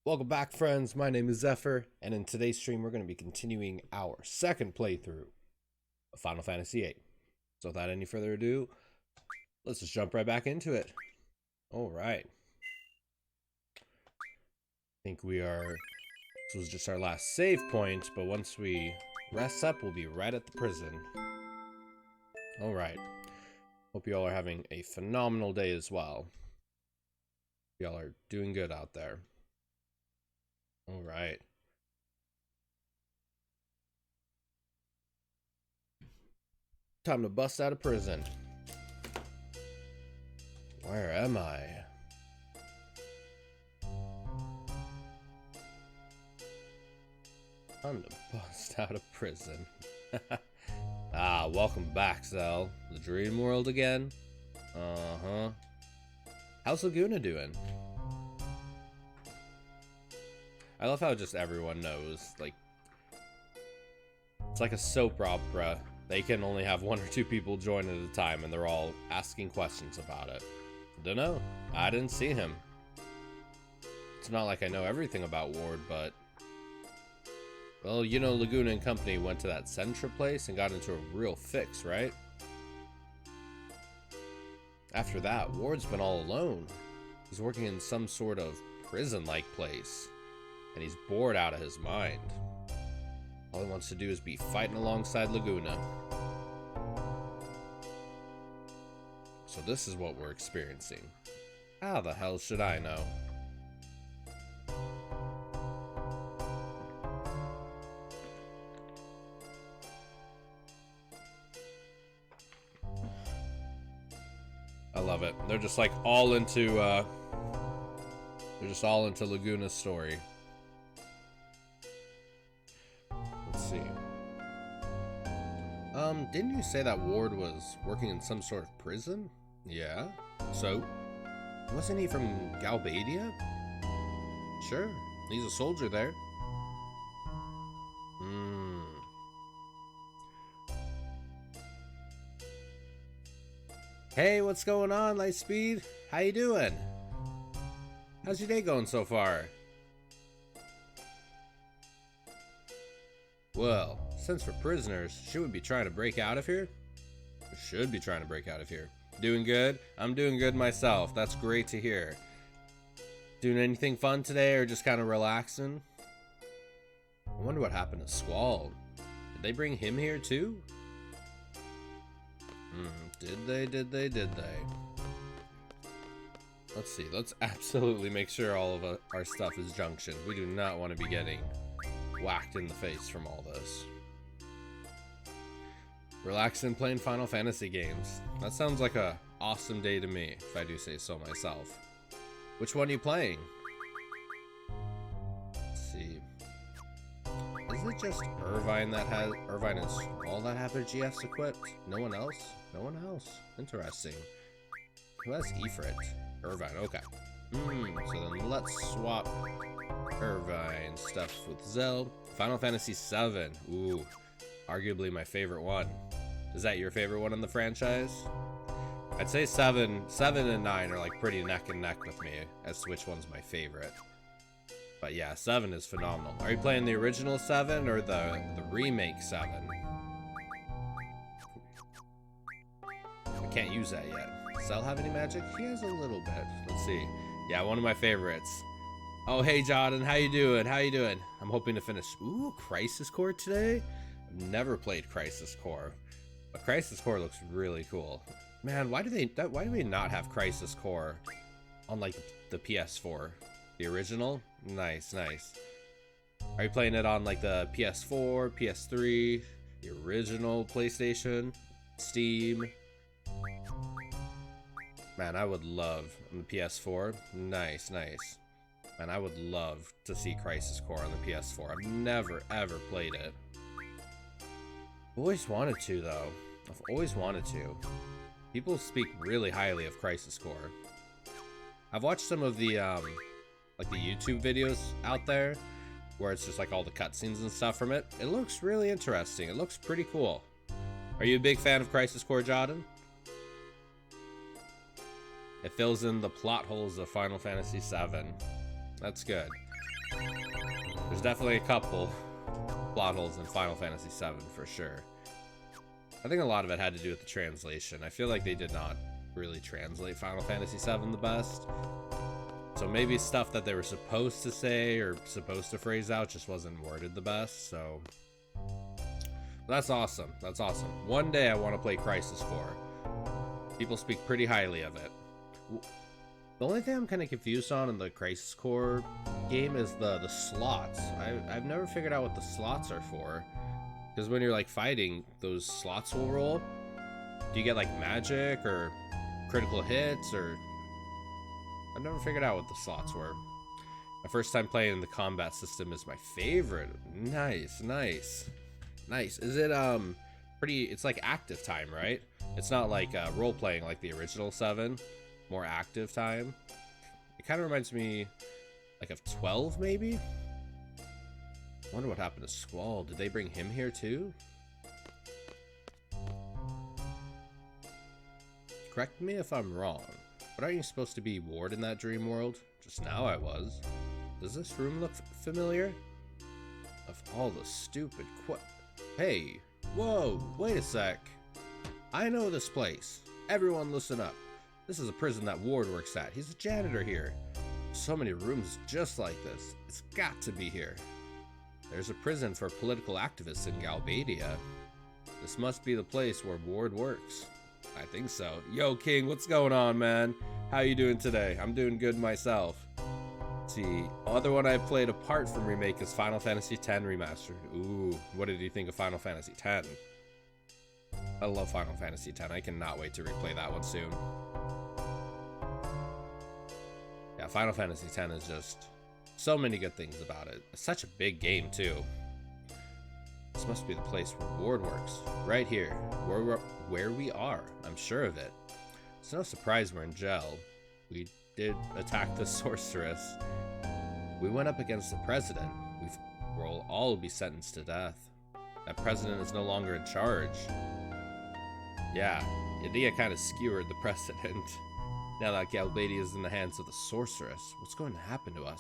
Welcome back, friends. My name is Zephyr, and in today's stream, we're going to be continuing our second playthrough of Final Fantasy VIII. So without any further ado, let's just jump right back into it. All right. I think this was just our last save point, but once we rest up, we'll be right at the prison. All right. Hope you all are having a phenomenal day as well. Y'all are doing good out there. All right. Time to bust out of prison. Where am I? Time to bust out of prison. Welcome back, Zell. The dream world again? Uh-huh. How's Laguna doing? I love how just everyone knows, like, it's like a soap opera. They can only have one or two people join at a time, and they're all asking questions about it. Dunno. I didn't see him. It's not like I know everything about Ward, but... well, you know Laguna and company went to that Centra place and got into a real fix, right? After that, Ward's been all alone. He's working in some sort of prison-like place. And he's bored out of his mind. All he wants to do is be fighting alongside Laguna. So this is what we're experiencing. How the hell should I know? I love it. They're just like all into Laguna's story. Didn't you say that Ward was working in some sort of prison? Yeah. So? Wasn't he from Galbadia? Sure. He's a soldier there. Hey, what's going on, Lightspeed? How you doing? How's your day going so far? Well, since we're prisoners, should we be trying to break out of here? We should be trying to break out of here. Doing good? I'm doing good myself. That's great to hear. Doing anything fun today or just kind of relaxing? I wonder what happened to Squall. Did they bring him here too? Did they? Let's see. Let's absolutely make sure all of our stuff is junctioned. We do not want to be getting whacked in the face from all this. Relaxing playing Final Fantasy games. That sounds like a awesome day to me, if I do say so myself. Which one are you playing? Let's see. Is it just Irvine and Squall that have their GS equipped? No one else? No one else. Interesting. Who has Ifrit? Irvine, okay. So then let's swap Irvine stuff with Zell. Final Fantasy VII. Ooh, arguably my favorite one. Is that your favorite one in the franchise? I'd say 7 and 9 are like pretty neck and neck with me as to which one's my favorite. But yeah, 7 is phenomenal. Are you playing the original 7 or the remake 7? I can't use that yet. Does Zell have any magic? He has a little bit. Let's see. Yeah, one of my favorites. Oh, hey, Jordan. How you doing? How you doing? I'm hoping to finish. Ooh, Crisis Core today? I've never played Crisis Core. But Crisis Core looks really cool. Man, why do we not have Crisis Core on, like, the PS4? The original? Nice, nice. Are you playing it on, like, the PS4, PS3, the original PlayStation, Steam? Man, I would love on the PS4. Nice, nice. Man, I would love to see Crisis Core on the PS4. I've never, ever played it. I've always wanted to, though. I've always wanted to. People speak really highly of Crisis Core. I've watched some of the, like the YouTube videos out there, where it's just like all the cutscenes and stuff from it. It looks really interesting. It looks pretty cool. Are you a big fan of Crisis Core, Jordan? It fills in the plot holes of Final Fantasy VII. That's good. There's definitely a couple plot holes in Final Fantasy VII for sure. I think a lot of it had to do with the translation. I feel like they did not really translate Final Fantasy VII the best. So maybe stuff that they were supposed to say or supposed to phrase out just wasn't worded the best. So that's awesome. That's awesome. One day I want to play Crisis 4. People speak pretty highly of it. The only thing I'm kind of confused on in the Crisis Core game is the slots. I've never figured out what the slots are for. Because when you're like fighting, those slots will roll. Do you get like magic or critical hits or... I've never figured out what the slots were. My first time playing the combat system is my favorite. Nice, nice. Nice. Is it pretty... It's like active time, right? It's not like role-playing like the original 7. More active time. It kind of reminds me like of 12 maybe? I wonder what happened to Squall. Did they bring him here too? Correct me if I'm wrong, but aren't you supposed to be Ward in that dream world? Just now I was. Does this room look familiar? Of all the stupid Hey, whoa, wait a sec. I know this place. Everyone listen up. This is a prison that Ward works at. He's a janitor here. So many rooms just like this. It's got to be here. There's a prison for political activists in Galbadia. This must be the place where Ward works. I think so. Yo, King, what's going on, man? How you doing today? I'm doing good myself. Let's see, other one I played apart from Remake is Final Fantasy X Remastered. Ooh, what did you think of Final Fantasy X? I love Final Fantasy X. I cannot wait to replay that one soon. Yeah, Final Fantasy X is just so many good things about it. It's such a big game too. This must be the place where Ward works. Right here, where we are. I'm sure of it. It's no surprise we're in jail. We did attack the sorceress. We went up against the president. We'll all be sentenced to death. That president is no longer in charge. Yeah, Idia kind of skewered the precedent. Now that Galbadia is in the hands of the sorceress, what's going to happen to us?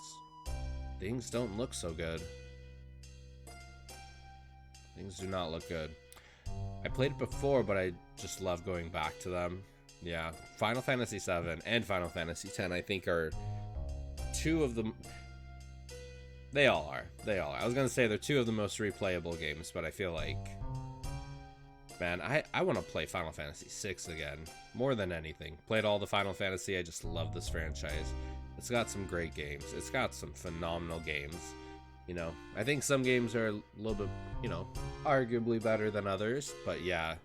Things don't look so good. Things do not look good. I played it before, but I just love going back to them. Yeah, Final Fantasy VII and Final Fantasy X, I think, are two of the... They all are. They all are. I was going to say they're two of the most replayable games, but I feel like... Man, I want to play Final Fantasy VI again, more than anything. Played all the Final Fantasy, I just love this franchise. It's got some great games. It's got some phenomenal games. You know, I think some games are a little bit, you know, arguably better than others, but yeah,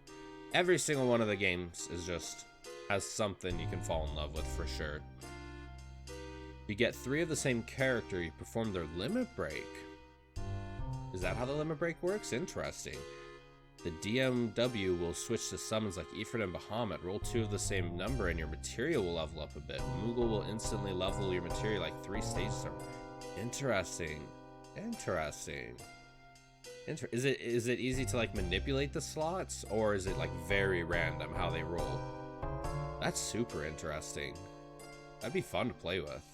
every single one of the games is just, has something you can fall in love with for sure. You get 3 of the same character, you perform their limit break. Is that how the limit break works? Interesting. The DMW will switch to summons like Ifrit and Bahamut. Roll 2 of the same number and your material will level up a bit. Moogle will instantly level your material like 3 stages. Interesting. Interesting. Is it easy to like manipulate the slots, or is it like very random how they roll? That's super interesting. That'd be fun to play with.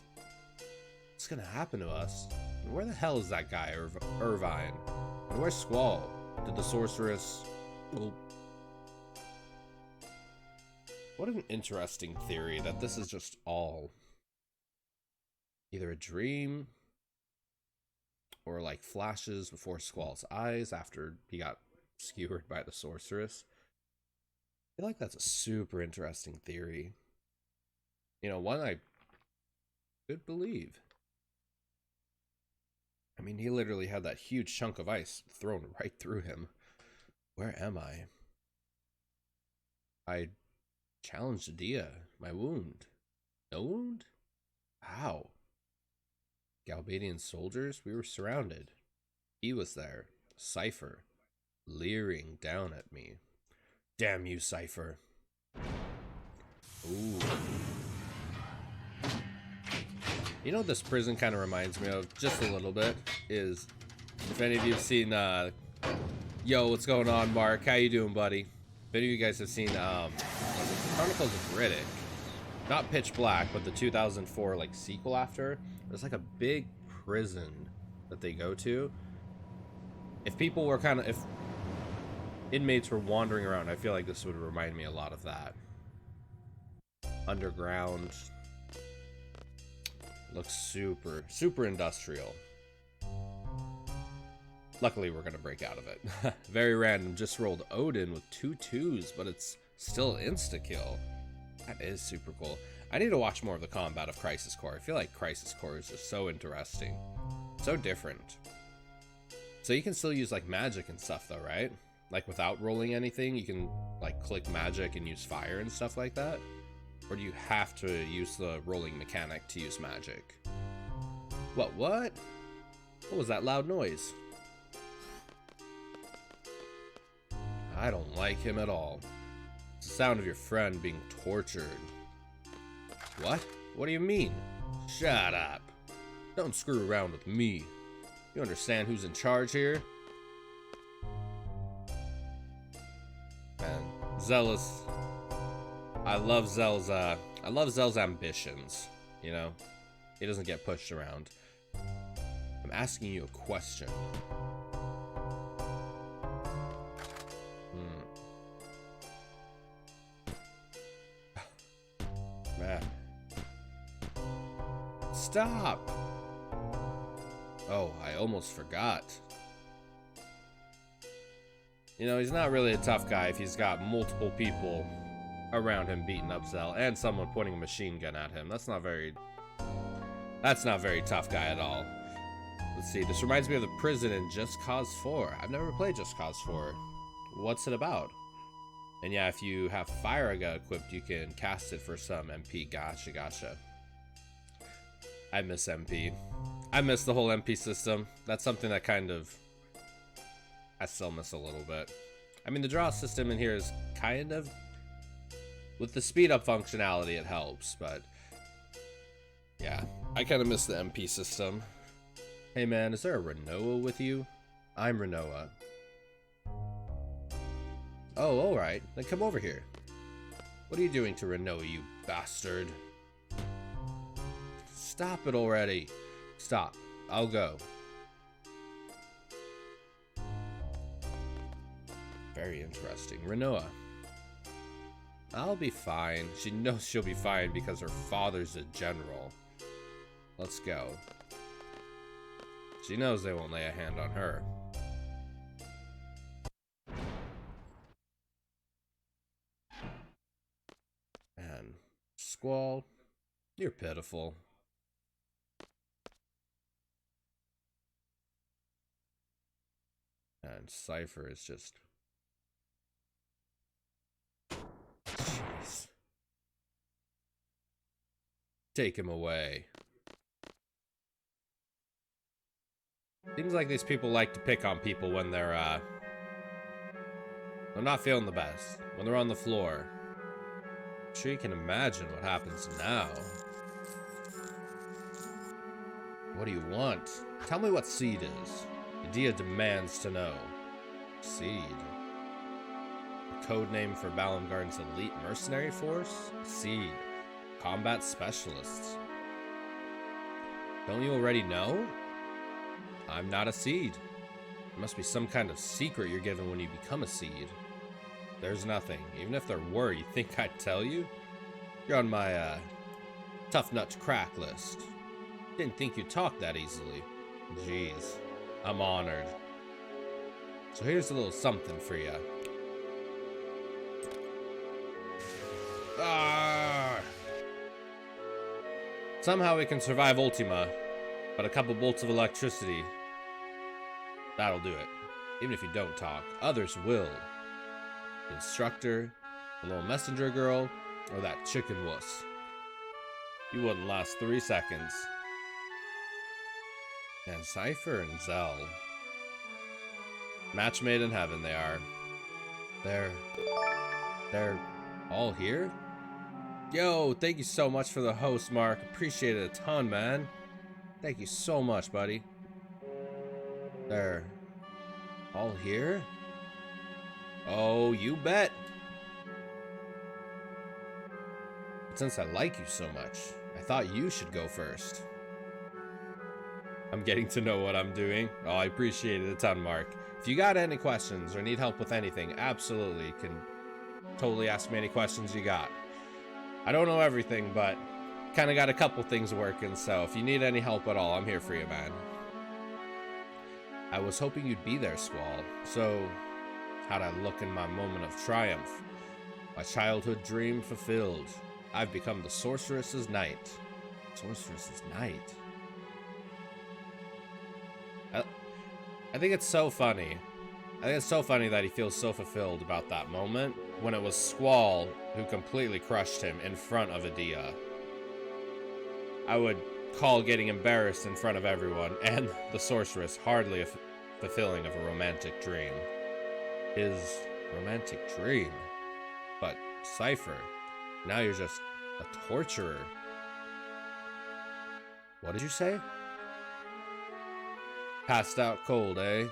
What's gonna happen to us? And where the hell is that guy, Irvine? And where's Squall? Did the sorceress... Well, what an interesting theory that this is just all either a dream or like flashes before Squall's eyes after he got skewered by the sorceress. I feel like that's a super interesting theory. You know, one I could believe. I mean, he literally had that huge chunk of ice thrown right through him. Where am I? I challenged Adia. My wound. No wound? How? Galbadian soldiers? We were surrounded. He was there. Cypher. Leering down at me. Damn you, Cypher. Ooh. You know what this prison kind of reminds me of, just a little bit, is if any of you have seen, yo, what's going on, Mark? How you doing, buddy? If any of you guys have seen, Chronicles of Riddick, not Pitch Black, but the 2004, like, sequel after, there's like a big prison that they go to. If people were kind of, if inmates were wandering around, I feel like this would remind me a lot of that. Underground. Looks super, super industrial. Luckily, we're gonna break out of it. Very random. Just rolled Odin with 2 2s, but it's still insta-kill. That is super cool. I need to watch more of the combat of Crisis Core. I feel like Crisis Core is just so interesting. So different. So you can still use like magic and stuff though, right? Like without rolling anything, you can like click magic and use fire and stuff like that? Or do you have to use the rolling mechanic to use magic? What? What was that loud noise? I don't like him at all. It's the sound of your friend being tortured. What? What do you mean? Shut up. Don't screw around with me. You understand who's in charge here? Man, Zell's... I love Zell's ambitions, you know? He doesn't get pushed around. I'm asking you a question. Man. Stop! Oh, I almost forgot. You know, he's not really a tough guy if he's got multiple people around him beating up Zell and someone pointing a machine gun at him. That's not very tough guy at all. Let's see, this reminds me of the prison in Just Cause 4. I've never played Just Cause 4. What's it about? And yeah, if you have Firaga equipped, you can cast it for some MP. Gotcha, gotcha. I miss MP. I miss the whole MP system. That's something that kind of I still miss a little bit. I mean, the draw system in here is kind of, with the speed up functionality, it helps, but yeah, I kind of miss the MP system. Hey man, is there a Renoa with you? I'm Renoa. Oh, alright, then come over here. What are you doing to Renoa, you bastard? Stop it already. Stop. I'll go. Very interesting. Renoa. I'll be fine. She knows she'll be fine because her father's a general. Let's go. She knows they won't lay a hand on her. Man, Squall, you're pitiful. And Cypher is just... Jeez. Take him away. Seems like these people like to pick on people when they're not feeling the best. When they're on the floor. I'm sure you can imagine what happens now. What do you want? Tell me what seed is. Idea demands to know. Seed. A code name for Balamgarden's elite mercenary force? Seed. Combat specialists. Don't you already know? I'm not a seed. There must be some kind of secret you're given when you become a seed. There's nothing. Even if there were, you think I'd tell you? You're on my, tough nut to crack list. Didn't think you'd talk that easily. Jeez. I'm honored. So here's a little something for you. Ah! Somehow we can survive Ultima, but a couple bolts of electricity, that'll do it. Even if you don't talk, others will. The instructor, the little messenger girl, or that chicken wuss. You wouldn't last 3 seconds. And Cypher and Zell. Match made in heaven they are. They're all here? Yo, thank you so much for the host, Mark. Appreciate it a ton, man. Thank you so much, buddy. They're all here? Oh, you bet. But since I like you so much, I thought you should go first. I'm getting to know what I'm doing. Oh, I appreciate it a ton, Mark. If you got any questions or need help with anything, absolutely can totally ask me any questions you got. I don't know everything, but kind of got a couple things working, so if you need any help at all, I'm here for you, man. I was hoping you'd be there, Squall. So, how'd I look in my moment of triumph? My childhood dream fulfilled. I've become the Sorceress's Knight. Sorceress's Knight? I think it's so funny. I think it's so funny that he feels so fulfilled about that moment when it was Squall who completely crushed him in front of Adia. I would call getting embarrassed in front of everyone and the sorceress hardly a fulfilling of a romantic dream. His romantic dream? But Cypher, now you're just a torturer. What did you say? Passed out cold, eh?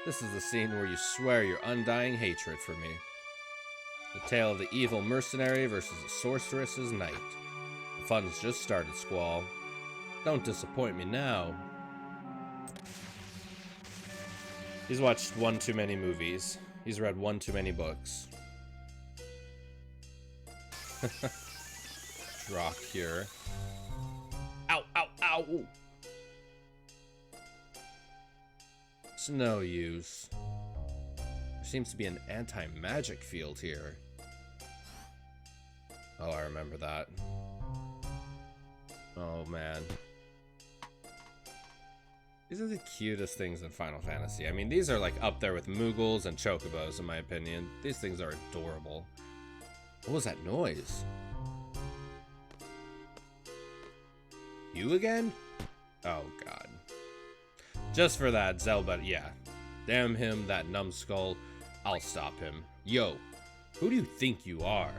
This is the scene where you swear your undying hatred for me. The tale of the evil mercenary versus the sorceress's knight. The fun's just started, Squall. Don't disappoint me now. He's watched one too many movies. He's read one too many books. Draw cure. Ow, ow, ow! It's no use. There seems to be an anti-magic field here. Oh, I remember that. Oh, man. These are the cutest things in Final Fantasy. I mean, these are like up there with Moogles and Chocobos, in my opinion. These things are adorable. What was that noise? You again? Oh, God. Just for that, Zelda, yeah. Damn him, that numbskull. I'll stop him. Yo, who do you think you are?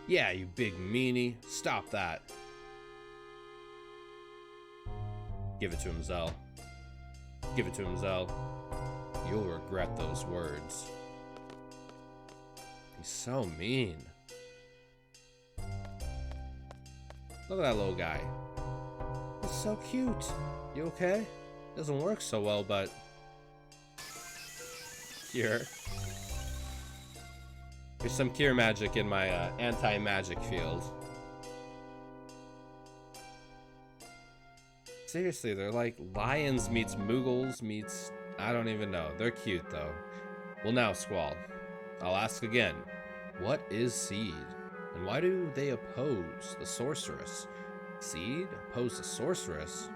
Yeah, you big meanie. Stop that. Give it to him, Zell. Give it to him, Zell. You'll regret those words. He's so mean. Look at that little guy. He's so cute. You okay? Doesn't work so well, but... Cure. There's some cure magic in my anti-magic field. Seriously, they're like lions meets Moogles meets... I don't even know. They're cute, though. Well, now, Squall. I'll ask again. What is Seed? And why do they oppose the Sorceress? Seed? Oppose the Sorceress?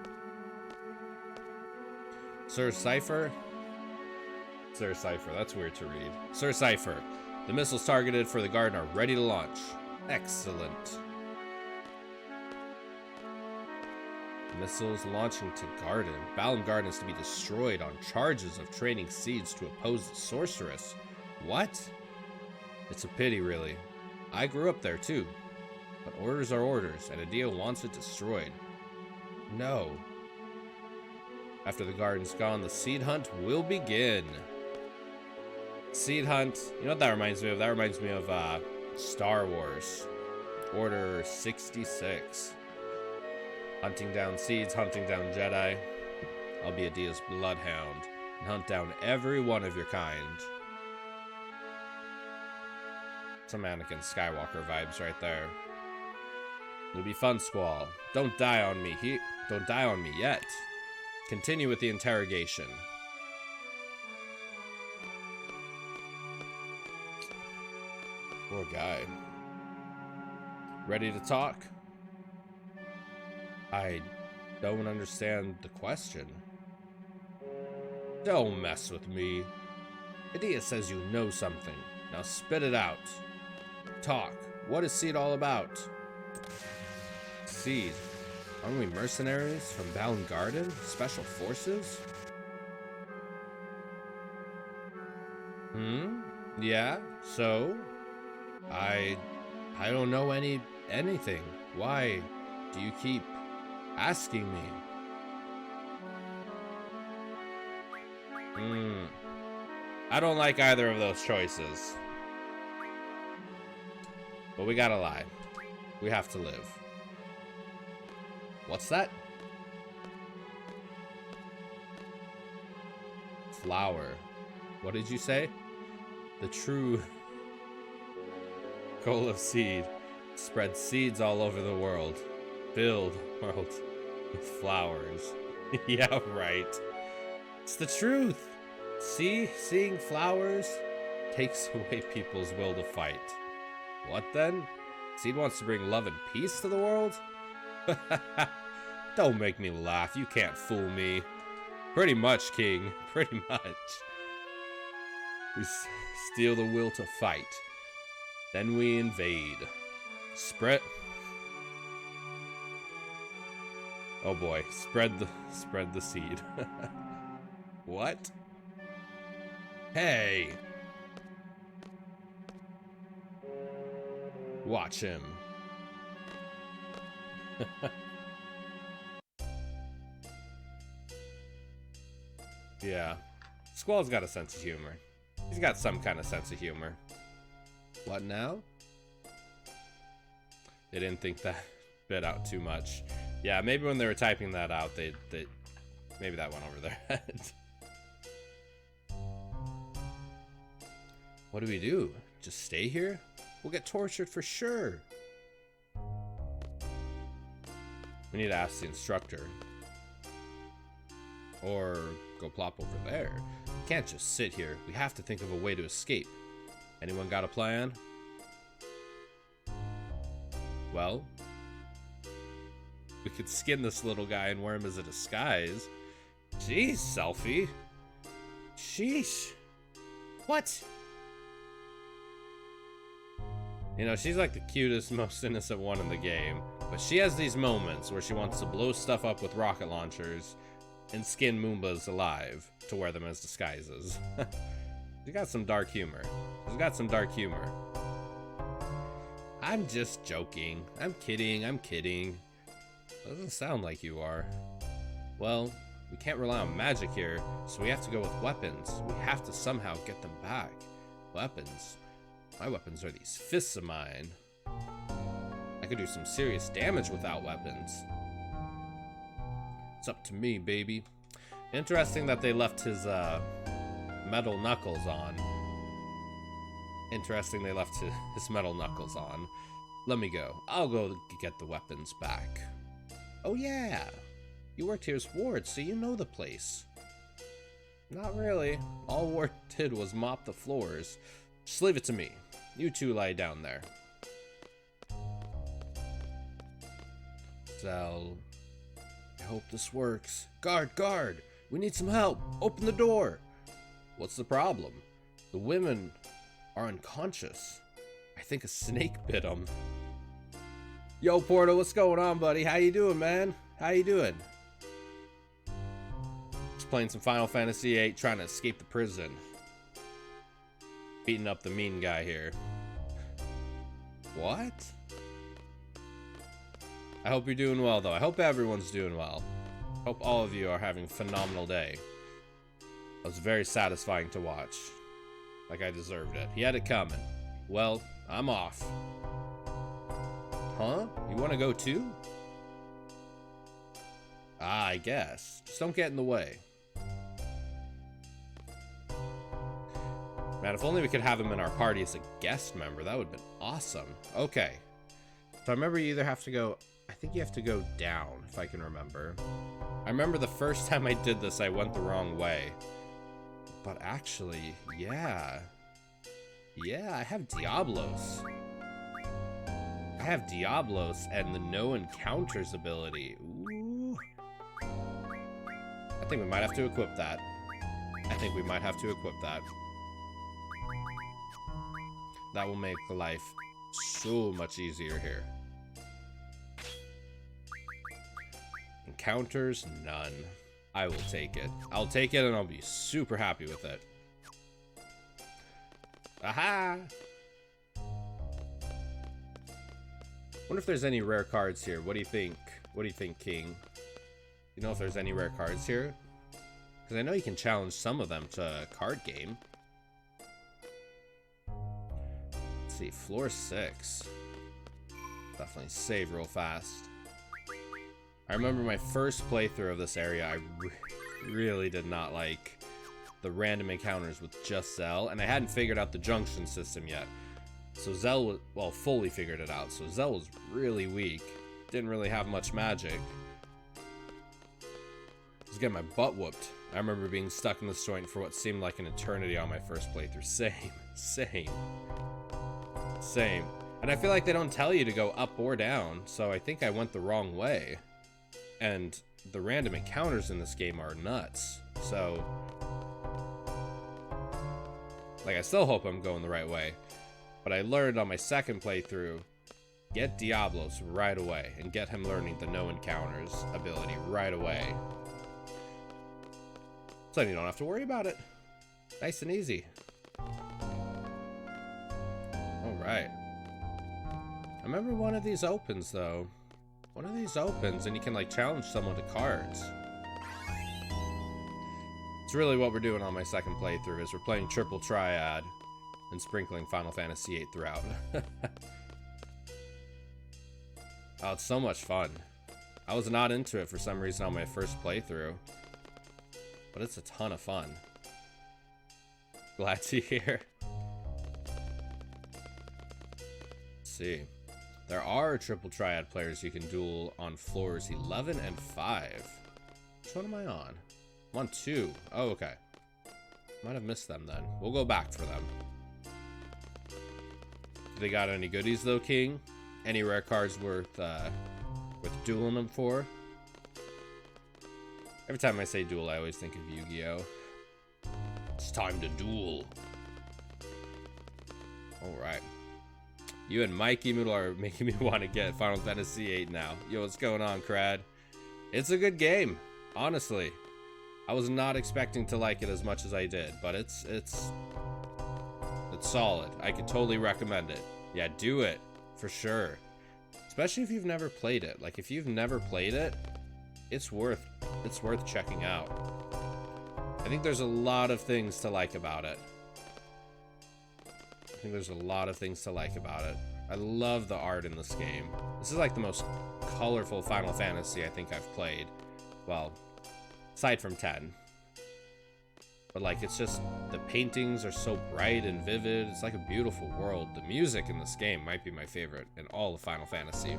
Sir Cypher? Sir Cypher, that's weird to read. Sir Cypher, the missiles targeted for the garden are ready to launch. Excellent. Missiles launching to garden. Balam Garden is to be destroyed on charges of trading seeds to oppose the sorceress. What? It's a pity, really. I grew up there too. But orders are orders, and Adia wants it destroyed. No. After the garden's gone, the seed hunt will begin. Seed hunt. You know what that reminds me of? That reminds me of Star Wars. Order 66. Hunting down seeds, hunting down Jedi. I'll be Adia's bloodhound and hunt down every one of your kind. Some Anakin Skywalker vibes right there. It'll be fun, Squall. Don't die on me. Don't die on me yet. Continue with the interrogation. Poor guy. Ready to talk? I don't understand the question. Don't mess with me. Adia says you know something. Now spit it out. Talk. What is Seed all about? Seed. Aren't we mercenaries from Balam Garden? Special forces? Yeah, so? I don't know anything. Why do you keep asking me? I don't like either of those choices. But we gotta lie. We have to live. What's that? flower. What did you say? The true goal of seed. Spread seeds all over the world. Build world with flowers. Yeah, right. It's the truth. See, seeing flowers takes away people's will to fight. What then? Seed wants to bring love and peace to the world? Don't make me laugh. You can't fool me. Pretty much, King. Pretty much. We steal the will to fight. Then we invade. Spread. Oh boy. Spread the seed. What? Hey. Watch him. Yeah. Squall's got a sense of humor. He's got some kind of sense of humor. What now? They didn't think that bit out too much. Yeah, maybe when they were typing that out, they maybe that went over their head. What do we do? Just stay here? We'll get tortured for sure. We need to ask the instructor. Or go plop over there. We can't just sit here. We have to think of a way to escape. Anyone got a plan? Well, we could skin this little guy and wear him as a disguise. Jeez, Selfie. Sheesh. What? You know, she's like the cutest, most innocent one in the game. But she has these moments where she wants to blow stuff up with rocket launchers and skin Moombas alive to wear them as disguises. She's got some dark humor. She's got some dark humor. I'm just joking. I'm kidding. I'm kidding. Doesn't sound like you are. Well, we can't rely on magic here, so we have to go with weapons. We have to somehow get them back. Weapons. My weapons are these fists of mine. I could do some serious damage without weapons. It's up to me, baby. Interesting that they left his metal knuckles on. Interesting they left his metal knuckles on. Let me go. I'll go get the weapons back. Oh yeah! You worked here as Ward, so you know the place. Not really. All Ward did was mop the floors. Just leave it to me. You two lie down there. Zell. I hope this works. Guard, guard! We need some help! Open the door! What's the problem? The women are unconscious. I think a snake bit them. Yo, Porto, what's going on, buddy? How you doing, man? How you doing? Just playing some Final Fantasy VIII, trying to escape the prison. Beating up the mean guy here. What? I hope you're doing well, though. I hope everyone's doing well. Hope all of you are having a phenomenal day. It was very satisfying to watch. Like I deserved it. He had it coming. Well, I'm off. Huh? You want to go too? Ah, I guess. Just don't get in the way. Man, if only we could have him in our party as a guest member. That would have been awesome. Okay. So I remember you either have to go... I think you have to go down, if I can remember. I remember the first time I did this, I went the wrong way. But actually, yeah. Yeah, I have Diablos. I have Diablos and the No Encounters ability. Ooh. I think we might have to equip that. I think we might have to equip that. That will make the life so much easier here. Encounters, none. I will take it. I'll take it and I'll be super happy with it. Aha! Wonder if there's any rare cards here. What do you think? What do you think, King? You know if there's any rare cards here? Because I know you can challenge some of them to a card game. Let's see, floor 6. Definitely save real fast. I remember my first playthrough of this area, I really did not like the random encounters with just Zell, and I hadn't figured out the junction system yet. So Zell was, well, fully figured it out. So Zell was really weak. Didn't really have much magic. I was getting my butt whooped. I remember being stuck in this joint for what seemed like an eternity on my first playthrough. Same. And I feel like they don't tell you to go up or down, so I think I went the wrong way. And the random encounters in this game are nuts. So, like, I still hope I'm going the right way. But I learned on my second playthrough, get Diablos right away and get him learning the no encounters ability right away. So you don't have to worry about it. Nice and easy. Alright. I remember one of these opens, though. One of these opens, and you can, like, challenge someone to cards. It's really what we're doing on my second playthrough, is we're playing Triple Triad and sprinkling Final Fantasy VIII throughout. Oh, it's so much fun. I was not into it for some reason on my first playthrough. But it's a ton of fun. Glad to hear. Let's see. There are Triple Triad players you can duel on floors 11 and 5. Which one am I on? I'm on 2. Oh, okay. Might have missed them then. We'll go back for them. They got any goodies though, King? Any rare cards worth dueling them for? Every time I say duel, I always think of Yu-Gi-Oh! It's time to duel. Alright. You and Mikey Moodle are making me want to get Final Fantasy VIII now. Yo, what's going on, Crad? It's a good game, honestly. I was not expecting to like it as much as I did, but it's solid. I could totally recommend it. Yeah, do it, for sure. Especially if you've never played it. Like, if you've never played it, it's worth checking out. I think there's a lot of things to like about it. I love the art in this game. This is like the most colorful Final Fantasy I think I've played. Well, aside from 10. But like, it's just, the paintings are so bright and vivid. It's like a beautiful world. The music in this game might be my favorite in all of Final Fantasy.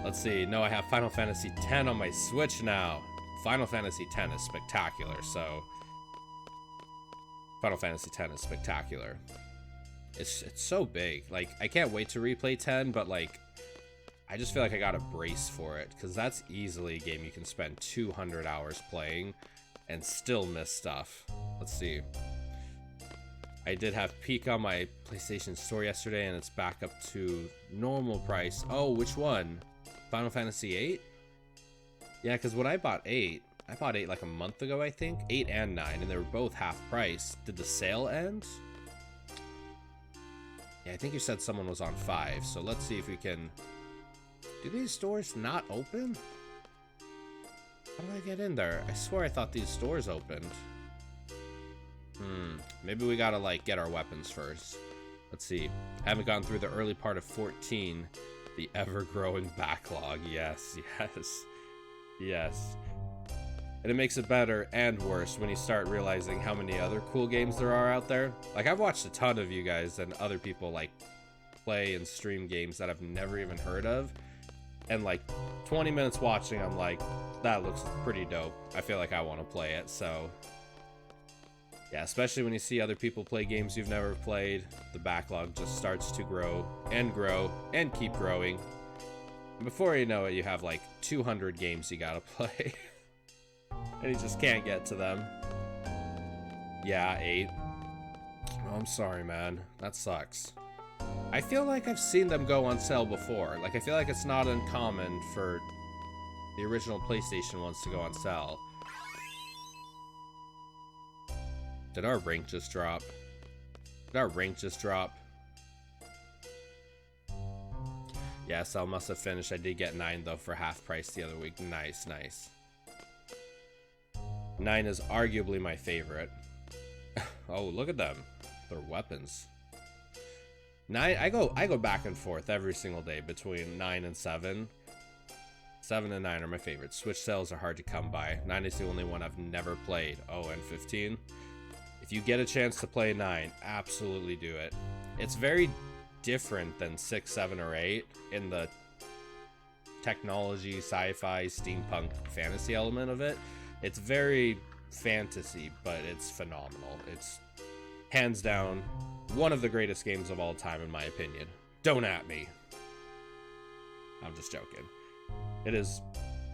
Let's see. No, I have Final Fantasy X on my Switch now. Final Fantasy X is spectacular, so... Final Fantasy X is spectacular. It's so big. Like, I can't wait to replay 10, but like, I just feel like I gotta brace for it, because that's easily a game you can spend 200 hours playing and still miss stuff. Let's see. I did have peek on my PlayStation Store yesterday, and it's back up to normal price. Oh, which one? Final Fantasy VIII? Yeah, because when I bought 8 like a month ago, I think. 8 and 9, and they were both half price. Did the sale end? Yeah, I think you said someone was on 5, so let's see if we can... Do these stores not open? How do I get in there? I swear I thought these stores opened. Maybe we gotta, like, get our weapons first. Let's see. Haven't gone through the early part of 14. The ever-growing backlog. Yes. And it makes it better and worse when you start realizing how many other cool games there are out there. Like, I've watched a ton of you guys and other people, like, play and stream games that I've never even heard of. And, like, 20 minutes watching, I'm like, that looks pretty dope. I feel like I want to play it, so... Yeah, especially when you see other people play games you've never played, the backlog just starts to grow and keep growing. And before you know it, you have like 200 games you gotta play. And you just can't get to them. Yeah, 8. Oh, I'm sorry, man. That sucks. I feel like I've seen them go on sale before. Like, I feel like it's not uncommon for the original PlayStation ones to go on sale. Did our rank just drop? Yeah, so I must have finished. I did get 9 though for half price the other week. Nice. 9 is arguably my favorite. Oh, look at them. Their weapons. 9, I go back and forth every single day between 9 and 7. 7 and 9 are my favorites. Switch sales are hard to come by. 9 is the only one I've never played. Oh, and 15. If you get a chance to play 9, absolutely do it. It's very different than 6, 7, or 8 in the technology, sci-fi, steampunk, fantasy element of it. It's very fantasy, but it's phenomenal. It's hands down one of the greatest games of all time, in my opinion. Don't at me. I'm just joking. It is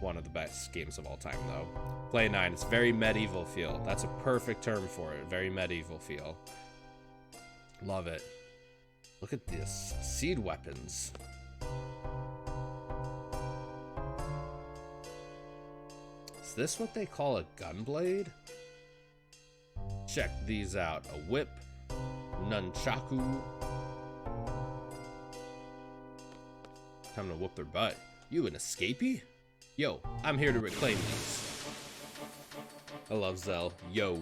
one of the best games of all time, though. Play 9. It's very medieval feel. That's a perfect term for it. Very medieval feel. Love it. Look at this. Seed weapons. Is this what they call a gunblade? Check these out. A whip. Nunchaku. Time to whoop their butt. You an escapee? Yo, I'm here to reclaim these. I love Zell. Yo.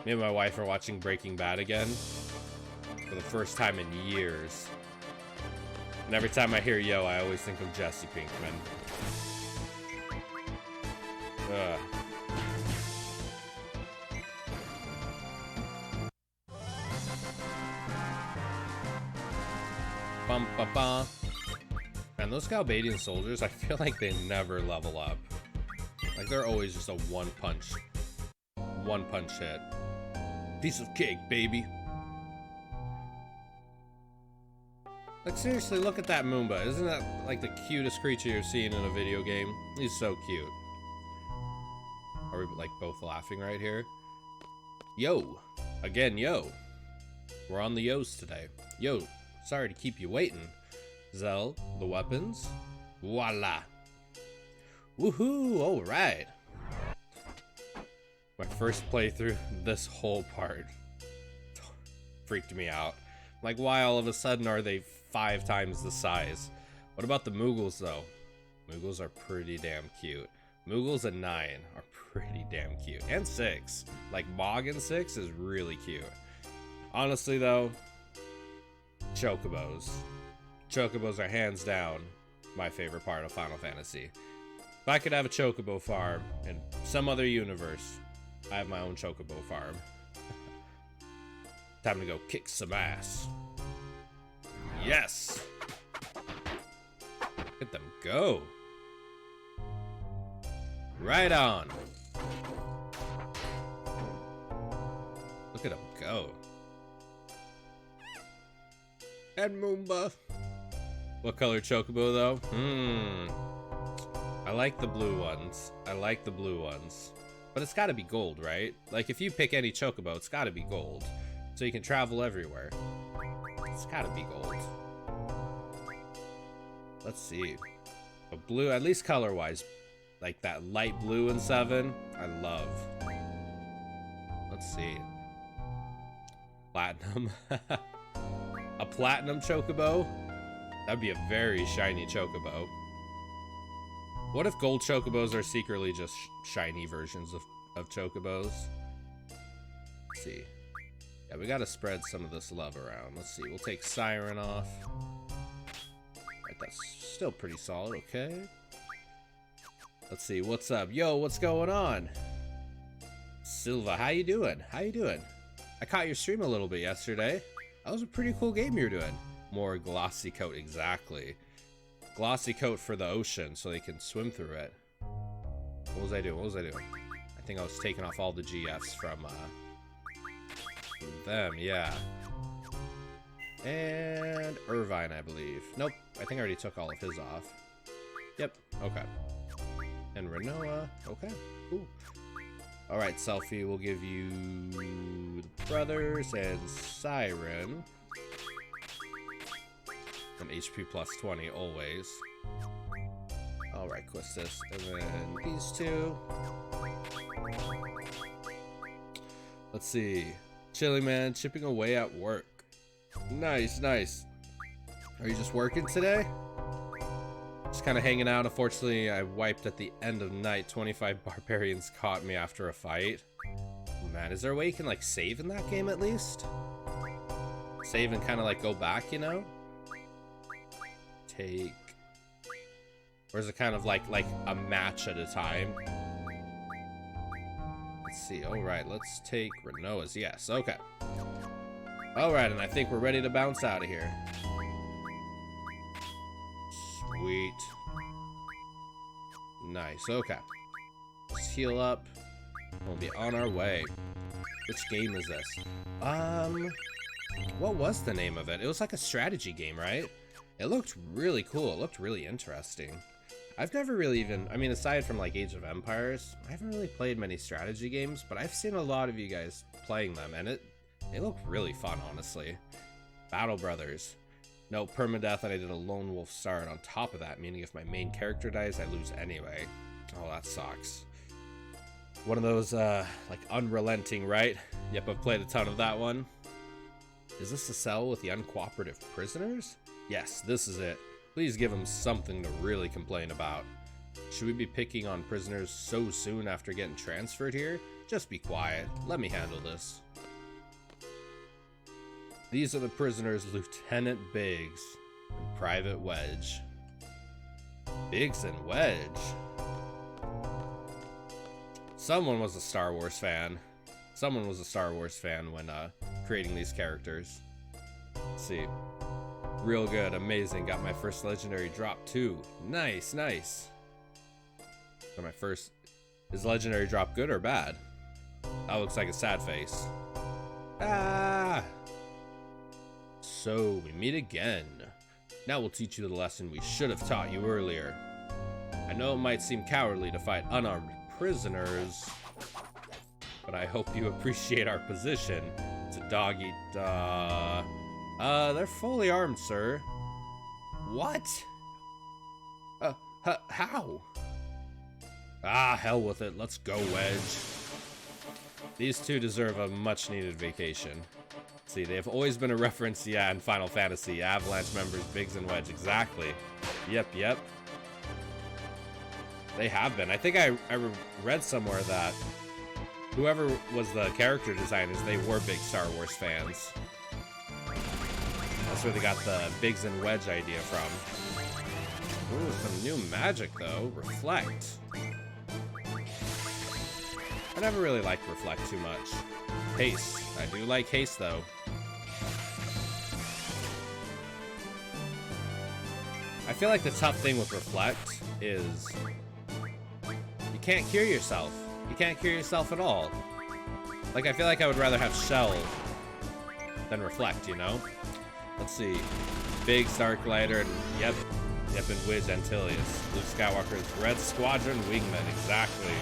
Me and my wife are watching Breaking Bad again for the first time in years. And every time I hear yo, I always think of Jesse Pinkman. Ugh. Bum ba ba. Man, those Galbadian soldiers, I feel like they never level up. Like they're always just a one punch hit. Piece of cake, baby. Like seriously, look at that Moomba. Isn't that like the cutest creature you're seeing in a video game? He's so cute. Are we like both laughing right here? Yo. Again, yo. We're on the yos today. Yo. Sorry to keep you waiting. Zell, the weapons. Voila. Woohoo, alright. My first playthrough, this whole part freaked me out. Like, why all of a sudden are they 5 times the size? What about the Moogles, though? Moogles are pretty damn cute. Moogles at 9 are pretty damn cute. And 6. Like, Mog in 6 is really cute. Honestly, though, Chocobos. Chocobos are hands down my favorite part of Final Fantasy. If I could have a Chocobo farm in some other universe, I have my own Chocobo farm. Time to go kick some ass. Yes! Look at them go. Right on. Look at them go. And Moomba. What color Chocobo, though? I like the blue ones. I like the blue ones. But it's gotta be gold, right? Like, if you pick any Chocobo, it's gotta be gold. So you can travel everywhere. It's gotta be gold. Let's see. But blue, at least color-wise, like that light blue in 7, I love. Let's see. Platinum. A platinum Chocobo? That'd be a very shiny Chocobo. What if gold Chocobos are secretly just shiny versions of Chocobos? Let's see. Yeah, we gotta spread some of this love around. Let's see, we'll take Siren off. Alright, that's still pretty solid, okay. Let's see, what's up? Yo, what's going on? Silva, how you doing? How you doing? I caught your stream a little bit yesterday. That was a pretty cool game you're doing. More glossy coat, exactly. Glossy coat for the ocean so they can swim through it. What was I doing? What was I doing? I think I was taking off all the GFs from them, yeah. And Irvine, I believe. Nope, I think I already took all of his off. Yep, okay. And Renoa, okay, cool. Alright, Selfie, we'll give you the brothers and Siren. And HP plus 20, always. Alright, Quistis. And then these two. Let's see. Chili Man, chipping away at work. Nice, nice. Are you just working today? Just kind of hanging out. Unfortunately, I wiped at the end of the night. 25 barbarians caught me after a fight. Oh, man, is there a way you can, like, save in that game at least? Save and kind of, like, go back, you know? Take Or is it kind of like a match at a time? Let's see. All right, let's take Renoa's. Yes, okay. All right, and I think we're ready to bounce out of here. Sweet. Nice, okay. Let's heal up. We'll be on our way. Which game is this? What was the name of it? It was like a strategy game, right? It looked really cool. It looked really interesting. I've never really even, I mean, aside from like Age of Empires, I haven't really played many strategy games, but I've seen a lot of you guys playing them, and they look really fun, honestly. Battle Brothers. No, permadeath, and I did a lone wolf start on top of that, meaning if my main character dies, I lose anyway. Oh, that sucks. One of those, like, unrelenting, right? Yep, I've played a ton of that one. Is this the cell with the uncooperative prisoners? Yes, this is it. Please give them something to really complain about. Should we be picking on prisoners so soon after getting transferred here? Just be quiet. Let me handle this. These are the prisoners Lieutenant Biggs and Private Wedge. Biggs and Wedge? Someone was a Star Wars fan. Someone was a Star Wars fan when creating these characters. Let's see. Real good, amazing. Got my first legendary drop too. Nice, nice. So my first... Is legendary drop good or bad? That looks like a sad face. Ah! So, we meet again. Now we'll teach you the lesson we should have taught you earlier. I know it might seem cowardly to fight unarmed prisoners, but I hope you appreciate our position. It's a dog-eat, they're fully armed, sir. What? How? Ah, hell with it. Let's go, Wedge. These two deserve a much-needed vacation. See, they have always been a reference, yeah, in Final Fantasy. Avalanche members, Biggs and Wedge, exactly. Yep. They have been. I think I read somewhere that whoever was the character designers, they were big Star Wars fans. That's where they got the Biggs and Wedge idea from. Ooh, some new magic, though. Reflect. I never really liked Reflect too much. Haste. I do like Haste, though. I feel like the tough thing with Reflect is you can't cure yourself. You can't cure yourself at all. Like, I feel like I would rather have Shell than Reflect, you know? Let's see. Big Starklighter, and yep, and Wedge Antilles. Luke Skywalker's Red Squadron Wingman. Exactly.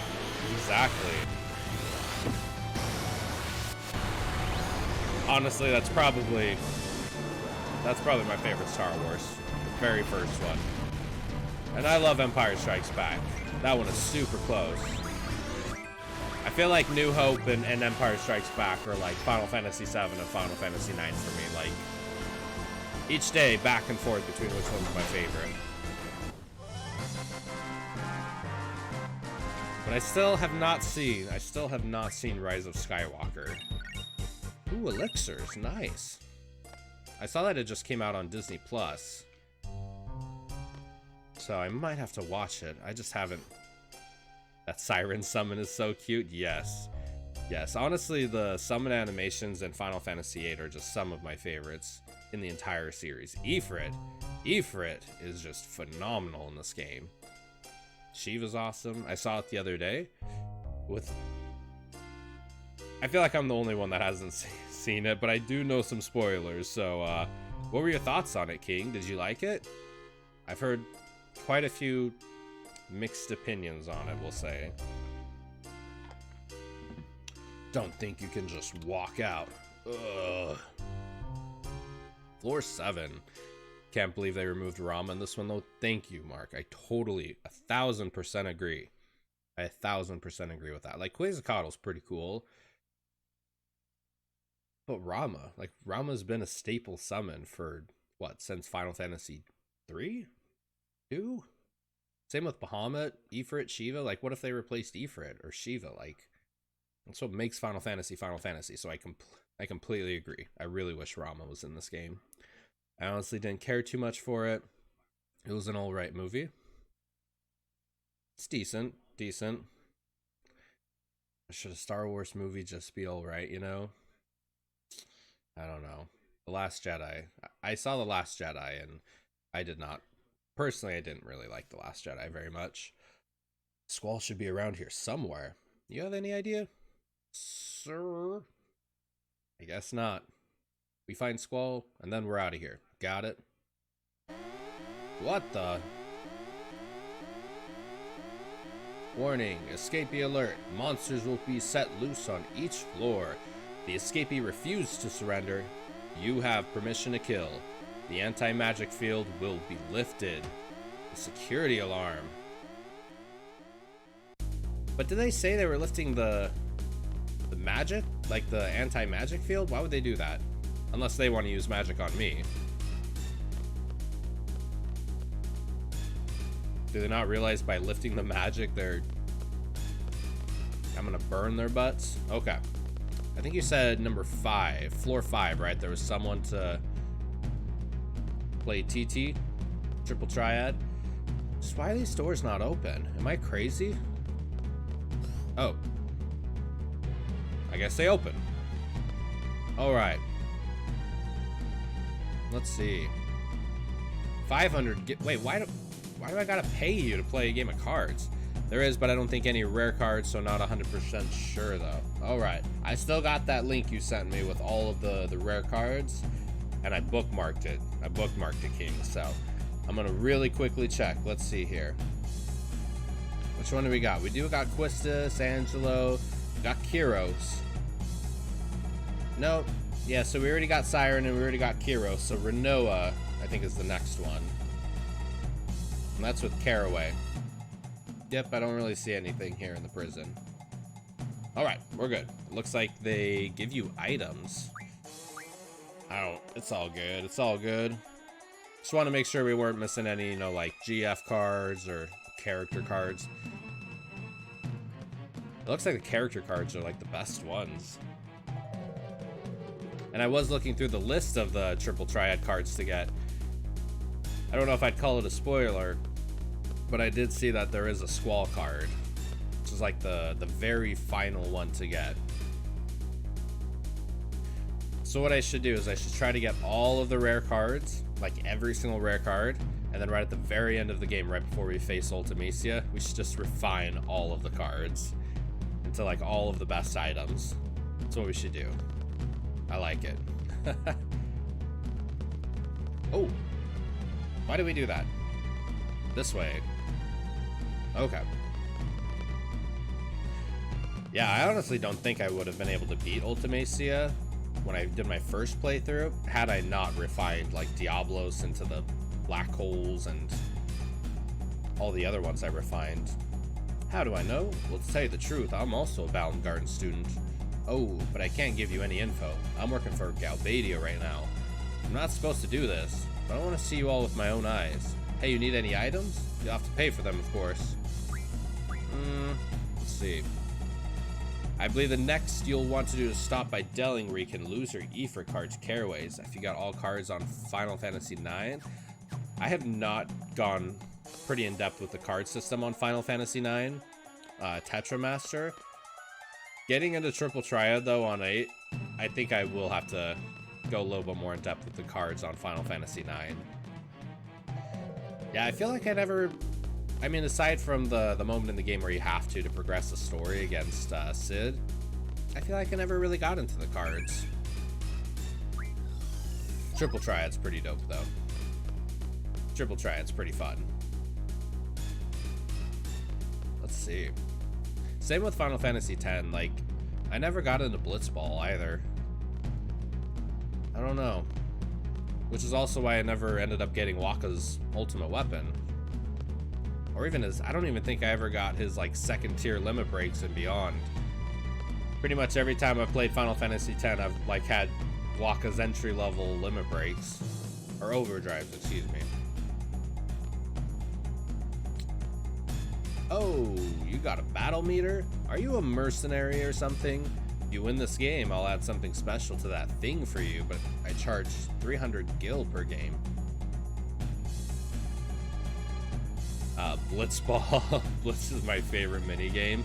Honestly, that's probably my favorite Star Wars. The very first one. And I love Empire Strikes Back. That one is super close. I feel like New Hope and Empire Strikes Back are like Final Fantasy VII and Final Fantasy IX for me. Like, each day, back and forth between which one's my favorite. But I still have not seen Rise of Skywalker. Ooh, elixirs, nice. I saw that it just came out on Disney Plus. So I might have to watch it. I just haven't. That siren summon is so cute. Yes. Honestly, the summon animations in Final Fantasy VIII are just some of my favorites in the entire series. Ifrit is just phenomenal in this game. Shiva's awesome. I saw it the other day. I feel like I'm the only one that hasn't seen it, but I do know some spoilers. So, what were your thoughts on it, King? Did you like it? I've heard quite a few mixed opinions on it, we'll say. Don't think you can just walk out. Ugh. Floor 7. Can't believe they removed Rama in this one, though. Thank you, Mark. I totally, 1000% agree. I 1000% agree with that. Like, Quetzalcoatl's pretty cool. But Rama's been a staple summon for, what, since Final Fantasy 3? 2? Same with Bahamut, Ifrit, Shiva. Like, what if they replaced Ifrit or Shiva? Like, that's what makes Final Fantasy Final Fantasy. So I completely agree. I really wish Rama was in this game. I honestly didn't care too much for it. It was an alright movie. It's decent, decent. Should a Star Wars movie just be alright, you know? I don't know. The Last Jedi. I saw The Last Jedi, and I did not. Personally, I didn't really like The Last Jedi very much. Squall should be around here somewhere. You have any idea? Sir? I guess not. We find Squall, and then we're out of here. Got it? What the? Warning, escapee alert. Monsters will be set loose on each floor. The escapee refused to surrender. You have permission to kill. The anti-magic field will be lifted. The security alarm. But did they say they were lifting the magic? Like the anti-magic field? Why would they do that? Unless they want to use magic on me. Do they not realize by lifting the magic I'm gonna burn their butts? Okay. I think you said number 5, floor 5, right? There was someone to play TT, triple triad. Just why are these doors not open? Am I crazy? Oh. I guess they open. Alright. Let's see. 500. Wait, why do I gotta pay you to play a game of cards? There is, but I don't think any rare cards, so not 100% sure though. Alright. I still got that link you sent me with all of the rare cards, and I bookmarked it. I bookmarked it, King, so I'm gonna really quickly check. Let's see here. Which one do we got? We got Quistis, Angelo, we got Kyros. Nope. Yeah, so we already got Siren and we already got Kyros, so Renoa, I think, is the next one. And that's with Caraway. Yep, I don't really see anything here in the prison. Alright, we're good. Looks like they give you items. It's all good. It's all good. Just want to make sure we weren't missing any, you know, like GF cards or character cards. It looks like the character cards are like the best ones. And I was looking through the list of the triple triad cards to get. I don't know if I'd call it a spoiler, but I did see that there is a Squall card, which is like the very final one to get. So what I should do is I should try to get all of the rare cards, like every single rare card, and then right at the very end of the game, right before we face Ultimacia, we should just refine all of the cards into like all of the best items. That's what we should do. I like it. Oh, why do we do that? This way. Okay. Yeah, I honestly don't think I would have been able to beat Ultimacia when I did my first playthrough had I not refined like Diablos into the black holes and all the other ones I refined. How do I know? Well, to tell you the truth, I'm also a Balam Garden student. Oh, but I can't give you any info. I'm working for Galbadia right now. I'm not supposed to do this, but I want to see you all with my own eyes. Hey, you need any items? You'll have to pay for them, of course. Let's see. I believe the next you'll want to do is stop by Delling, where you can lose your Ifrit cards Caraways. If you got all cards on Final Fantasy IX, I have not gone pretty in-depth with the card system on Final Fantasy IX. Tetramaster. Getting into Triple Triad, though, on 8, I think I will have to go a little bit more in-depth with the cards on Final Fantasy IX. Yeah, I feel like I never... I mean, aside from the moment in the game where you have to progress the story against Cid, I feel like I never really got into the cards. Triple Triad's pretty dope, though. Triple Triad's pretty fun. Let's see. Same with Final Fantasy X, like, I never got into Blitzball either. I don't know. Which is also why I never ended up getting Wakka's ultimate weapon. Or even his, I don't even think I ever got his, like, second tier limit breaks and beyond. Pretty much every time I've played Final Fantasy X, I've, like, had Wakka's entry level limit breaks. Or overdrives, excuse me. Oh, you got a battle meter? Are you a mercenary or something? If you win this game, I'll add something special to that thing for you, but I charge 300 gil per game. Blitzball. Blitz is my favorite mini game.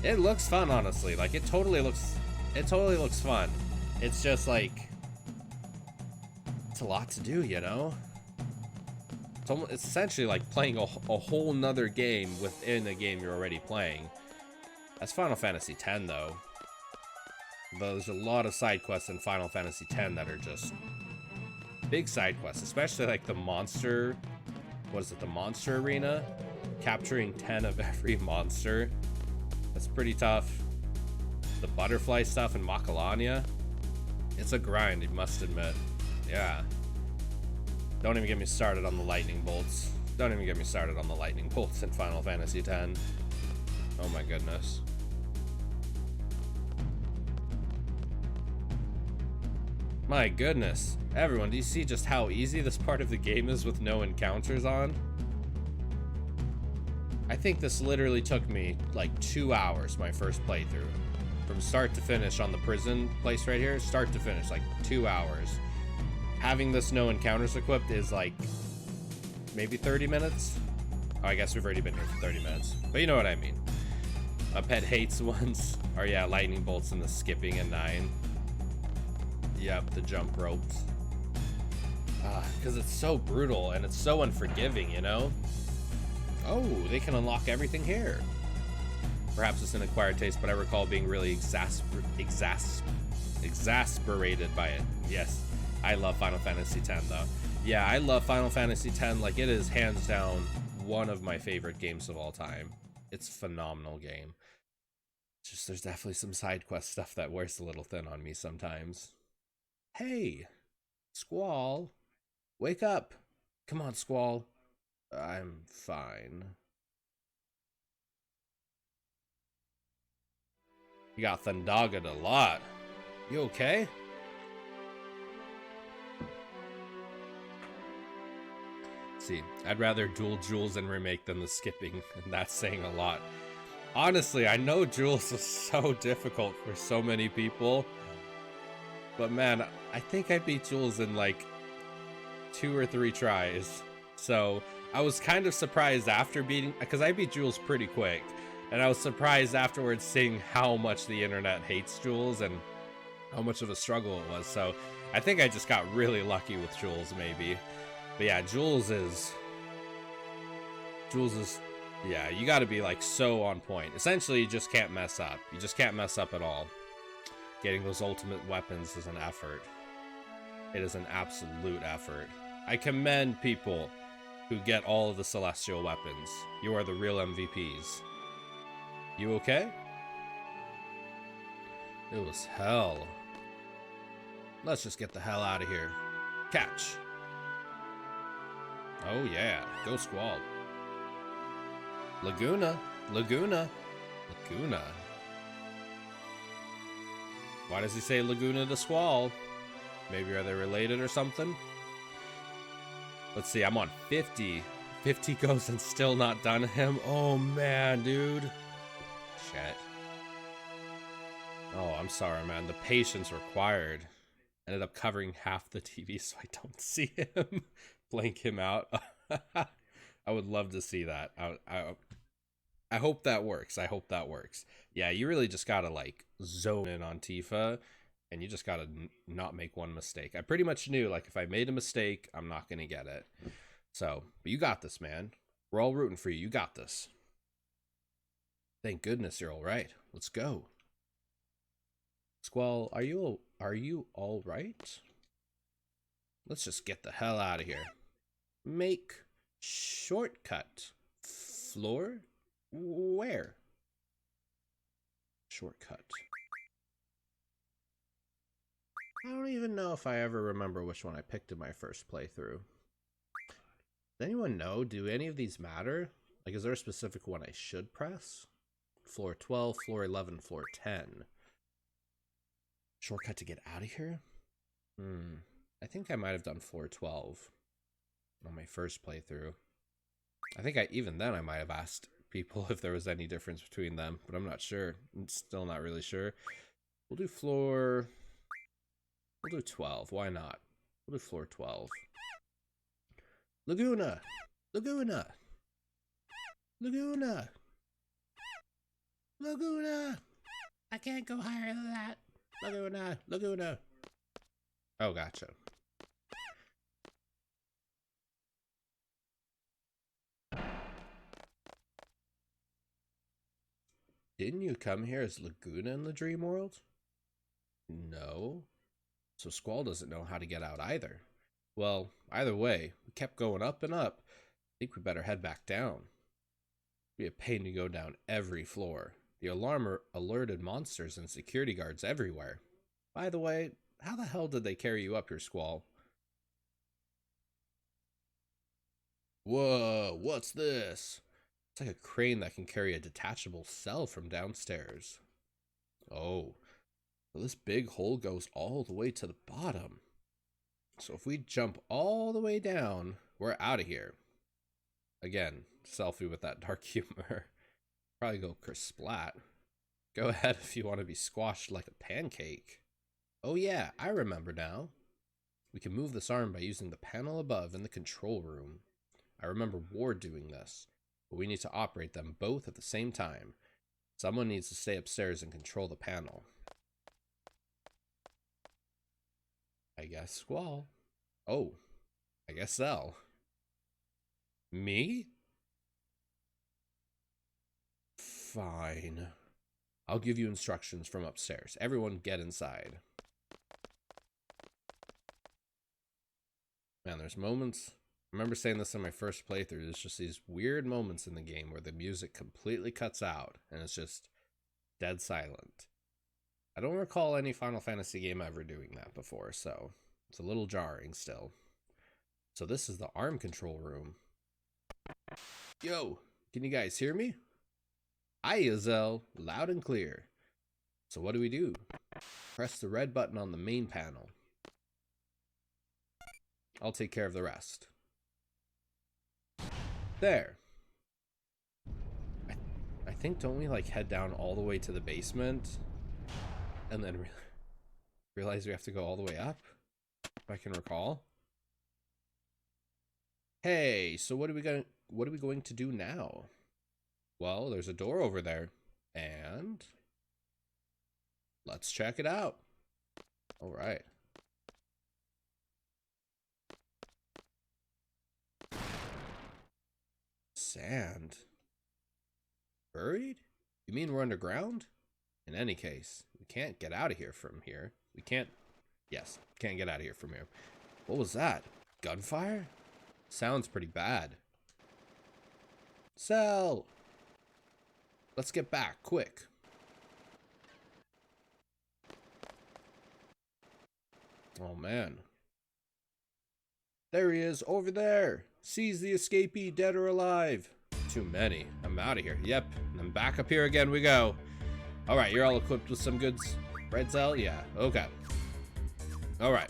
It looks fun, honestly. Like, it totally looks fun. It's just like, it's a lot to do, you know? It's essentially like playing a whole nother game within a game you're already playing. That's Final Fantasy X, though. There's a lot of side quests in Final Fantasy X that are just big side quests, especially like the monster. What is it? The monster arena, capturing 10 of every monster. That's pretty tough. The butterfly stuff in Macalania. It's a grind, you must admit. Yeah. Don't even get me started on the lightning bolts. Don't even get me started on the lightning bolts in Final Fantasy X. Oh my goodness. My goodness. Everyone, do you see just how easy this part of the game is with no encounters on? I think this literally took me like 2 hours, my first playthrough. From start to finish on the prison place right here, start to finish, like 2 hours. Having this no encounters equipped is like maybe 30 minutes. Oh, I guess we've already been here for 30 minutes, but you know what I mean. My pet hates ones. Or yeah, lightning bolts and the skipping in 9. Yep, the jump ropes. Because it's so brutal and it's so unforgiving, you know? Oh, they can unlock everything here. Perhaps it's an acquired taste, but I recall being really exasperated by it. Yes, I love Final Fantasy X, though. Yeah, I love Final Fantasy X. Like, it is hands down one of my favorite games of all time. It's a phenomenal game. Just, there's definitely some side quest stuff that wears a little thin on me sometimes. Hey, Squall, wake up. Come on, Squall. I'm fine. You got Thundaged a lot. You okay? See, I'd rather dual Jules and remake than the skipping, and that's saying a lot. Honestly, I know Jules is so difficult for so many people, but man, I think I beat Jules in like 2 or 3 tries. So I was kind of surprised after beating, because I beat Jules pretty quick, and I was surprised afterwards seeing how much the internet hates Jules and how much of a struggle it was. So I think I just got really lucky with Jules, maybe. But yeah, Jules is, yeah, you gotta be like so on point. Essentially, you just can't mess up. You just can't mess up at all. Getting those ultimate weapons is an effort. It is an absolute effort. I commend people who get all of the celestial weapons. You are the real MVPs. You okay? It was hell. Let's just get the hell out of here. Catch. Oh yeah, go Squall. Laguna. Why does he say Laguna to Squall? Maybe are they related or something? Let's see, I'm on 50. 50 goes and still not done him. Oh man, dude. Shit. Oh, I'm sorry, man. The patience required. Ended up covering half the TV so I don't see him. Blank him out. I would love to see that. I hope that works. I hope that works. Yeah, you really just gotta like zone in on Tifa, and you just gotta not make one mistake. I pretty much knew like if I made a mistake, I'm not gonna get it. So, but you got this, man. We're all rooting for you. You got this. Thank goodness you're all right. Let's go. Squall, are you all right? Let's just get the hell out of here. Make shortcut. Floor? Where? Shortcut. I don't even know if I ever remember which one I picked in my first playthrough. Does anyone know? Do any of these matter? Like, is there a specific one I should press? Floor 12, floor 11, floor 10. Shortcut to get out of here? I think I might have done floor 12 on my first playthrough. I think even then I might have asked people if there was any difference between them, but I'm not sure. I'm still not really sure. We'll do 12. Why not? We'll do floor 12. Laguna! Laguna! Laguna! Laguna! I can't go higher than that. Laguna! Laguna! Oh, gotcha. Didn't you come here as Laguna in the dream world? No. So Squall doesn't know how to get out either. Well, either way, we kept going up and up. I think we better head back down. It'd be a pain to go down every floor. The alarm alerted monsters and security guards everywhere. By the way, how the hell did they carry you up here, Squall? Whoa, what's this? It's like a crane that can carry a detachable cell from downstairs. Oh, well, this big hole goes all the way to the bottom. So if we jump all the way down, we're out of here. Again, selfie with that dark humor. Probably go kersplat. Go ahead if you want to be squashed like a pancake. Oh yeah, I remember now. We can move this arm by using the panel above in the control room. I remember Ward doing this, but we need to operate them both at the same time. Someone needs to stay upstairs and control the panel. I guess Squall. Oh, I guess Zell. Me? Fine. I'll give you instructions from upstairs. Everyone get inside. Man, there's moments. I remember saying this in my first playthrough. There's just these weird moments in the game where the music completely cuts out and it's just dead silent. I don't recall any Final Fantasy game ever doing that before, so it's a little jarring still. So this is the arm control room. Yo, can you guys hear me? Hi, Zell, loud and clear. So what do? Press the red button on the main panel. I'll take care of the rest. There. I think, don't we like head down all the way to the basement and then realize we have to go all the way up, if I can recall? Hey, so what are we going to do now? Well, there's a door over there, and let's check it out. All right. Sand. Buried? You mean we're underground? In any case, we can't get out of here from here. We can't... Yes, can't get out of here from here. What was that? Gunfire? Sounds pretty bad. Cell! Let's get back, quick. Oh, man. There he is, over there. Seize the escapee, dead or alive. Too many. I'm out of here. Yep, and then back up here again we go. All right, you're all equipped with some goods. Right, Zell? Yeah, okay. All right.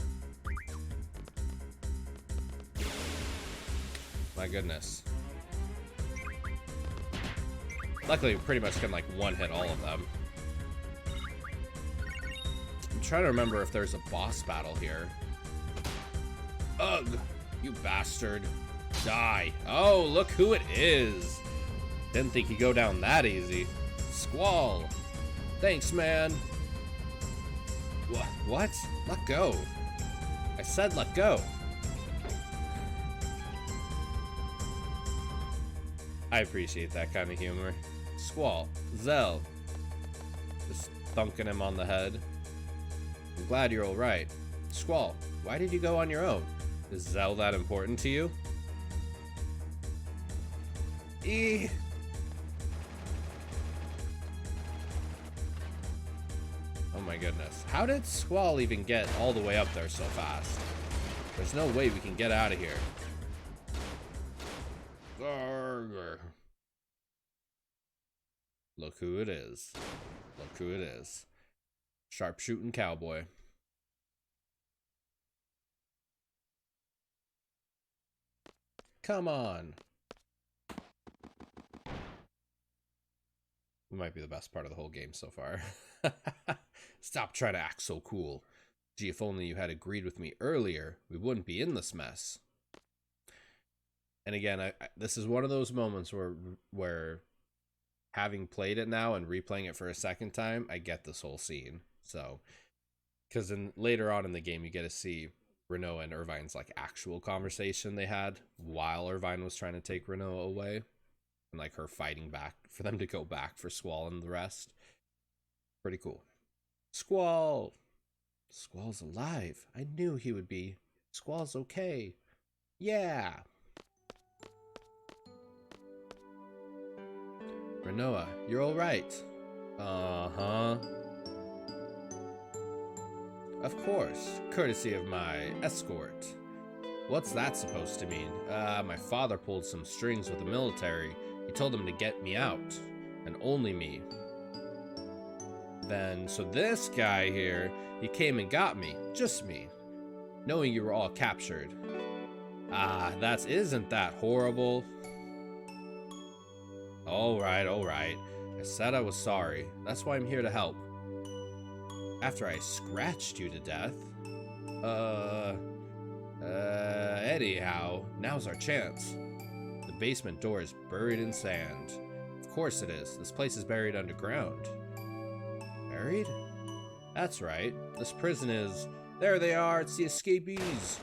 My goodness. Luckily, we pretty much can, like, one-hit all of them. I'm trying to remember if there's a boss battle here. Ugh! You bastard. Die. Oh, look who it is. Didn't think he'd go down that easy. Squall. Thanks, man. What? Let go. I said let go. I appreciate that kind of humor. Squall. Zell. Just thunking him on the head. I'm glad you're alright. Squall, why did you go on your own? Is Zell that important to you? Oh my goodness. How did Squall even get all the way up there so fast? There's no way we can get out of here. Look who it is. Look who it is. Sharpshooting cowboy. Come on. It might be the best part of the whole game so far. Stop trying to act so cool. Gee, if only you had agreed with me earlier, we wouldn't be in this mess. And again, this is one of those moments where having played it now and replaying it for a second time, I get this whole scene. So, because later on in the game, you get to see Rinoa and Irvine's like actual conversation they had while Irvine was trying to take Rinoa away, and like her fighting back for them to go back for Squall and the rest. Pretty cool. Squall! Squall's alive. I knew he would be. Squall's okay. Yeah! Rinoa, you're alright. Uh-huh. Of course, courtesy of my escort. What's that supposed to mean? My father pulled some strings with the military. He told them to get me out, and only me. Then, so this guy here, he came and got me, just me, knowing you were all captured. Isn't that horrible? Alright. I said I was sorry. That's why I'm here to help. After I scratched you to death. Anyhow, now's our chance. The basement door is buried in sand. Of course it is. This place is buried underground. Buried? That's right. This prison is... There they are. It's the escapees.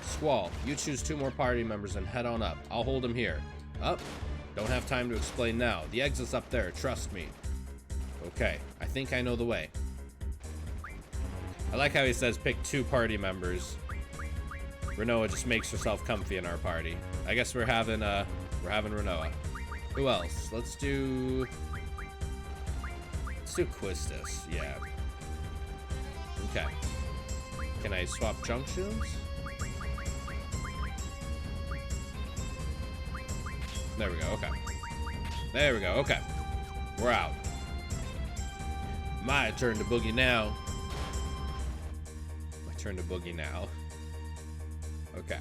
Squall, you choose 2 more party members and head on up. I'll hold them here. Up? Don't have time to explain now. The exit's up there. Trust me. Okay, I think I know the way. I like how he says pick 2 party members. Rinoa just makes herself comfy in our party. I guess we're having Rinoa. Who else? Let's do Quistis. Yeah. Okay. Can I swap junctions? There we go. Okay. There we go. Okay. We're out. My turn to boogie now. My turn to boogie now. Okay.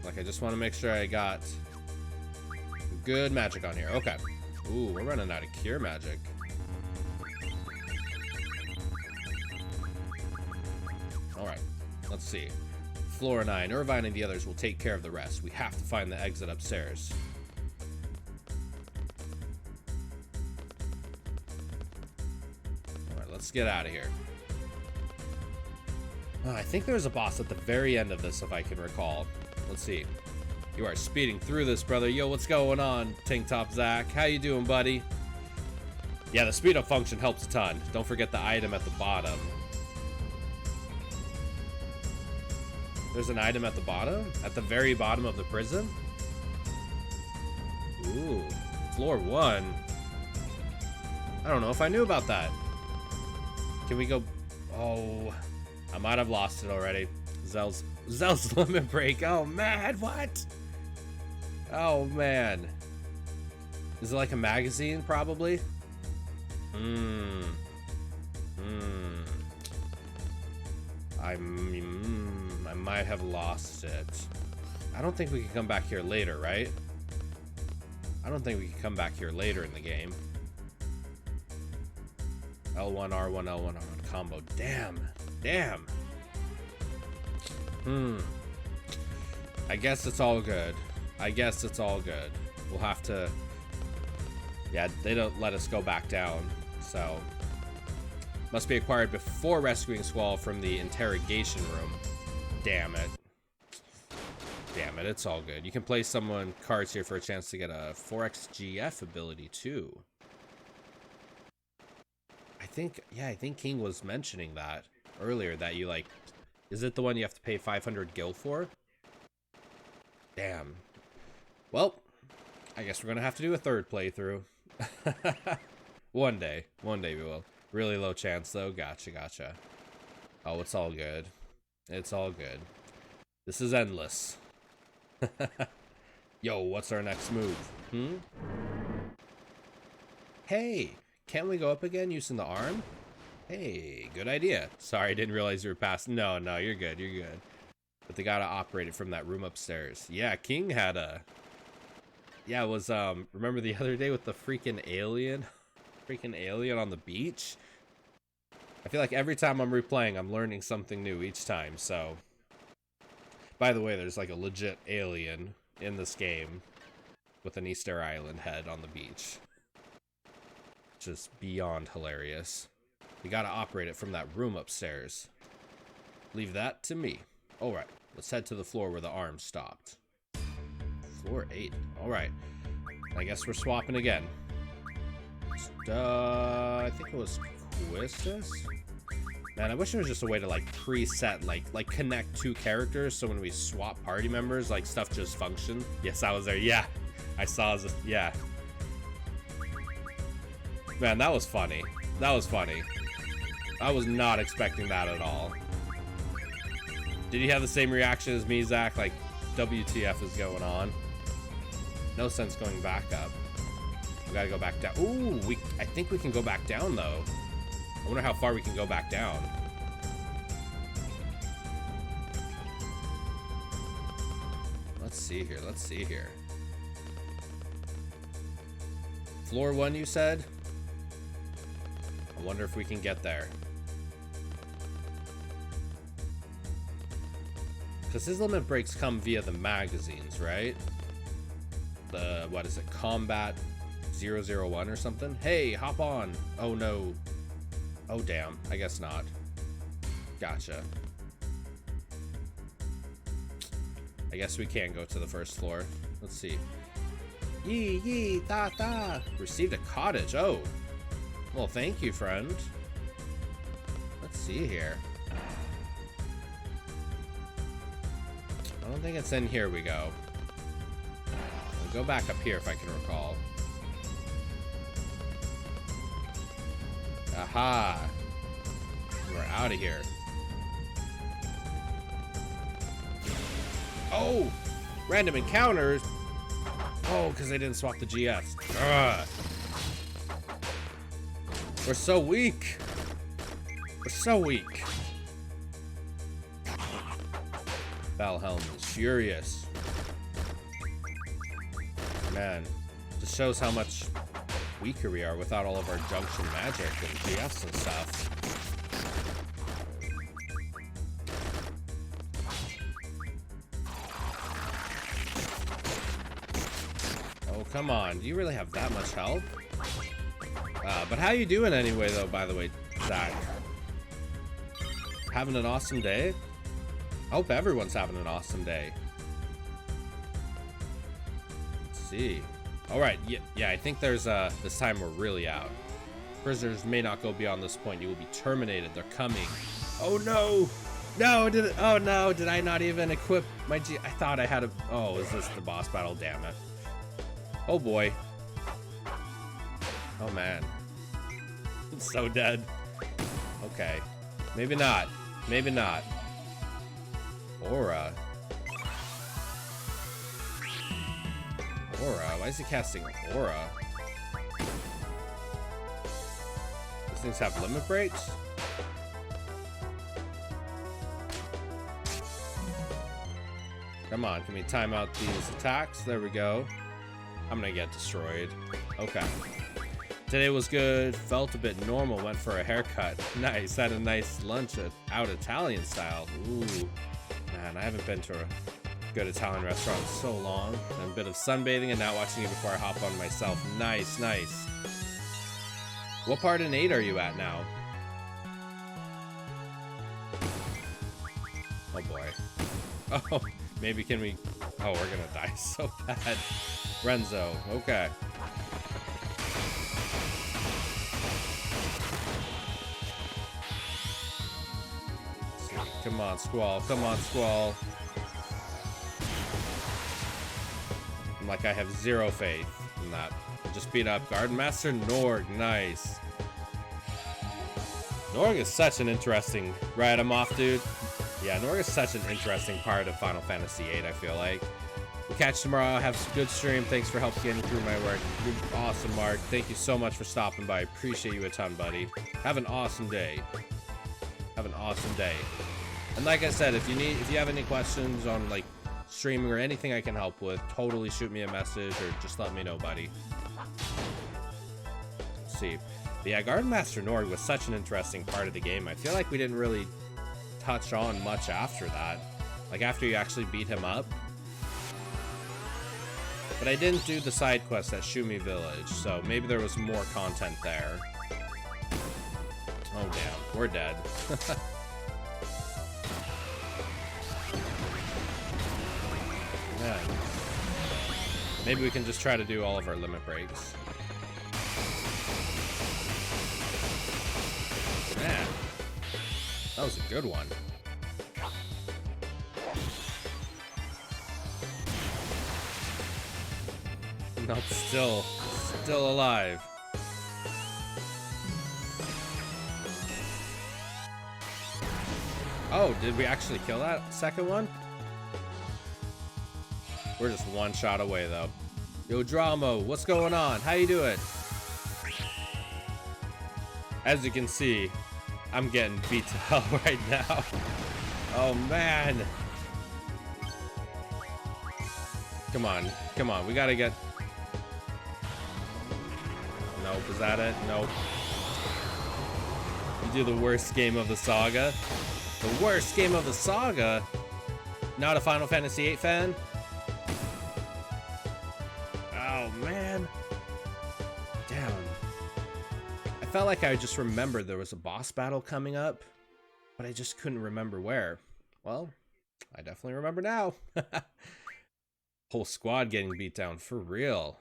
Like, I just want to make sure I got good magic on here. Okay. Ooh, we're running out of cure magic. Alright. Let's see. Floor 9. Irvine and the others will take care of the rest. We have to find the exit upstairs. Alright, let's get out of here. I think there's a boss at the very end of this, if I can recall. Let's see. You are speeding through this, brother. Yo, what's going on, Tank Top Zach? How you doing, buddy? Yeah, the speed up function helps a ton. Don't forget the item at the bottom. There's an item at the bottom? At the very bottom of the prison? Ooh, floor 1. I don't know if I knew about that. Can we go... Oh, I might have lost it already. Zell's limit break. Oh, man, what? Oh, man. Is it like a magazine, probably? I might have lost it. I don't think we can come back here later, right? I don't think we can come back here later in the game. L1, R1, L1, R1 combo. Damn. I guess it's all good. We'll have to... Yeah, they don't let us go back down, so... Must be acquired before rescuing Squall from the interrogation room. Damn it, it's all good. You can play someone cards here for a chance to get a 4x GF ability too. I think King was mentioning that earlier, that you like... Is it the one you have to pay 500 gil for? Damn. Well, I guess we're gonna have to do a 3rd playthrough. One day we will. Really low chance though. Gotcha. Oh, it's all good. This is endless. Yo, what's our next move? Hey, can't we go up again using the arm? Hey, good idea. Sorry, I didn't realize you were past. No, you're good. But they gotta operate it from that room upstairs. Yeah, King had a... Yeah, it was, remember the other day with the freaking alien? Freaking alien on the beach? I feel like every time I'm replaying, I'm learning something new each time, so... By the way, there's like a legit alien in this game with an Easter Island head on the beach. Just beyond hilarious. We gotta operate it from that room upstairs. Leave that to me. Alright, let's head to the floor where the arm stopped. Floor 8. Alright. I guess we're swapping again. I think it was Quistis? Man, I wish there was just a way to like preset, like connect two characters so when we swap party members, like stuff just functioned. Yes, I was there. Yeah, I saw this. Yeah. Man, that was funny. That was funny. I was not expecting that at all. Did you have the same reaction as me, Zach? Like, WTF is going on? No sense going back up. We gotta go back down. Ooh, I think we can go back down though. I wonder how far we can go back down. Let's see here. Let's see here. Floor 1, you said? I wonder if we can get there. Because his limit breaks come via the magazines, right? The, what is it? Combat 001 or something? Hey, hop on. Oh no. Oh damn, I guess not. Gotcha. I guess we can't go to the first floor. Let's see. Yee yee da da. Received a cottage. Oh. Well, thank you, friend. Let's see here. I don't think it's in here we go. We'll go back up here if I can recall. Aha! We're out of here. Oh! Random encounters! Oh, because they didn't swap the GS. Ugh. We're so weak! We're so weak! Valhelm is furious. Man, just shows how much weaker we are without all of our junction magic and GFs and stuff. Oh, come on. Do you really have that much health? But how you doing anyway, though, by the way, Zach? Having an awesome day? I hope everyone's having an awesome day. Let's see. Alright, yeah, I think there's, this time we're really out. Prisoners may not go beyond this point. You will be terminated. They're coming. Oh, no! No, oh, no, did I not even equip my I thought I had a... Oh, is this the boss battle? Damn it. Oh, boy. Oh, man. It's so dead. Okay. Maybe not. Maybe not. Aura. Aura? Why is he casting Aura? These things have limit breaks? Come on, can we time out these attacks? There we go. I'm gonna get destroyed. Okay. Today was good, felt a bit normal, went for a haircut. Nice, had a nice lunch out Italian style. Ooh. Man, I haven't been to a good Italian restaurant in so long. And a bit of sunbathing and now watching it before I hop on myself. Nice, nice. What part in 8 are you at now? Oh boy. Oh, maybe can we... Oh, we're gonna die so bad. Renzo, okay. Come on, Squall. Come on, Squall. I'm like, I have zero faith in that. I just beat up Garden Master Norg. Nice. Norg is such an interesting... Right, I'm off, dude. Yeah, Norg is such an interesting part of Final Fantasy VIII, I feel like. We'll catch you tomorrow. Have a good stream. Thanks for helping getting through my work. You're awesome, Mark. Thank you so much for stopping by. Appreciate you a ton, buddy. Have an awesome day. Have an awesome day. And like I said, if you have any questions on like streaming or anything I can help with, totally shoot me a message or just let me know, buddy. Let's see. But yeah, Garden Master Nord was such an interesting part of the game. I feel like we didn't really touch on much after that. Like after you actually beat him up. But I didn't do the side quest at Shumi Village, so maybe there was more content there. Oh damn, we're dead. Yeah. Maybe we can just try to do all of our limit breaks. Man, that was a good one. Not still alive. Oh, did we actually kill that second one? We're just one shot away though. Yo, Dramo, what's going on? How you doing? As you can see, I'm getting beat to hell right now. Oh man. Come on, we gotta get... Nope, is that it? Nope. You do the worst game of the saga? The worst game of the saga? Not a Final Fantasy VIII fan? Oh, man. Damn. I felt like I just remembered there was a boss battle coming up, but I just couldn't remember where. Well, I definitely remember now. Whole squad getting beat down, for real.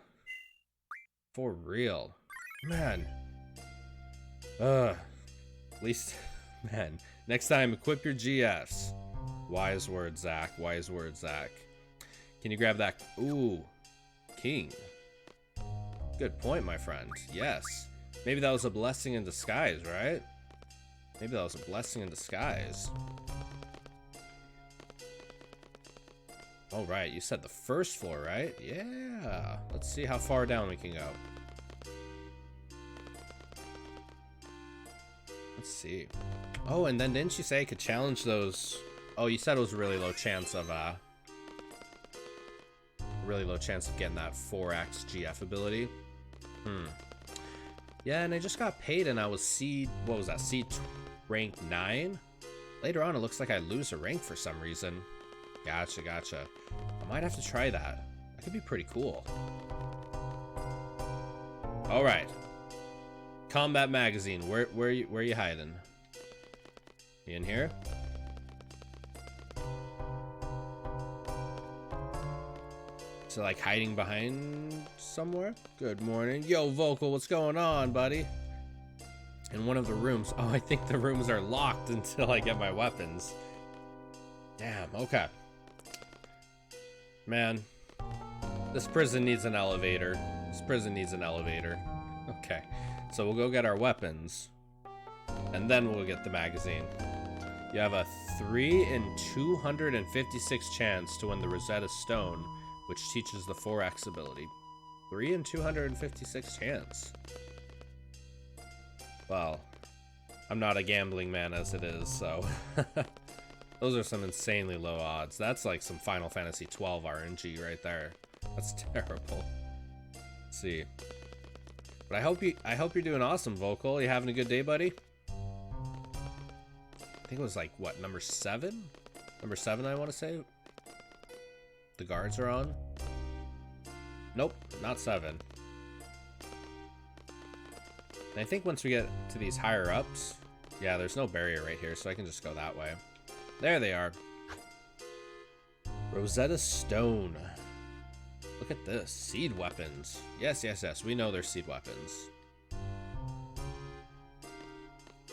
For real. Man. At least, man. Next time, equip your GS. Wise word, Zach. Wise word, Zach. Can you grab that? Ooh. King. Good point, my friend. Yes. Maybe that was a blessing in disguise, right? Maybe that was a blessing in disguise. Oh, right. You said the first floor, right? Yeah. Let's see how far down we can go. Let's see. Oh, and then didn't you say I could challenge those? Oh, you said it was a really low chance of getting that 4x GF ability. Yeah, and I just got paid and I was seed, what was that, seed rank 9? Later on, it looks like I lose a rank for some reason. Gotcha. I might have to try that. That could be pretty cool. All right. Combat magazine. Where are you hiding? You in here? So like hiding behind somewhere? Good morning. Yo, Vocal, what's going on, buddy? In one of the rooms. Oh, I think the rooms are locked until I get my weapons. Damn, okay. Man, this prison needs an elevator. Okay, so we'll go get our weapons, and then we'll get the magazine. You have a 3 in 256 chance to win the Rosetta Stone, which teaches the 4x ability. 3 in 256 chance. Well, I'm not a gambling man as it is, so... Those are some insanely low odds. That's like some Final Fantasy 12 RNG right there. That's terrible. Let's see. But I hope you're doing awesome, Vocal. You having a good day, buddy? I think it was like what, number 7? Number 7, I want to say. The guards are on. Nope, not 7. And I think once we get to these higher ups, yeah, there's no barrier right here, so I can just go that way. There they are. Rosetta Stone. Look at this. Seed weapons. Yes. We know they're seed weapons.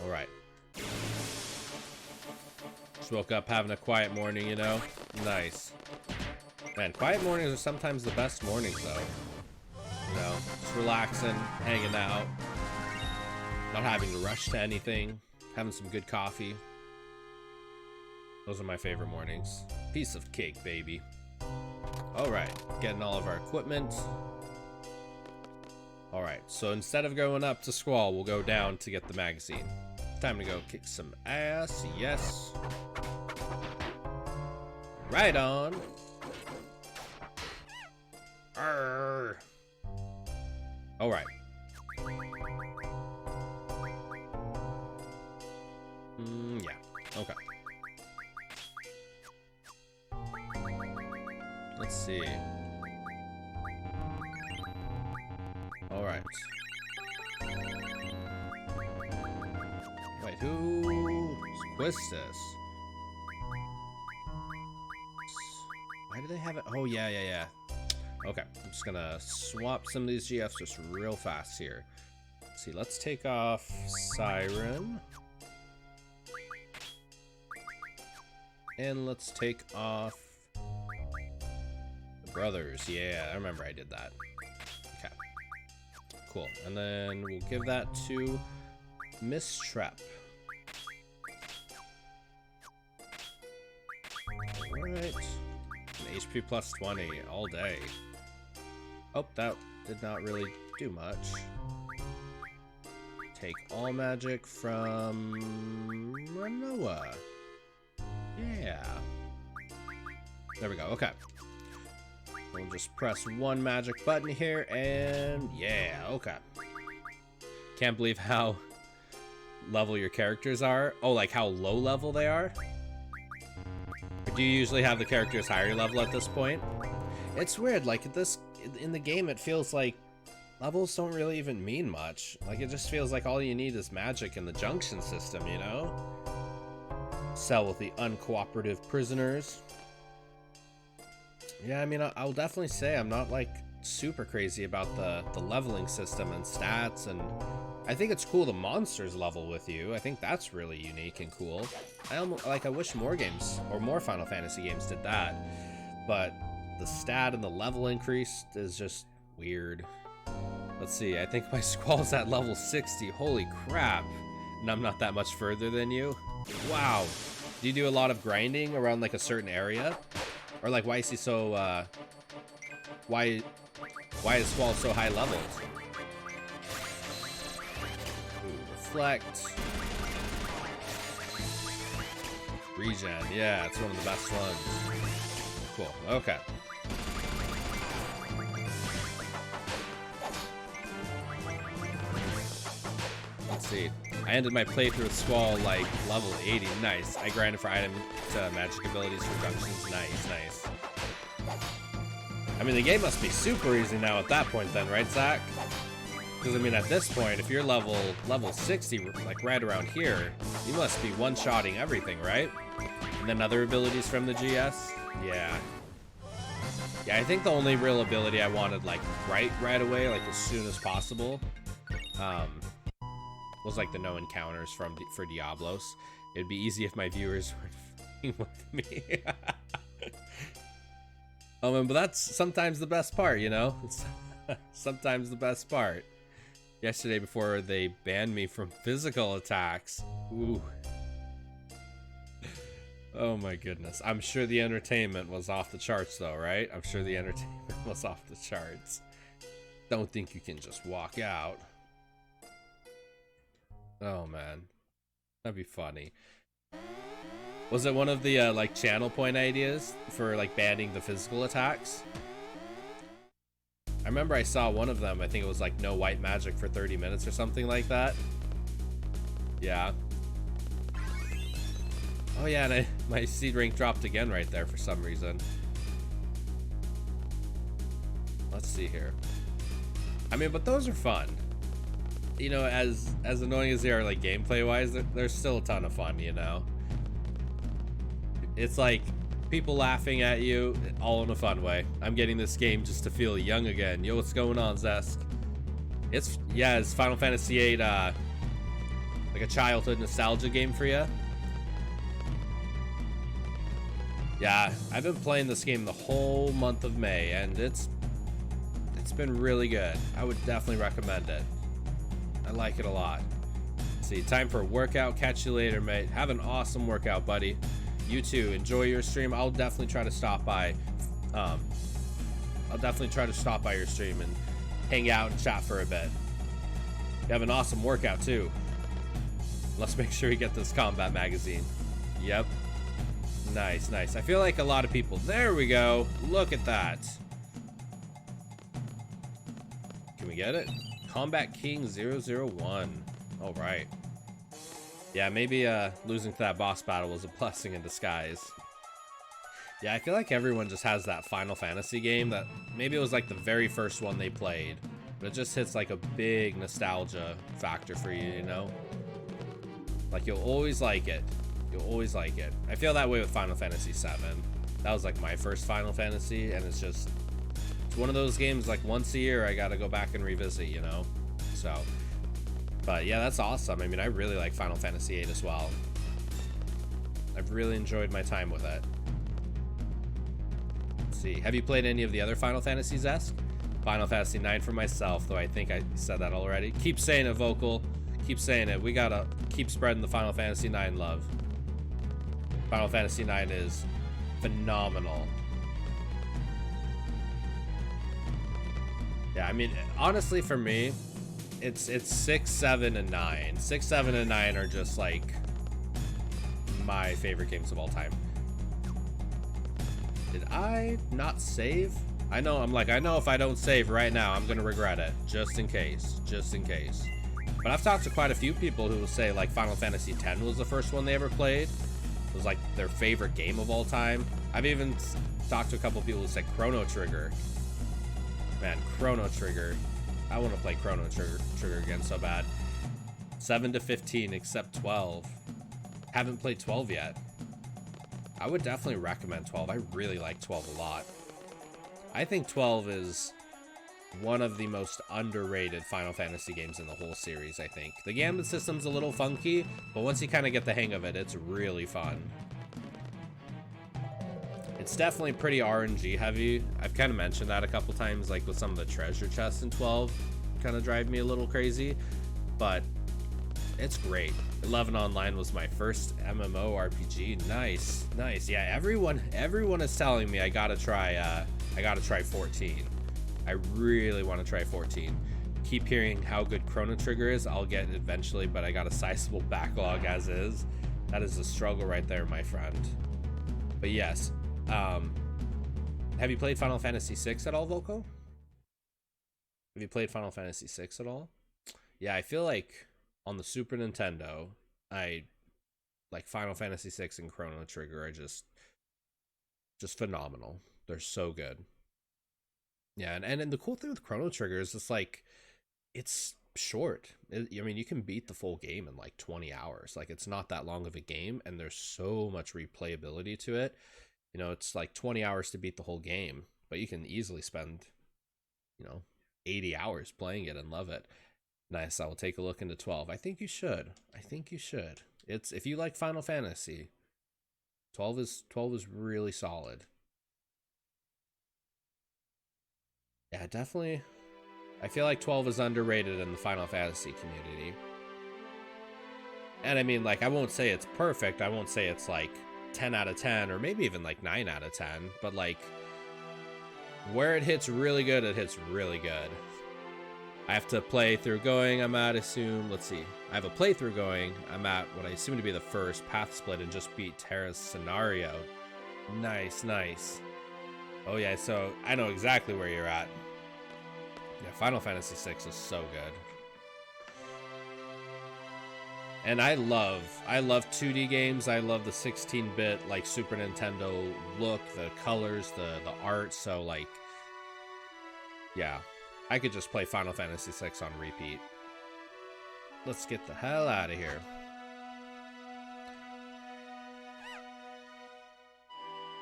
Alright. Just woke up having a quiet morning, you know? Nice. Man, quiet mornings are sometimes the best mornings, though. You know, just relaxing, hanging out. Not having to rush to anything. Having some good coffee. Those are my favorite mornings. Piece of cake, baby. Alright, getting all of our equipment. Alright, so instead of going up to Squall, we'll go down to get the magazine. Time to go kick some ass, yes. Right on. Alright. Alright. Wait, who's Quistis? Why do they have it? Oh, yeah. Okay, I'm just gonna swap some of these GFs just real fast here. Let's see, let's take off Siren. And let's take off the brothers. Yeah, I remember I did that. Okay. Cool. And then we'll give that to Miss Trap. Alright. An HP plus 20 all day. Oh, that did not really do much. Take all magic from Renoa. Yeah. There we go. Okay. We'll just press one magic button here and yeah, okay. Can't believe how level your characters are. Oh, like how low level they are? Or do you usually have the characters higher level at this point? It's weird, like in the game it feels like levels don't really even mean much. Like it just feels like all you need is magic in the junction system, you know? Cell with the uncooperative prisoners. Yeah, I mean, I'll definitely say I'm not like super crazy about the leveling system and stats, and I think it's cool the monsters level with you. I think that's really unique and cool. I wish more games or more Final Fantasy games did that, but the stat and the level increase is just weird. Let's see, I think my Squall's at level 60. Holy crap. And I'm not that much further than you. Wow. Do you do a lot of grinding around like a certain area? Or like why is he so why is Squall so high leveled? Ooh, reflect. Regen, yeah, it's one of the best ones. Cool, okay. Let's see. I ended my playthrough with Squall like level 80. Nice. I grinded for item to magic abilities for junctions. Nice. I mean, the game must be super easy now at that point then, right, Zach? Because, I mean, at this point, if you're level 60, like right around here, you must be one-shotting everything, right? And then other abilities from the GS? Yeah. Yeah, I think the only real ability I wanted, like, right away, like, as soon as possible, was like the no encounters for Diablos. It'd be easy if my viewers were with me. But that's sometimes the best part, you know? It's sometimes the best part. Yesterday, before they banned me from physical attacks. Ooh. Oh my goodness. I'm sure the entertainment was off the charts though, right? I'm sure the entertainment was off the charts. Don't think you can just walk out. Oh man, that'd be funny. Was it one of the like channel point ideas for like banning the physical attacks? I remember I saw one of them. I think it was like no white magic for 30 minutes or something like that. Yeah. Oh yeah, and my seed rank dropped again right there for some reason. Let's see here. I mean, but those are fun. You know, as annoying as they are, like gameplay wise, they're still a ton of fun, you know. It's like people laughing at you, all in a fun way. I'm getting this game just to feel young again. Yo, what's going on, Zesk? It's Final Fantasy VIII like a childhood nostalgia game for you? Yeah, I've been playing this game the whole month of May, and it's been really good. I would definitely recommend it. I like it a lot. Let's see, time for a workout. Catch you later, mate. Have an awesome workout, buddy. You too. Enjoy your stream. I'll definitely try to stop by. I'll definitely try to stop by your stream and hang out and chat for a bit. You have an awesome workout too. Let's make sure you get this combat magazine. Yep. Nice. I feel like a lot of people. There we go. Look at that. Can we get it? Combat King 001. All right. Yeah, maybe losing to that boss battle was a blessing in disguise. Yeah, I feel like everyone just has that Final Fantasy game that maybe it was like the very first one they played. But it just hits like a big nostalgia factor for you, you know? Like, you'll always like it. You'll always like it. I feel that way with Final Fantasy VII. That was like my first Final Fantasy, and it's one of those games like once a year I gotta go back and revisit, you know? So, but yeah, that's awesome. I mean, I really like Final Fantasy VIII as well. I've really enjoyed my time with it. Let's see. Have you played any of the other Final Fantasies, Zesk? Final Fantasy IX for myself, though I think I said that already. Keep saying it, Vocal. Keep saying it. We gotta keep spreading the Final Fantasy IX love. Final Fantasy IX is phenomenal. Yeah, I mean, honestly, for me, it's 6, 7, and 9. 6, 7, and 9 are just like my favorite games of all time. Did I not save? I know if I don't save right now, I'm gonna regret it. Just in case. But I've talked to quite a few people who will say like Final Fantasy X was the first one they ever played. It was like their favorite game of all time. I've even talked to a couple people who said Chrono Trigger. Man, Chrono Trigger. I want to play Chrono Trigger again so bad. 7 to 15 except 12. Haven't played 12 yet. I would definitely recommend 12. I really like 12 a lot. I think 12 is one of the most underrated Final Fantasy games in the whole series, I think. The gambit system's a little funky, but once you kind of get the hang of it, it's really fun. It's definitely pretty RNG heavy. I've kind of mentioned that a couple times, like with some of the treasure chests in 12 kind of drive me a little crazy, but it's great. 11 Online was my first MMORPG. Nice. Yeah, everyone is telling me I gotta try 14. I really want to try 14. Keep hearing how good Chrono Trigger is. I'll get it eventually, but I got a sizable backlog as is. That is a struggle right there, my friend. But yes, have you played Final Fantasy VI at all, Volko? Have you played Final Fantasy VI at all? Yeah, I feel like on the Super Nintendo, I like Final Fantasy VI and Chrono Trigger are just phenomenal. They're so good. Yeah, and the cool thing with Chrono Trigger is it's like it's short. I mean, you can beat the full game in like 20 hours. Like, it's not that long of a game, and there's so much replayability to it. You know, it's like 20 hours to beat the whole game, but you can easily spend, 80 hours playing it and love it. Nice. I will take a look into 12. I think you should. It's, if you like Final Fantasy, 12 is really solid. Yeah, definitely. I feel like 12 is underrated in the Final Fantasy community. And I mean, like, I won't say it's perfect. I won't say it's like 10 out of 10 or maybe even like 9 out of 10. But like, where it hits really good, it hits really good. I have to play through going. I'm at, let's see. I have a playthrough going. I'm at what I assume to be the first path split and just beat Terra's scenario. Nice. Oh yeah, so I know exactly where you're at. Yeah, Final Fantasy VI is so good. And I love 2D games. I love the 16-bit like Super Nintendo look, the colors, the art. So like, yeah, I could just play Final Fantasy VI on repeat. Let's get the hell out of here.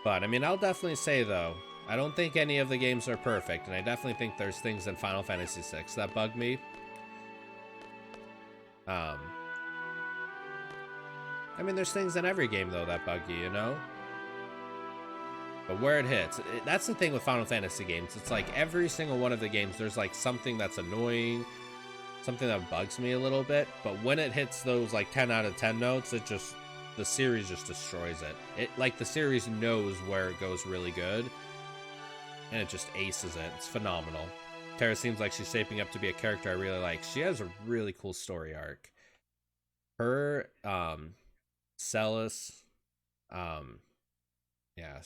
But I mean, I'll definitely say though, I don't think any of the games are perfect, and I definitely think there's things in Final Fantasy VI that bug me. I mean, there's things in every game though that bug you, you know? But where it hits, that's the thing with Final Fantasy games. It's like every single one of the games, there's like something that's annoying, something that bugs me a little bit. But when it hits those like 10 out of 10 notes, the series just destroys it. Like the series knows where it goes really good, and it just aces it. It's phenomenal. Terra seems like she's shaping up to be a character I really like. She has a really cool story arc. Her, Celis, yeah,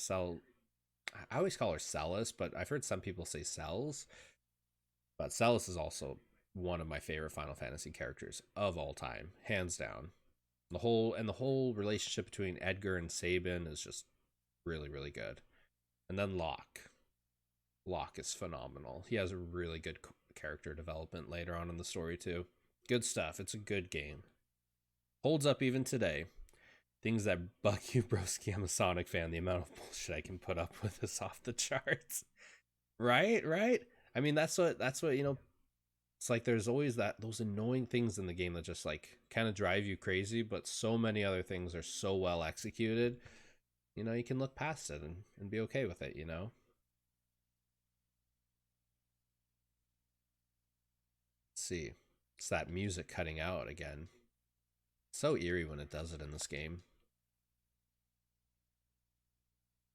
I always call her Celis, but I've heard some people say Cells. But Celis is also one of my favorite Final Fantasy characters of all time, hands down. The whole relationship between Edgar and Sabin is just really, really good. And then Locke is phenomenal. He has a really good character development later on in the story too. Good stuff. It's a good game. Holds up even today. Things that bug you, broski. I'm a Sonic fan. The amount of bullshit I can put up with is off the charts. Right, right. I mean, that's what you know. It's like there's always those annoying things in the game that just like kind of drive you crazy, but so many other things are so well executed. You know, you can look past it and be okay with it. You know. Let's see. It's that music cutting out again. It's so eerie when it does it in this game.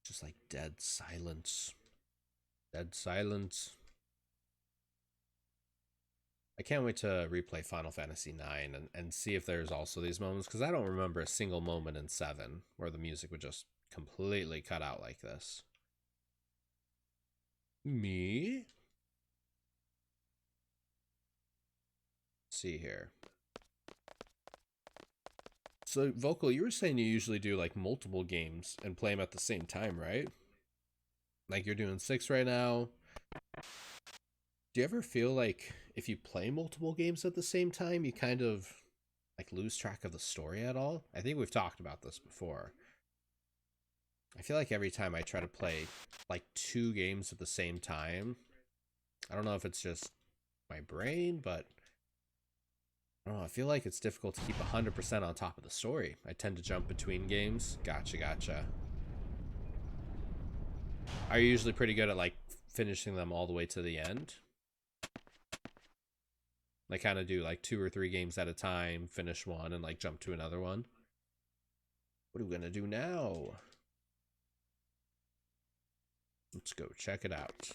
Just like dead silence. Dead silence. I can't wait to replay Final Fantasy IX and see if there's also these moments, because I don't remember a single moment in 7 where the music would just completely cut out like this. Me? Let's see here. So, Vocal, you were saying you usually do like multiple games and play them at the same time, right? Like you're doing 6 right now. Do you ever feel like if you play multiple games at the same time, you kind of like lose track of the story at all? I think we've talked about this before. I feel like every time I try to play like 2 games at the same time, I don't know if it's just my brain, but I don't know, I feel like it's difficult to keep 100% on top of the story. I tend to jump between games. Gotcha. Are you usually pretty good at like finishing them all the way to the end? Like kind of do like 2 or 3 games at a time, finish one, and like jump to another one. What are we gonna do now? Let's go check it out.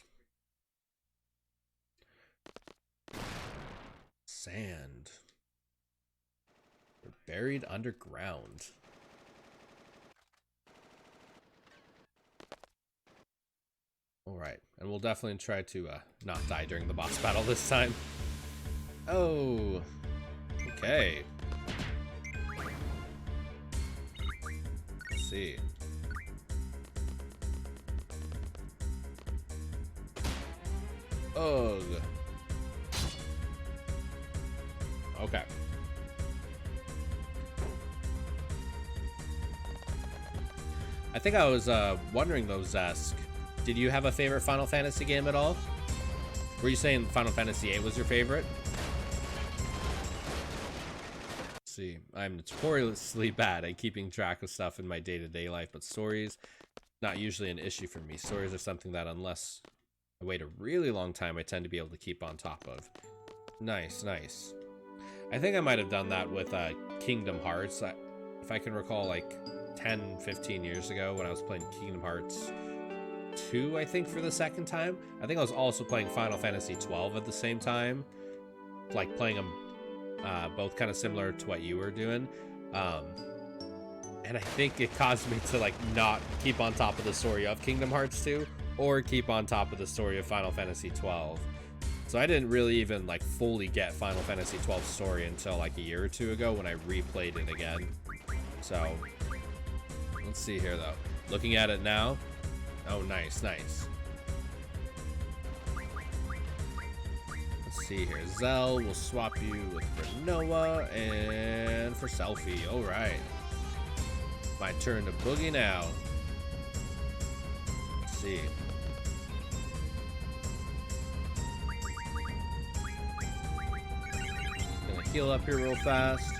Sand. We're buried underground. Alright, and we'll definitely try to not die during the boss battle this time. Oh, okay. Let's see. Ugh. Okay. I think I was wondering though, Zesk, did you have a favorite Final Fantasy game at all? Were you saying Final Fantasy VIII was your favorite? Let's see, I'm notoriously bad at keeping track of stuff in my day-to-day life, but stories, not usually an issue for me. Stories are something that unless I wait a really long time, I tend to be able to keep on top of. Nice. I think I might have done that with Kingdom Hearts. If I can recall, like 10, 15 years ago when I was playing Kingdom Hearts 2, I think, for the second time. I think I was also playing Final Fantasy 12 at the same time. Like playing them both kind of similar to what you were doing. And I think it caused me to like not keep on top of the story of Kingdom Hearts 2 or keep on top of the story of Final Fantasy 12. So I didn't really even like fully get Final Fantasy 12's story until like a year or 2 ago when I replayed it again. So let's see here though. Looking at it now. Oh, nice. Let's see here. Zell will swap you with Renoa and for Selfie. All right. My turn to boogie now. Let's see. Gonna heal up here real fast.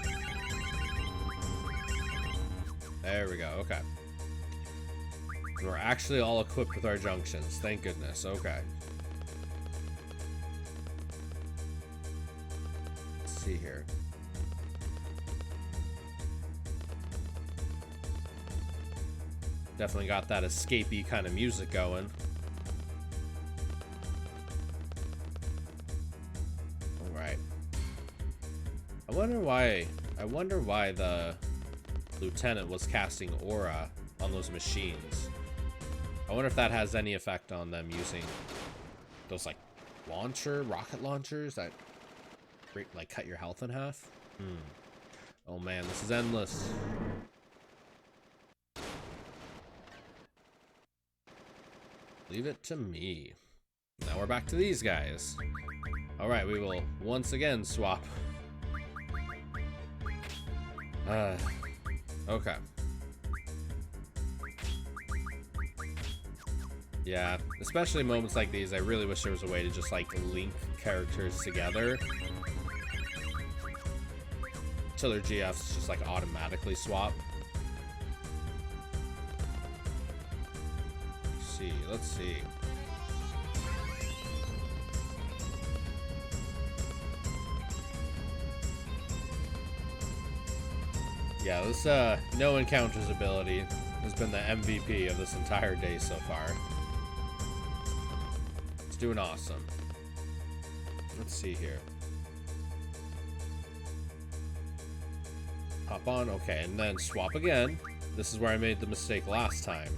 There we go. Okay. We're actually all equipped with our junctions. Thank goodness. Okay. Let's see here. Definitely got that escapey kind of music going. All right. I wonder why the lieutenant was casting aura on those machines. I wonder if that has any effect on them using those like rocket launchers that like cut your health in half. Oh man, this is endless. Leave it to me. Now we're back to these guys. Alright, we will once again swap. Okay. Yeah, especially moments like these, I really wish there was a way to just, like, link characters together. So their GFs just, like, automatically swap. Let's see. Yeah, this no encounters ability has been the MVP of this entire day so far. It's doing awesome. Let's see here. Hop on, okay, and then swap again. This is where I made the mistake last time.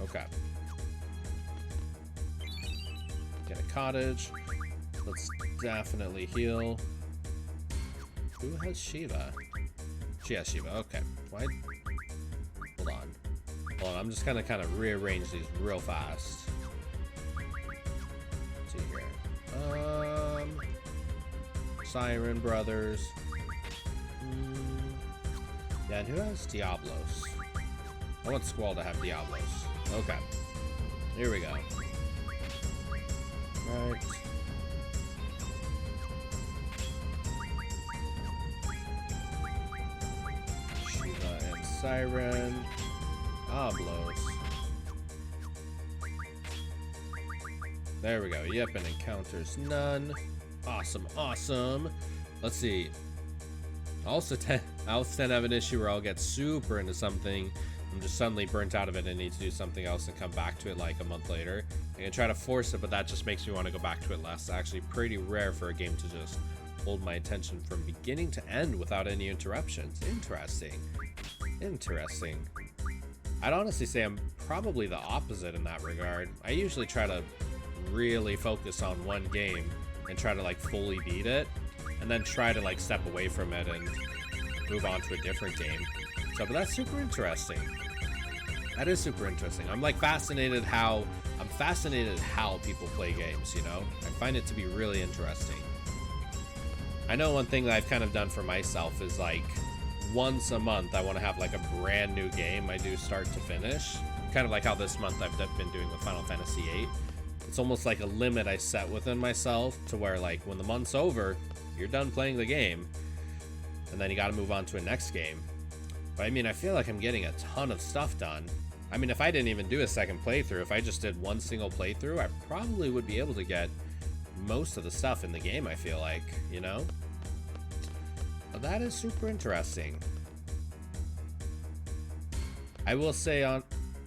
Okay. Get a cottage. Let's definitely heal. Who has Shiva? She has Shiva. Okay. Why? Hold on. Hold on. I'm just gonna kind of rearrange these real fast. Let's see here. Siren Brothers. Yeah, and who has Diablos? I want Squall to have Diablos. Okay. Here we go. Right. Shiva and Siren. Diablos. There we go. Yep, and encounters none. Awesome, awesome. Let's see. I also tend to have an issue where I'll get super into something. I'm just suddenly burnt out of it and need to do something else and come back to it like a month later. I can try to force it, but that just makes me want to go back to it less. It's actually pretty rare for a game to just hold my attention from beginning to end without any interruptions. Interesting. Interesting. I'd honestly say I'm probably the opposite in that regard. I usually try to really focus on one game and try to like fully beat it, and then try to like step away from it and move on to a different game. So, but that's super interesting. That is super interesting. I'm like fascinated how people play games, you know? I find it to be really interesting. I know one thing that I've kind of done for myself is like once a month I want to have like a brand new game I do start to finish. Kind of like how this month I've been doing with Final Fantasy VIII. It's almost like a limit I set within myself to where like when the month's over, you're done playing the game and then you got to move on to a next game. But I mean, I feel like I'm getting a ton of stuff done. I mean, if I didn't even do a second playthrough, if I just did one single playthrough, I probably would be able to get most of the stuff in the game, I feel like, you know? But that is super interesting. I will say,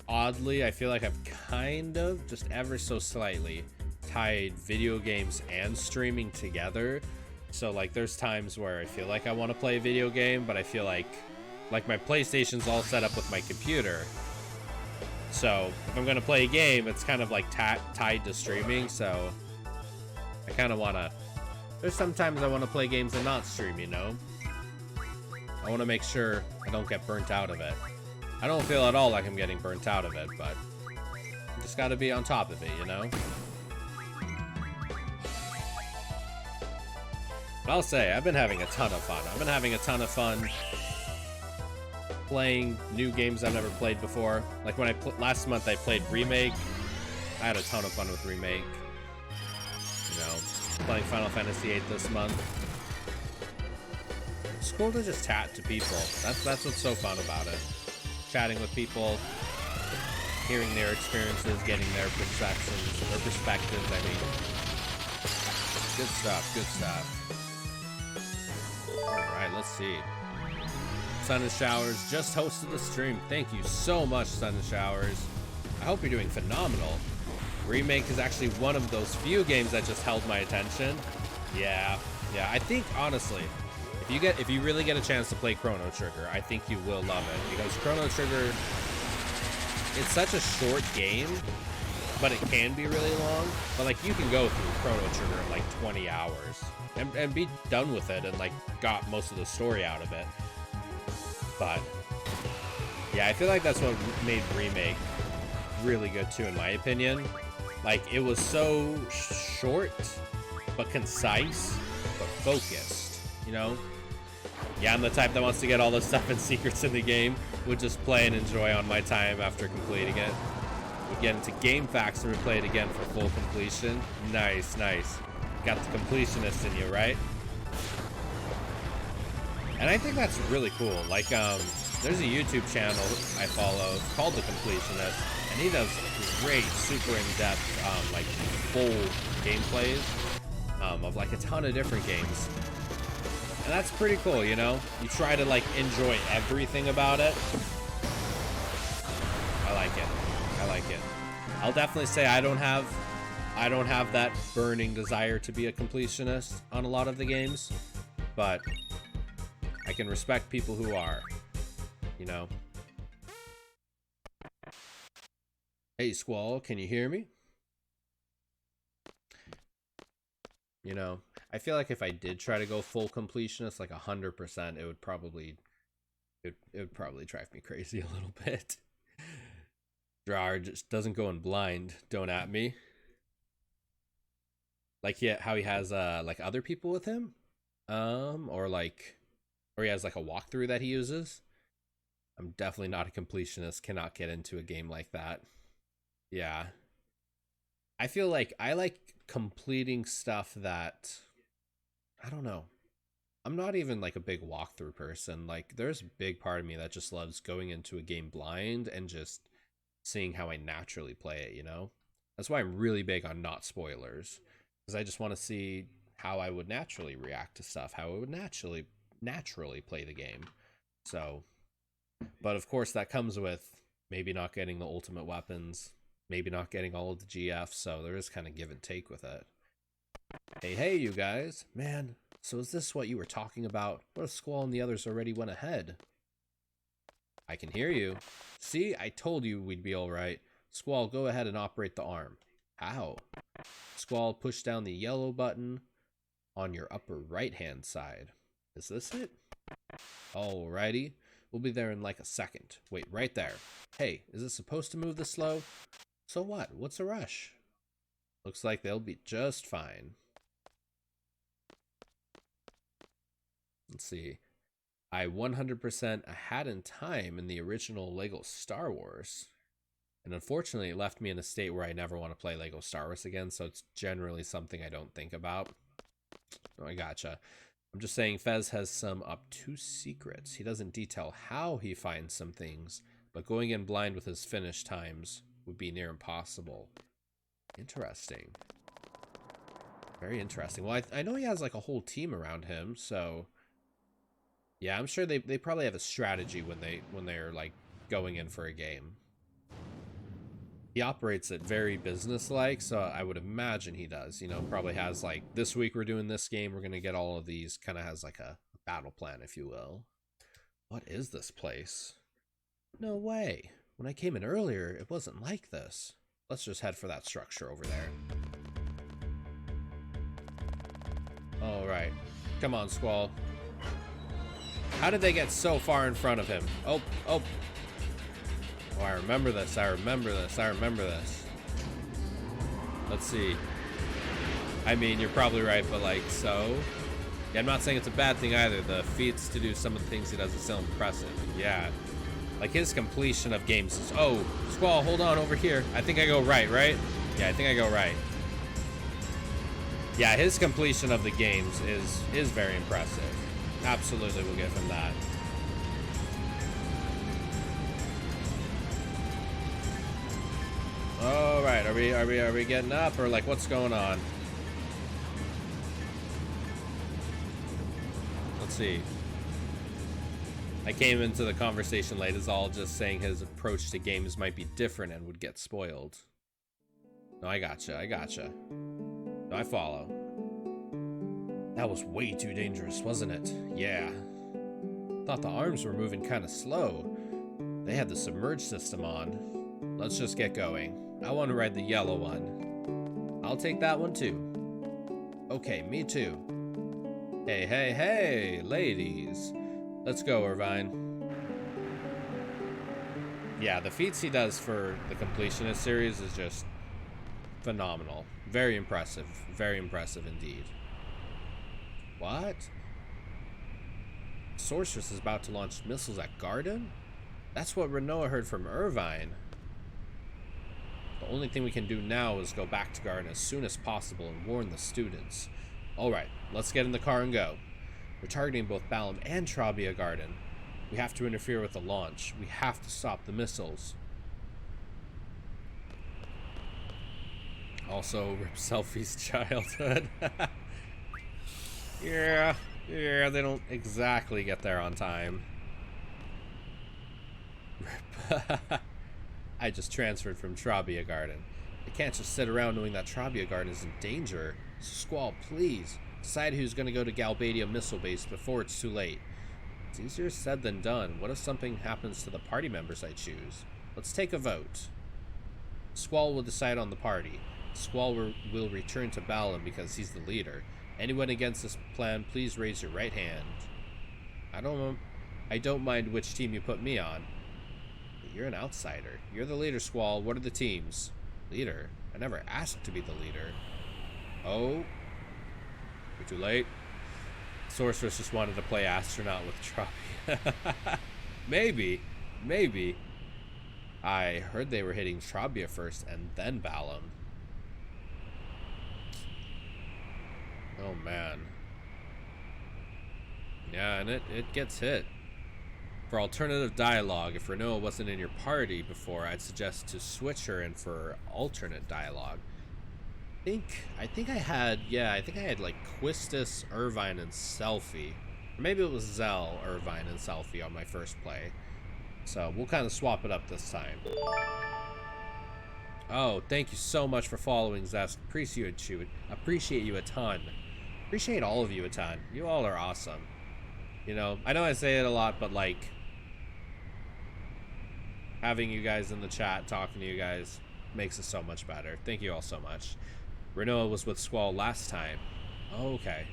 oddly, I feel like I've kind of, just ever so slightly, tied video games and streaming together. So, like, there's times where I feel like I want to play a video game, but I feel like my PlayStation's all set up with my computer. So if I'm gonna play a game, it's kind of like tied to streaming. So I kind of wanna. There's sometimes I want to play games and not stream. You know, I want to make sure I don't get burnt out of it. I don't feel at all like I'm getting burnt out of it, but I just got to be on top of it. You know. But I'll say I've been having a ton of fun. I've been having a ton of fun playing new games I've never played before. Like when last month I played Remake. I had a ton of fun with Remake. You know, playing Final Fantasy VIII this month. It's cool to just chat to people. That's what's so fun about it. Chatting with people, hearing their experiences, getting their perceptions, their perspectives, I mean. Good stuff, good stuff. Alright, let's see. Sun and Showers just hosted the stream. Thank you so much, Sun and Showers. I hope you're doing phenomenal. Remake is actually one of those few games that just held my attention. Yeah. I think honestly, if you really get a chance to play Chrono Trigger, I think you will love it, because Chrono Trigger, it's such a short game, but it can be really long. But like you can go through Chrono Trigger in like 20 hours and be done with it and like got most of the story out of it. But yeah, I feel like that's what made Remake really good too, in my opinion. Like, it was so short, but concise, but focused, you know? Yeah, I'm the type that wants to get all the stuff and secrets in the game. Would just play and enjoy on my time after completing it. Would get into game facts and replay it again for full completion. Nice, nice. Got the completionist in you, right? And I think that's really cool. Like, there's a YouTube channel I follow called The Completionist, and he does great, super in-depth, like, full gameplays of, like, a ton of different games. And that's pretty cool, you know? You try to, like, enjoy everything about it. I like it. I like it. I'll definitely say I don't have that burning desire to be a completionist on a lot of the games, but I can respect people who are, you know? Hey, Squall, can you hear me? You know, I feel like if I did try to go full completionist, like 100%, it would probably drive me crazy a little bit. Drar just doesn't go in blind. Don't at me. Like, yeah, how he has like other people with him, or he has like a walkthrough that he uses. I'm definitely not a completionist. Cannot get into a game like that. Yeah, I feel like I like completing stuff that, I don't know. I'm not even like a big walkthrough person. Like, there's a big part of me that just loves going into a game blind and just seeing how I naturally play it, you know? That's why I'm really big on not spoilers, because I just want to see how I would naturally react to stuff, how I would naturally play the game. So, but of course that comes with maybe not getting the ultimate weapons, maybe not getting all of the GF, so there is kind of give and take with it. Hey, you guys. Man, so is this what you were talking about? What if Squall and the others already went ahead? I can hear you. See, I told you we'd be alright. Squall, go ahead and operate the arm. How? Squall, push down the yellow button on your upper right-hand side. Is this it? Alrighty. We'll be there in like a second. Wait, right there. Hey, is it supposed to move this slow? So what? What's a rush? Looks like they'll be just fine. Let's see. I 100% ahead in time in the original LEGO Star Wars. And unfortunately, it left me in a state where I never want to play LEGO Star Wars again, so it's generally something I don't think about. Oh, I gotcha. I'm just saying Fez has some obtuse secrets. He doesn't detail how he finds some things, but going in blind with his finish times would be near impossible. Interesting. Very interesting. Well, I know he has like a whole team around him, so yeah, I'm sure they probably have a strategy when they're like going in for a game. He operates it very business-like, so I would imagine he does. You know, probably has like, this week we're doing this game, we're gonna get all of these. Kind of has like a battle plan, if you will. What is this place? No way. When I came in earlier, it wasn't like this. Let's just head for that structure over there. All right, come on, Squall. How did they get so far in front of him? Oh. Oh, I remember this. I remember this. Let's see. I mean, you're probably right, but like, so? Yeah, I'm not saying it's a bad thing either. The feats to do some of the things he does is still impressive. Yeah. Like, his completion of games is... Oh, Squall, hold on over here. I think I go right? Yeah, I think I go right. Yeah, his completion of the games is very impressive. Absolutely, we'll give him that. All right, are we getting up, or like what's going on? Let's see. I came into the conversation late as all just saying his approach to games might be different and would get spoiled. No, I gotcha. No, I follow. That was way too dangerous, wasn't it? Yeah. Thought the arms were moving kind of slow. They had the submerge system on. Let's just get going. I want to ride the yellow one. I'll take that one too. Okay, me too. Hey, ladies. Let's go, Irvine. Yeah, the feats he does for the completionist series is just phenomenal. Very impressive indeed. What? Sorceress is about to launch missiles at Garden? That's what Renoa heard from Irvine. The only thing we can do now is go back to Garden as soon as possible and warn the students. Alright, let's get in the car and go. We're targeting both Balam and Trabia Garden. We have to interfere with the launch. We have to stop the missiles. Also, rip Selfie's childhood. Yeah, they don't exactly get there on time. I just transferred from Trabia Garden. I can't just sit around knowing that Trabia Garden is in danger. Squall, please. Decide who's going to go to Galbadia Missile Base before it's too late. It's easier said than done. What if something happens to the party members I choose? Let's take a vote. Squall will decide on the party. Squall will return to Balam because he's the leader. Anyone against this plan, please raise your right hand. I don't mind which team you put me on. But you're an outsider. You're the leader, Squall. What are the teams? Leader? I never asked to be the leader. Oh. We're too late. Sorceress just wanted to play astronaut with Trabia. Maybe. I heard they were hitting Trabia first and then Balam. Oh man. Yeah, and it gets hit. For alternative dialogue, if Renoa wasn't in your party before, I'd suggest to switch her in for alternate dialogue. I think I had like Quistis, Irvine, and Selfie. Or maybe it was Zell, Irvine, and Selfie on my first play. So we'll kind of swap it up this time. Oh, thank you so much for following, Zest. Appreciate you a ton. Appreciate all of you a ton. You all are awesome. You know, I know I say it a lot, but like having you guys in the chat, talking to you guys makes it so much better. Thank you all so much. Renoa was with Squall last time. Okay.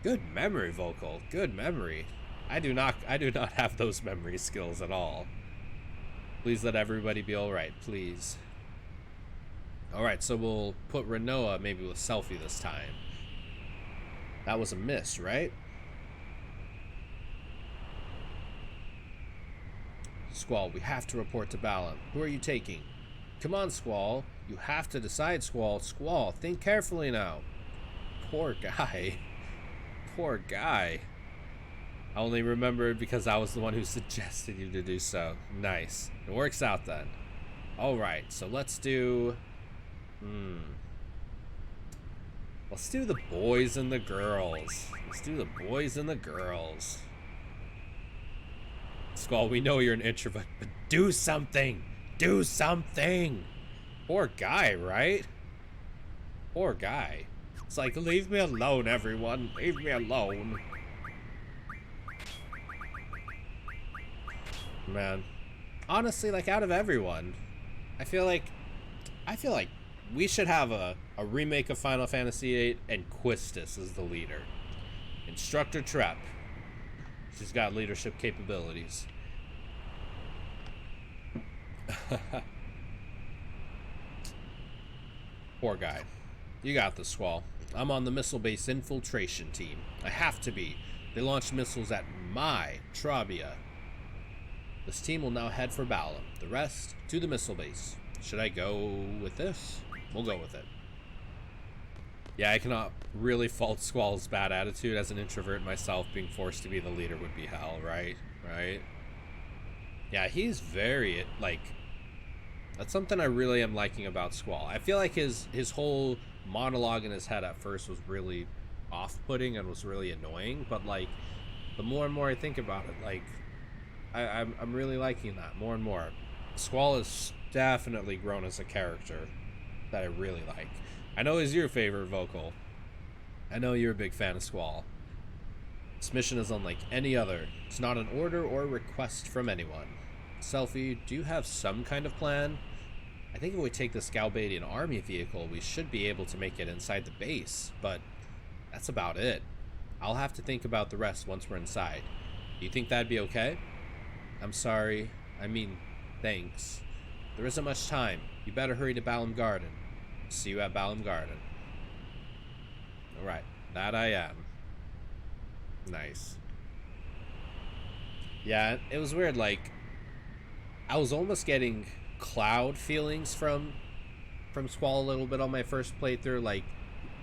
Good memory, Vocal. Good memory. I do not have those memory skills at all. Please let everybody be alright, please. Alright, so we'll put Renoa maybe with Selfie this time. That was a miss, right? Squall, we have to report to Balam. Who are you taking? Come on, Squall. You have to decide, Squall. Squall, think carefully now. Poor guy. Poor guy. I only remembered because I was the one who suggested you to do so. Nice. It works out then. Alright, so let's do... Let's do the boys and the girls. Squall, we know you're an introvert, but do something! Do something! Poor guy, right? Poor guy. It's like, leave me alone, everyone. Leave me alone. Man. Honestly, like, out of everyone, I feel like we should have a remake of Final Fantasy VIII and Quistis as the leader. Instructor Trep. She's got leadership capabilities. Poor guy. You got this, Squall. I'm on the missile base infiltration team. I have to be. They launched missiles at my Trabia. This team will now head for Balam. The rest, to the missile base. Should I go with this? We'll go with it. Yeah, I cannot really fault Squall's bad attitude. As an introvert myself, being forced to be the leader would be hell, right? Right? Yeah, he's very, like... That's something I really am liking about Squall. I feel like his whole monologue in his head at first was really off-putting and was really annoying, but, like, the more and more I think about it, like, I'm really liking that more and more. Squall has definitely grown as a character that I really like. I know he's your favorite Vocal. I know you're a big fan of Squall. This mission is unlike any other. It's not an order or request from anyone. Selfie, do you have some kind of plan? I think if we take this Galbadian army vehicle, we should be able to make it inside the base, but that's about it. I'll have to think about the rest once we're inside. Do you think that'd be okay? I'm sorry. I mean, thanks. There isn't much time. You better hurry to Balam Garden. See you at Balam Garden. Alright, that I am. Nice. Yeah, it was weird, like, I was almost getting Cloud feelings from Squall a little bit on my first playthrough. Like,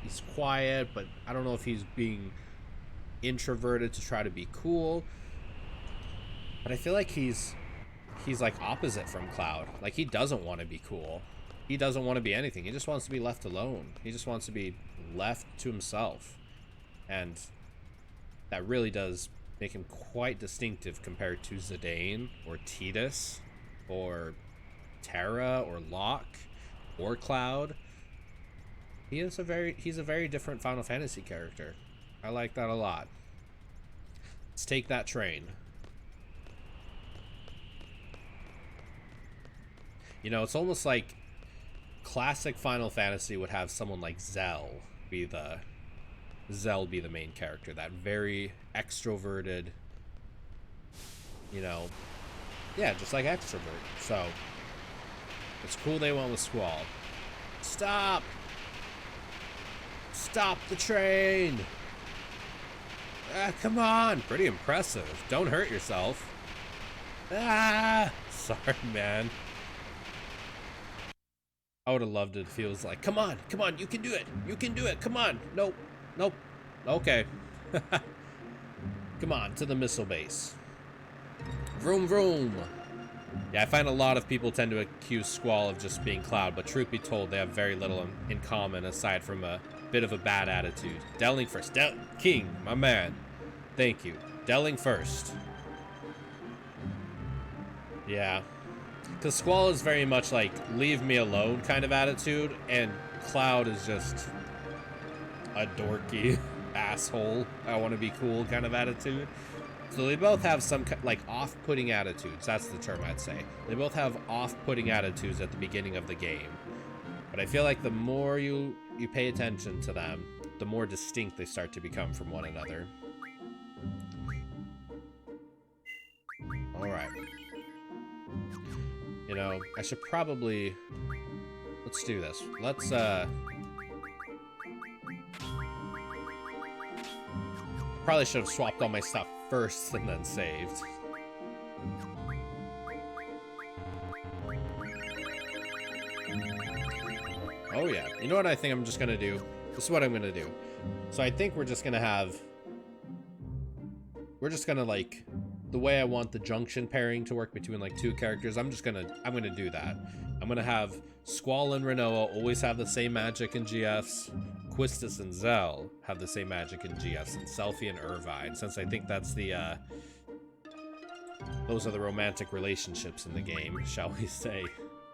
he's quiet, but I don't know if he's being introverted to try to be cool. But I feel like he's like opposite from Cloud. Like, he doesn't want to be cool. He doesn't want to be anything. He just wants to be left alone. He just wants to be left to himself. And that really does make him quite distinctive compared to Zidane or Tidus or Terra or Locke or Cloud. He's a very different Final Fantasy character. I like that a lot. Let's take that train. You know, it's almost like classic Final Fantasy would have someone like Zell be the main character. That very extroverted, you know, yeah, just like extrovert. So it's cool they went with Squall. Stop! Stop the train! Ah, come on! Pretty impressive. Don't hurt yourself. Ah! Sorry, man. I would have loved it if he was like, come on, you can do it. You can do it. Come on. Nope. Nope. Okay. Come on, to the missile base. Vroom, vroom. Yeah, I find a lot of people tend to accuse Squall of just being Cloud, but truth be told, they have very little in common aside from a bit of a bad attitude. Delling first. King, my man. Thank you. Delling first. Yeah. Because Squall is very much like, leave me alone kind of attitude, and Cloud is just a dorky asshole, I want to be cool kind of attitude. So they both have some, like, off-putting attitudes. That's the term I'd say. They both have off-putting attitudes at the beginning of the game. But I feel like the more you pay attention to them, the more distinct they start to become from one another. Alright. You know, I should probably... Let's do this. Let's, probably should have swapped all my stuff first and then saved. Oh yeah. You know what I think I'm just gonna do? This is what I'm gonna do. So I think we're just gonna have... We're just gonna, like... The way I want the junction pairing to work between, like, two characters, I'm gonna do that. I'm gonna have Squall and Rinoa always have the same magic in GFs. Quistis and Zell have the same magic in GFs, and Selphie and Irvine, since I think that's the, those are the romantic relationships in the game, shall we say.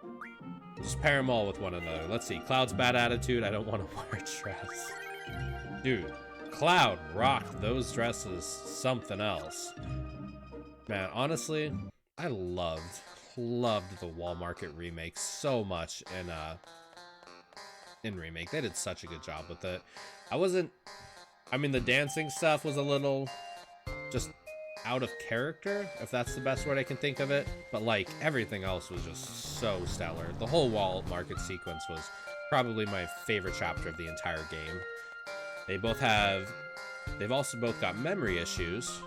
We'll just pair them all with one another. Let's see, Cloud's bad attitude, I don't want to wear a dress. Dude, Cloud rocked those dresses something else. Man, honestly, I loved the Wall Market remake so much in Remake. They did such a good job with it. I mean, the dancing stuff was a little just out of character, if that's the best word I can think of it. But, like, everything else was just so stellar. The whole Wall Market sequence was probably my favorite chapter of the entire game. They've also both got memory issues.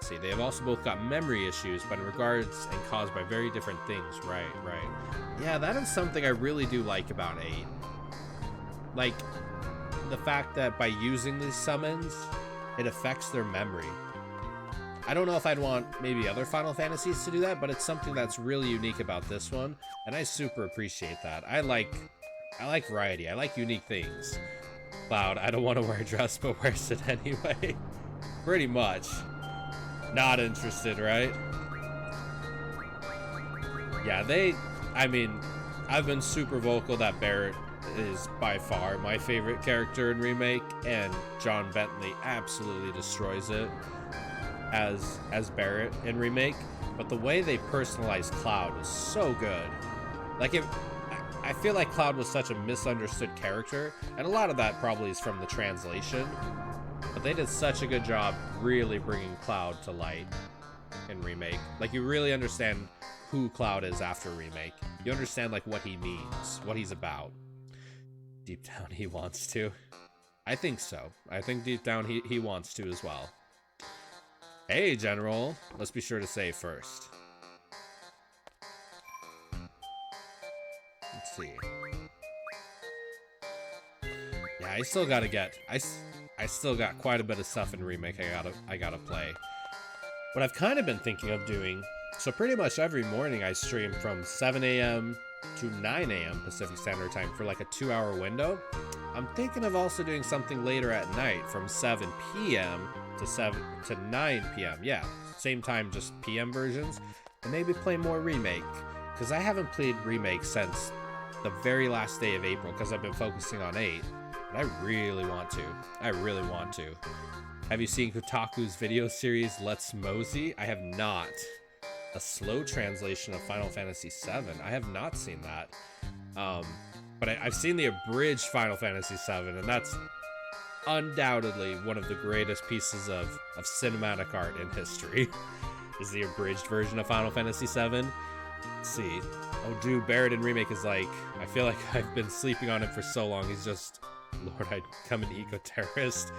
See, they have also both got memory issues, but in regards and caused by very different things. Right. Yeah, that is something I really do like about 8. Like, the fact that by using these summons, it affects their memory. I don't know if I'd want maybe other Final Fantasies to do that, but it's something that's really unique about this one, and I super appreciate that. I like variety. I like unique things. Cloud, I don't want to wear a dress, but wears it anyway. Pretty much. Not interested, right? Yeah, I mean, I've been super vocal that Barrett is by far my favorite character in Remake, and John Bentley absolutely destroys it as Barrett in Remake. But the way they personalized Cloud was so good. Like, I feel like Cloud was such a misunderstood character, and a lot of that probably is from the translation. But they did such a good job really bringing Cloud to light. in Remake. Like, you really understand who Cloud is after Remake. You understand, like, what he means, what he's about. Deep down, he wants to. I think so. I think deep down, he wants to as well. Hey, General. Let's be sure to save first. Let's see. Yeah, I still gotta get... I still got quite a bit of stuff in Remake I gotta play. What I've kind of been thinking of doing... So pretty much every morning I stream from 7 a.m. to 9 a.m. Pacific Standard Time for like a 2-hour window. I'm thinking of also doing something later at night from 7 p.m. to 9 p.m. Yeah, same time, just PM versions. And maybe play more Remake. Because I haven't played Remake since the very last day of April because I've been focusing on 8. But I really want to. I really want to. Have you seen Kotaku's video series Let's Mosey? I have not. A slow translation of Final Fantasy VII. I have not seen that. But I've seen the abridged Final Fantasy VII, and that's undoubtedly one of the greatest pieces of cinematic art in history. Is the abridged version of Final Fantasy VII. Let's see. Oh, dude, Barrett in Remake is like, I feel like I've been sleeping on him for so long. He's just, Lord, I'd become an eco-terrorist.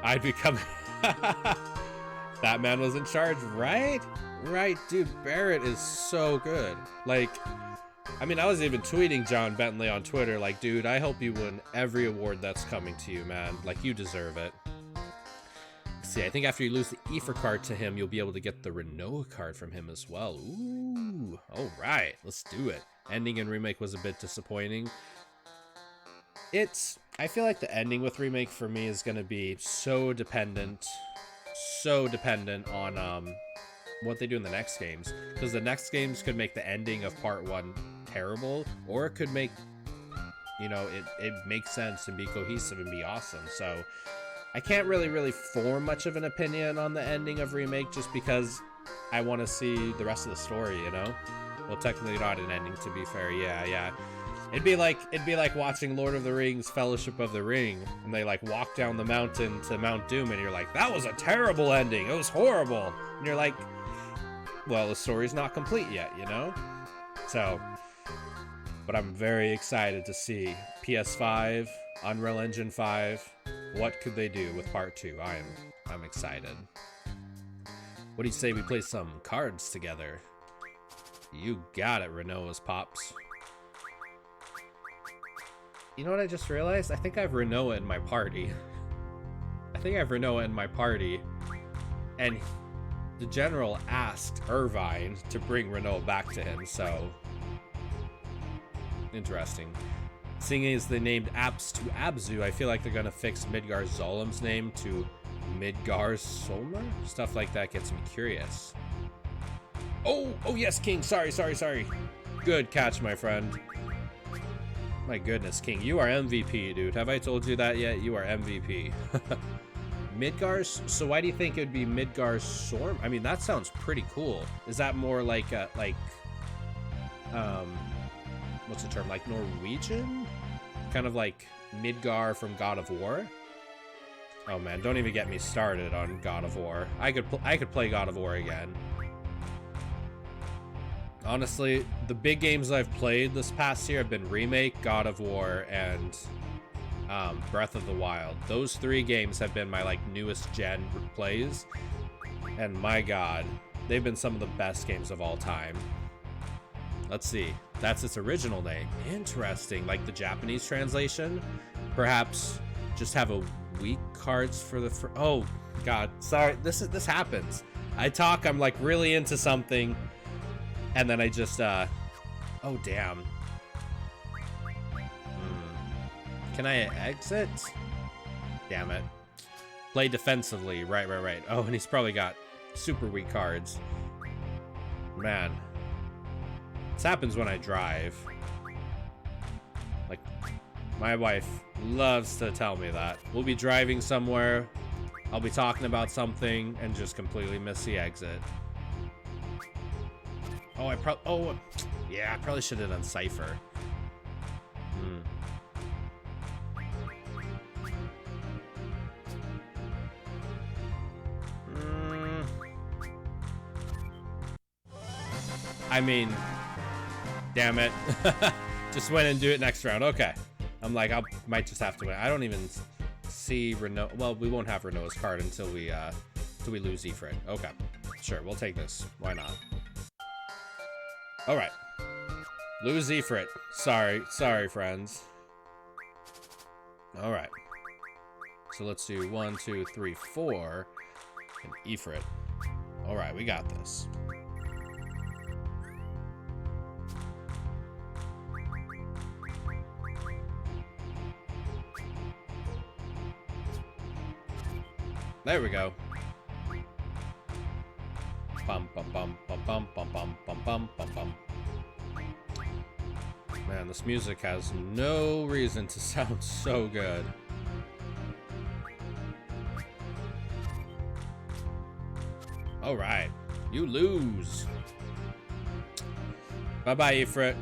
I'd become... That man was in charge, right? Right, dude, Barrett is so good. Like, I mean, I was even tweeting John Bentley on Twitter, like, dude, I hope you win every award that's coming to you, man. Like, you deserve it. See, I think after you lose the Aoife card to him, you'll be able to get the Renoa card from him as well. Ooh, all right, let's do it. Ending in Remake was a bit disappointing. I feel like the ending with Remake for me is going to be so dependent on what they do in the next games, because the next games could make the ending of part 1 terrible, or it could make, you know, it makes sense and be cohesive and be awesome. So I can't really form much of an opinion on the ending of Remake just because I want to see the rest of the story, you know. Well, technically not an ending, to be fair. Yeah. It'd be like watching Lord of the Rings Fellowship of the Ring, and they like walk down the mountain to Mount Doom, and you're like, that was a terrible ending, it was horrible. And you're like, well, the story's not complete yet, you know? So, but I'm very excited to see PS5, Unreal Engine 5, what could they do with part 2? I'm excited. What do you say we play some cards together? You got it, Renoa's Pops. You know what I just realized? I think I have Renoa in my party. And the general asked Irvine to bring Renoa back to him, so... Interesting. Seeing as they named Apps to Abzu, I feel like they're gonna fix Midgar Zolem's name to Midgar Solmer? Stuff like that gets me curious. Oh yes, King, sorry. Good catch, my friend. My goodness, King, you are MVP, dude. Have I told you that yet? You are MVP. Midgar's? So why do you think it would be Midgar Storm? I mean, that sounds pretty cool. Is that more like what's the term? Like Norwegian? Kind of like Midgar from God of War? Oh man, don't even get me started on God of War. I could play God of War again. Honestly, the big games I've played this past year have been Remake, God of War, and Breath of the Wild. Those 3 games have been my like newest gen plays, and my god, they've been some of the best games of all time. Let's see, that's its original name. Interesting, like the Japanese translation. Perhaps just have a weak cards for the oh god, sorry, this happens. I'm like really into something, and then I just, oh, damn. Can I exit? Damn it. Play defensively. Right. Oh, and he's probably got super weak cards. Man. This happens when I drive. Like, my wife loves to tell me that. We'll be driving somewhere, I'll be talking about something, and just completely miss the exit. Oh, yeah, I probably should have done Cypher. I mean, damn it. Just went and do it next round. Okay. I'm like, I might just have to win. I don't even see Renoa. Well, we won't have Renoa's card until we lose Ifrit. Okay. Sure, we'll take this. Why not? All right. Lose Ifrit. Sorry, friends. All right. So let's do 1, 2, 3, 4, and Ifrit. All right, we got this. There we go. Bum bum bum bum bum bum bum bum bum bum bum. Man, this music has no reason to sound so good. All right, you lose. Bye-bye, Ifrit.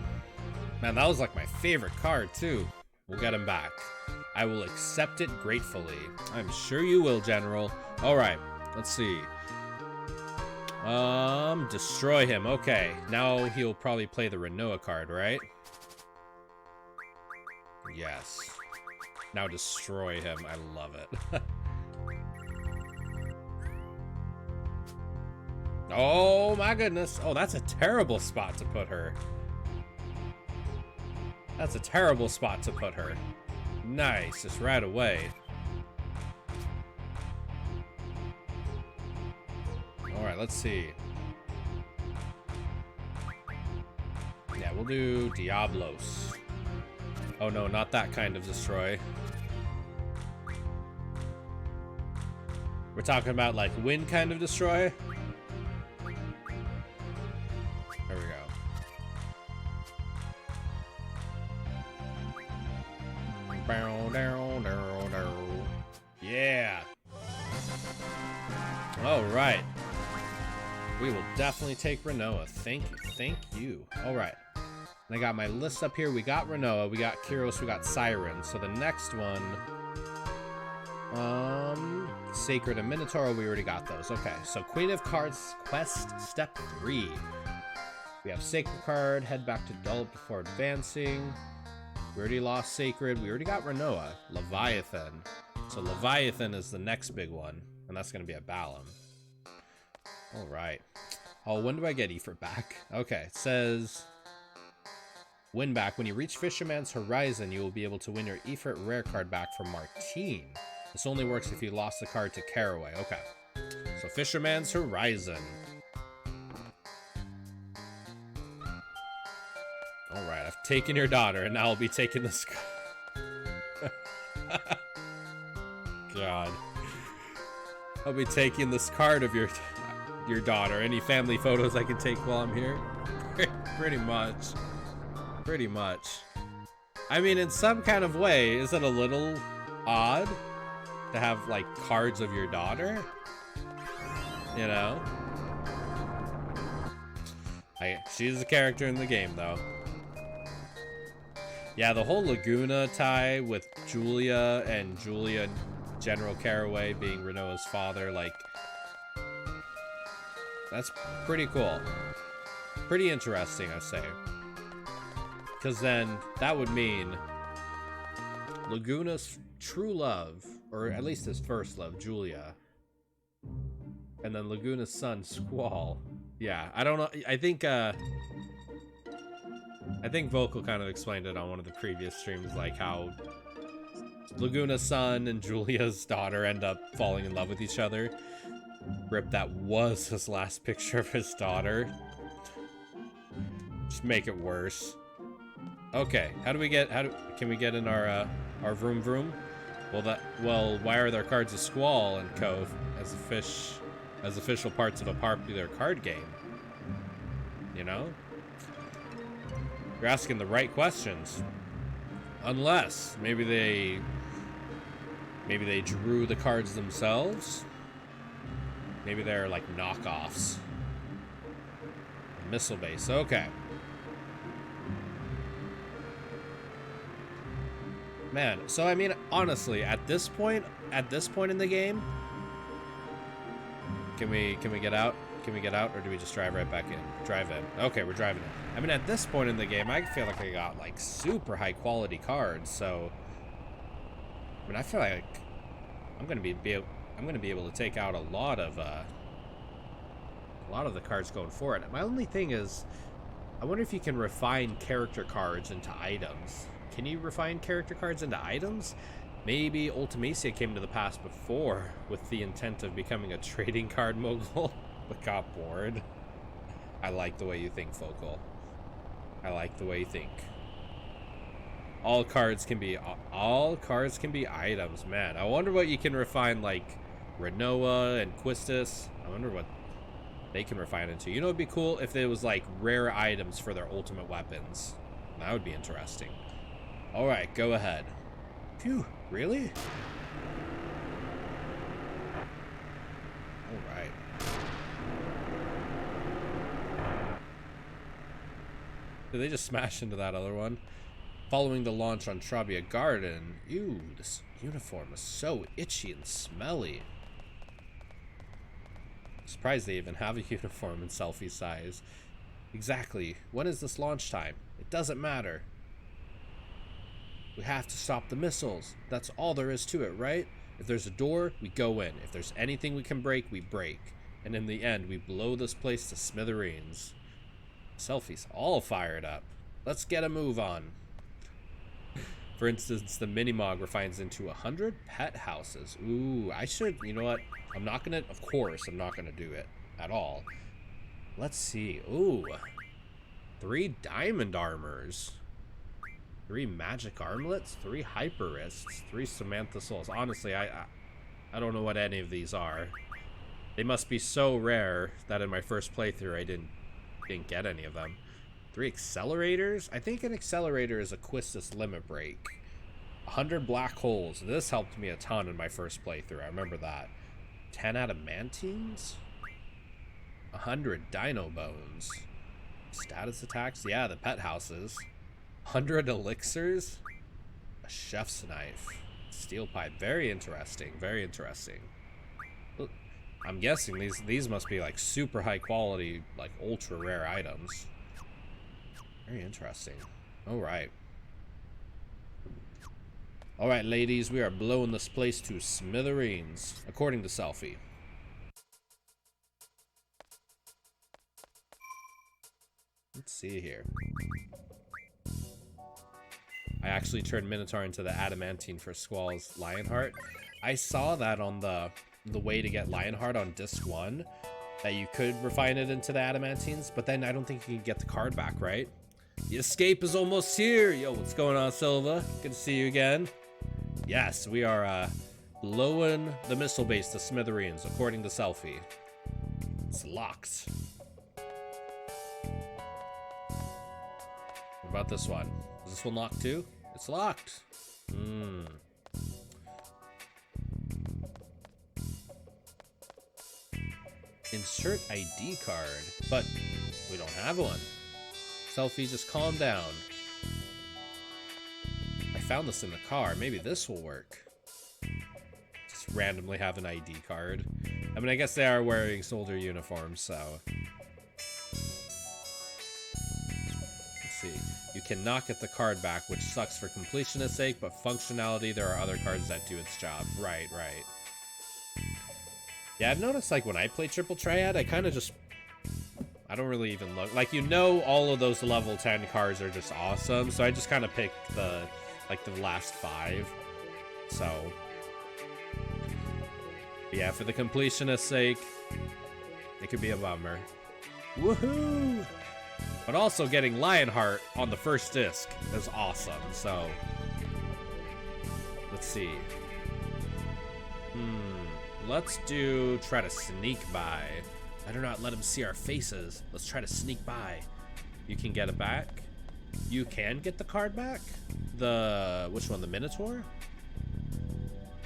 Man, that was like my favorite card too. We'll get him back. I will accept it gratefully. I'm sure you will, General. All right, let's see. Destroy him. Okay, now he'll probably play the Renoa card, right? Yes. Now destroy him. I love it. Oh my goodness. Oh, that's a terrible spot to put her. That's a terrible spot to put her. Nice, just right away. Alright, let's see. Yeah, we'll do Diablos. Oh no, not that kind of destroy. We're talking about like wind kind of destroy. There we go. Yeah. All right. We will definitely take Renoa. Thank you. All right. And I got my list up here. We got Renoa, we got Kyros, we got Siren. So the next one, Sacred and Minotaur. We already got those. Okay. So Queen of Cards quest step 3. We have Sacred card. Head back to Dull before advancing. We already lost Sacred. We already got Renoa. Leviathan. So Leviathan is the next big one, and that's going to be a Balam. All right. Oh, when do I get Ifrit back? Okay, it says win back. When you reach Fisherman's Horizon, you will be able to win your Ifrit rare card back from Martine. This only works if you lost the card to Caraway. Okay. So Fisherman's Horizon. All right, I've taken your daughter, and now I'll be taking this. God, I'll be taking this card of your daughter. Any family photos I can take while I'm here? Pretty much. Pretty much. I mean, in some kind of way, is it a little odd to have like cards of your daughter? You know? She's a character in the game, though. Yeah, the whole Laguna tie with Julia and General Caraway being Renoa's father, like, that's pretty cool. Pretty interesting, I say. Because then that would mean Laguna's true love, or at least his first love, Julia, and then Laguna's son, Squall. Yeah, I don't know. I think Vocal kind of explained it on one of the previous streams, like how Laguna's son and Julia's daughter end up falling in love with each other. Rip, that was his last picture of his daughter. Just make it worse. Okay, can we get in our vroom vroom? Well, why are there cards of Squall and Cove as official parts of a popular card game? You know? You're asking the right questions. Unless maybe they drew the cards themselves. Maybe they're like knockoffs. Missile base. Okay. Man, so I mean, honestly, at this point in the game, can we get out? Can we get out, or do we just drive right back in? Drive in. Okay, we're driving in. I mean, at this point in the game, I feel like I got, like, super high-quality cards, so... I mean, I feel like I'm gonna be able to take out a lot of the cards going forward. My only thing is, I wonder if you can refine character cards into items. Can you refine character cards into items? Maybe Ultimacia came to the past before with the intent of becoming a trading card mogul, but got bored. I like the way you think, Focal. I like the way you think. All cards can be items, man. I wonder what you can refine, like Renoa and Quistis. I wonder what they can refine into. You know, it'd be cool if there was like rare items for their ultimate weapons. That would be interesting. All right, go ahead. Phew, really? All right. Did they just smash into that other one? Following the launch on Trabia Garden. Ew, this uniform is so itchy and smelly. I'm surprised they even have a uniform in selfie size. Exactly. When is this launch time? It doesn't matter. We have to stop the missiles. That's all there is to it, right? If there's a door, we go in. If there's anything we can break, we break. And in the end, we blow this place to smithereens. Selfies all fired up. Let's get a move on. For instance, the Minimog refines into 100 pet houses. Ooh, I should, you know what? I'm not gonna, of course, I'm not gonna do it at all. Let's see. Ooh, 3 diamond armors. 3 magic armlets, 3 hyper wrists, 3 Samantha souls. Honestly, I don't know what any of these are. They must be so rare that in my first playthrough I didn't get any of them. 3 accelerators? I think an accelerator is a Quistis limit break. 100 black holes. This helped me a ton in my first playthrough. I remember that. 10 adamantines? 100 dino bones. Status attacks? Yeah, the pet houses. 100 elixirs? A chef's knife. Steel pipe. Very interesting. Very interesting. Look, I'm guessing these must be like super high quality, like ultra rare items. Very interesting. Alright. Alright, ladies, we are blowing this place to smithereens, according to Selfie. Let's see here. I actually turned Minotaur into the adamantine for Squall's Lionheart. I saw that on the way to get Lionheart on disc 1, that you could refine it into the adamantines, but then I don't think you can get the card back, right? The escape is almost here. Yo, what's going on, Silva? Good to see you again. Yes, we are blowing the missile base to smithereens, according to Selfie. It's locked. What about this one? Is this one locked too? It's locked. Insert ID card, but we don't have one. Selfie, just calm down. I found this in the car. Maybe this will work. Just randomly have an ID card. I mean, I guess they are wearing soldier uniforms, so. Let's see. You cannot get the card back, which sucks for completionist's sake, but functionality, there are other cards that do its job. Right, right. Yeah, I've noticed, like, when I play Triple Triad, I kind of just... I don't really even look. Like, you know, all of those level 10 cards are just awesome, so I just kind of pick the, like, the last 5. So... But yeah, for the completionist's sake, it could be a bummer. Woohoo! But also getting Lionheart on the first disc is awesome, so... Let's see. Let's try to sneak by. Better not let him see our faces. Let's try to sneak by. You can get it back. You can get the card back? Which one, the Minotaur?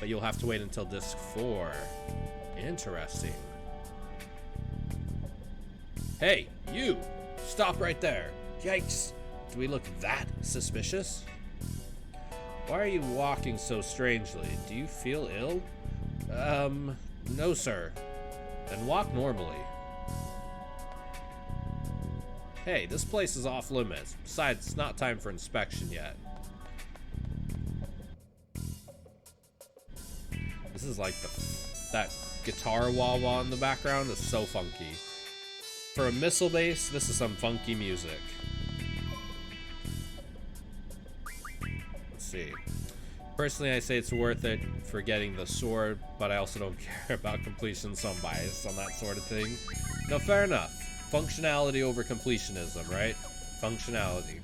But you'll have to wait until disc 4. Interesting. Hey, you! Stop right there. Yikes. Do we look that suspicious? Why are you walking so strangely? Do you feel ill? No, sir. Then walk normally. Hey, this place is off limits. Besides, it's not time for inspection yet. This is like that guitar wah-wah in the background is so funky. For a missile base, this is some funky music. Let's see. Personally, I say it's worth it for getting the sword, but I also don't care about completion, so I'm biased on that sort of thing. No, fair enough. Functionality over completionism, right? Functionality.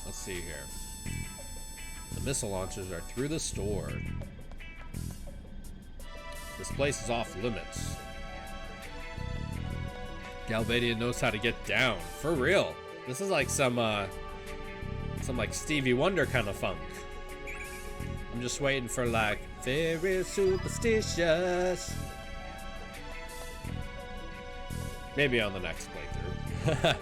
Let's see here. The missile launchers are through the store. This place is off limits. Galbadia knows how to get down. For real. This is like some like Stevie Wonder kind of funk. I'm just waiting for like very superstitious. Maybe on the next playthrough.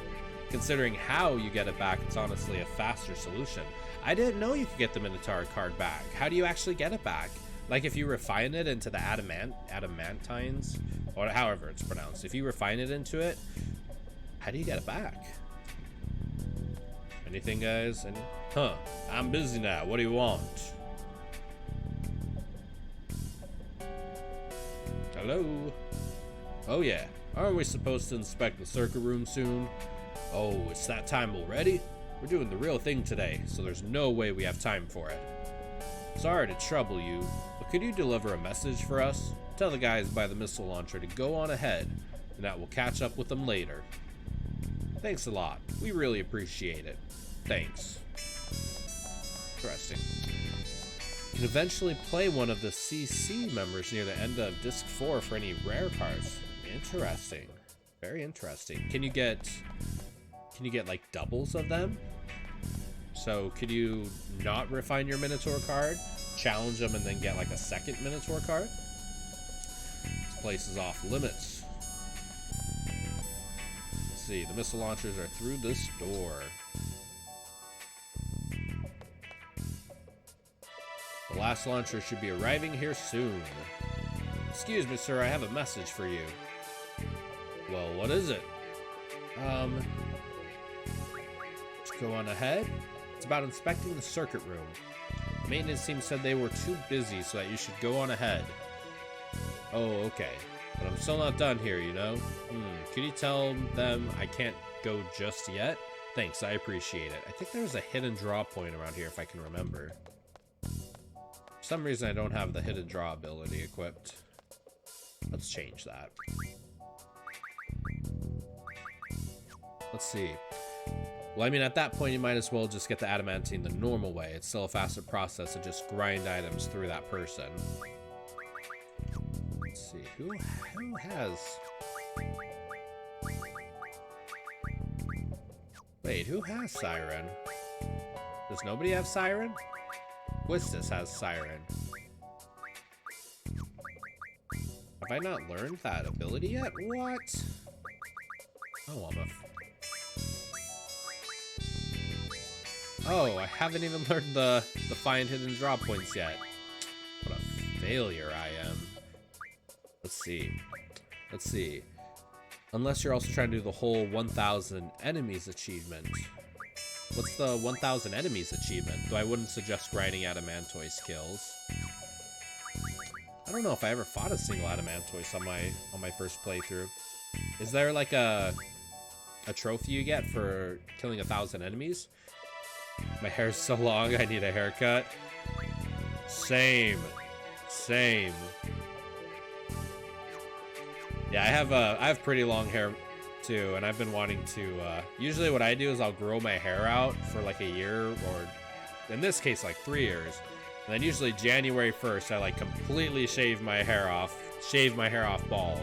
Considering how you get it back, it's honestly a faster solution. I didn't know you could get the Minotaur card back. How do you actually get it back? Like if you refine it into the adamantines, or however it's pronounced, if you refine it into it, how do you get it back? Anything, guys? Huh, I'm busy now. What do you want? Hello? Oh yeah, aren't we supposed to inspect the circuit room soon? Oh, it's that time already? We're doing the real thing today, so there's no way we have time for it. Sorry to trouble you, but could you deliver a message for us? Tell the guys by the missile launcher to go on ahead, and that we'll catch up with them later. Thanks a lot. We really appreciate it. Thanks. Interesting. You can eventually play one of the CC members near the end of Disc 4 for any rare cards. Interesting. Very interesting. Can you get like doubles of them? So could you not refine your Minotaur card, challenge them, and then get like a second Minotaur card? This place is off limits. Let's see, the missile launchers are through this door. The last launcher should be arriving here soon. Excuse me, sir, I have a message for you. Well, what is it? Let's go on ahead. It's about inspecting the circuit room. The maintenance team said they were too busy, so that you should go on ahead. Oh, okay. But I'm still not done here, you know? Could you tell them I can't go just yet? Thanks, I appreciate it. I think there's a hidden draw point around here if I can remember. For some reason I don't have the hidden draw ability equipped. Let's change that. Let's see. Well, I mean, at that point, you might as well just get the adamantine the normal way. It's still a faster process to just grind items through that person. Let's see, who has... Wait, who has Siren? Does nobody have Siren? Quistis has Siren. Have I not learned that ability yet? What? Oh, Oh, I haven't even learned the find hidden draw points yet. What a failure I am. Let's see. Let's see. Unless you're also trying to do the whole 1,000 enemies achievement. What's the 1,000 enemies achievement? Though I wouldn't suggest grinding Adamantoise kills. I don't know if I ever fought a single Adamantoise on my first playthrough. Is there like a trophy you get for killing 1,000 enemies? My hair's so long, I need a haircut. Same. Yeah, I have pretty long hair too, and I've been wanting to, usually what I do is I'll grow my hair out for like a year, or in this case like 3 years. And then usually January 1st, I like completely shave my hair off bald.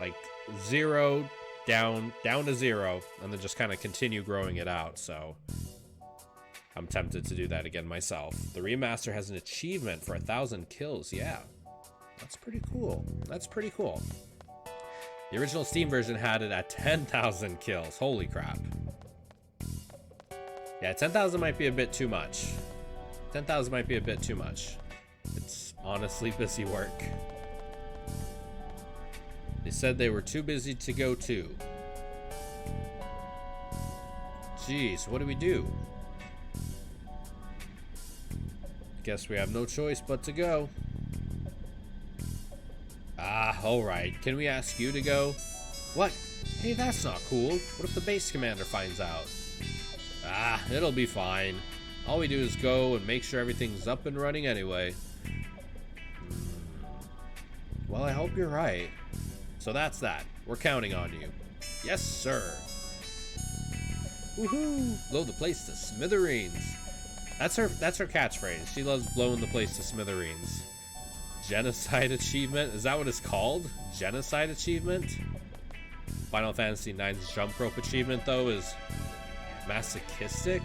Like 0 down to 0, and then just kind of continue growing it out, so I'm tempted to do that again myself. The remaster has an achievement for 1,000 kills. Yeah, that's pretty cool. That's pretty cool. The original Steam version had it at 10,000 kills. Holy crap. Yeah, 10,000 might be a bit too much. 10,000 might be a bit too much. It's honestly busy work. They said they were too busy to go too. Jeez, what do we do? Guess we have no choice but to go. Ah, alright. Can we ask you to go? What? Hey, that's not cool. What if the base commander finds out? Ah, it'll be fine. All we do is go and make sure everything's up and running anyway. Well, I hope you're right. So that's that. We're counting on you. Yes, sir. Woohoo! Blow the place to smithereens. That's her catchphrase. She loves blowing the place to smithereens. Genocide achievement? Is that what it's called? Genocide achievement? Final Fantasy IX's jump rope achievement, though, is masochistic?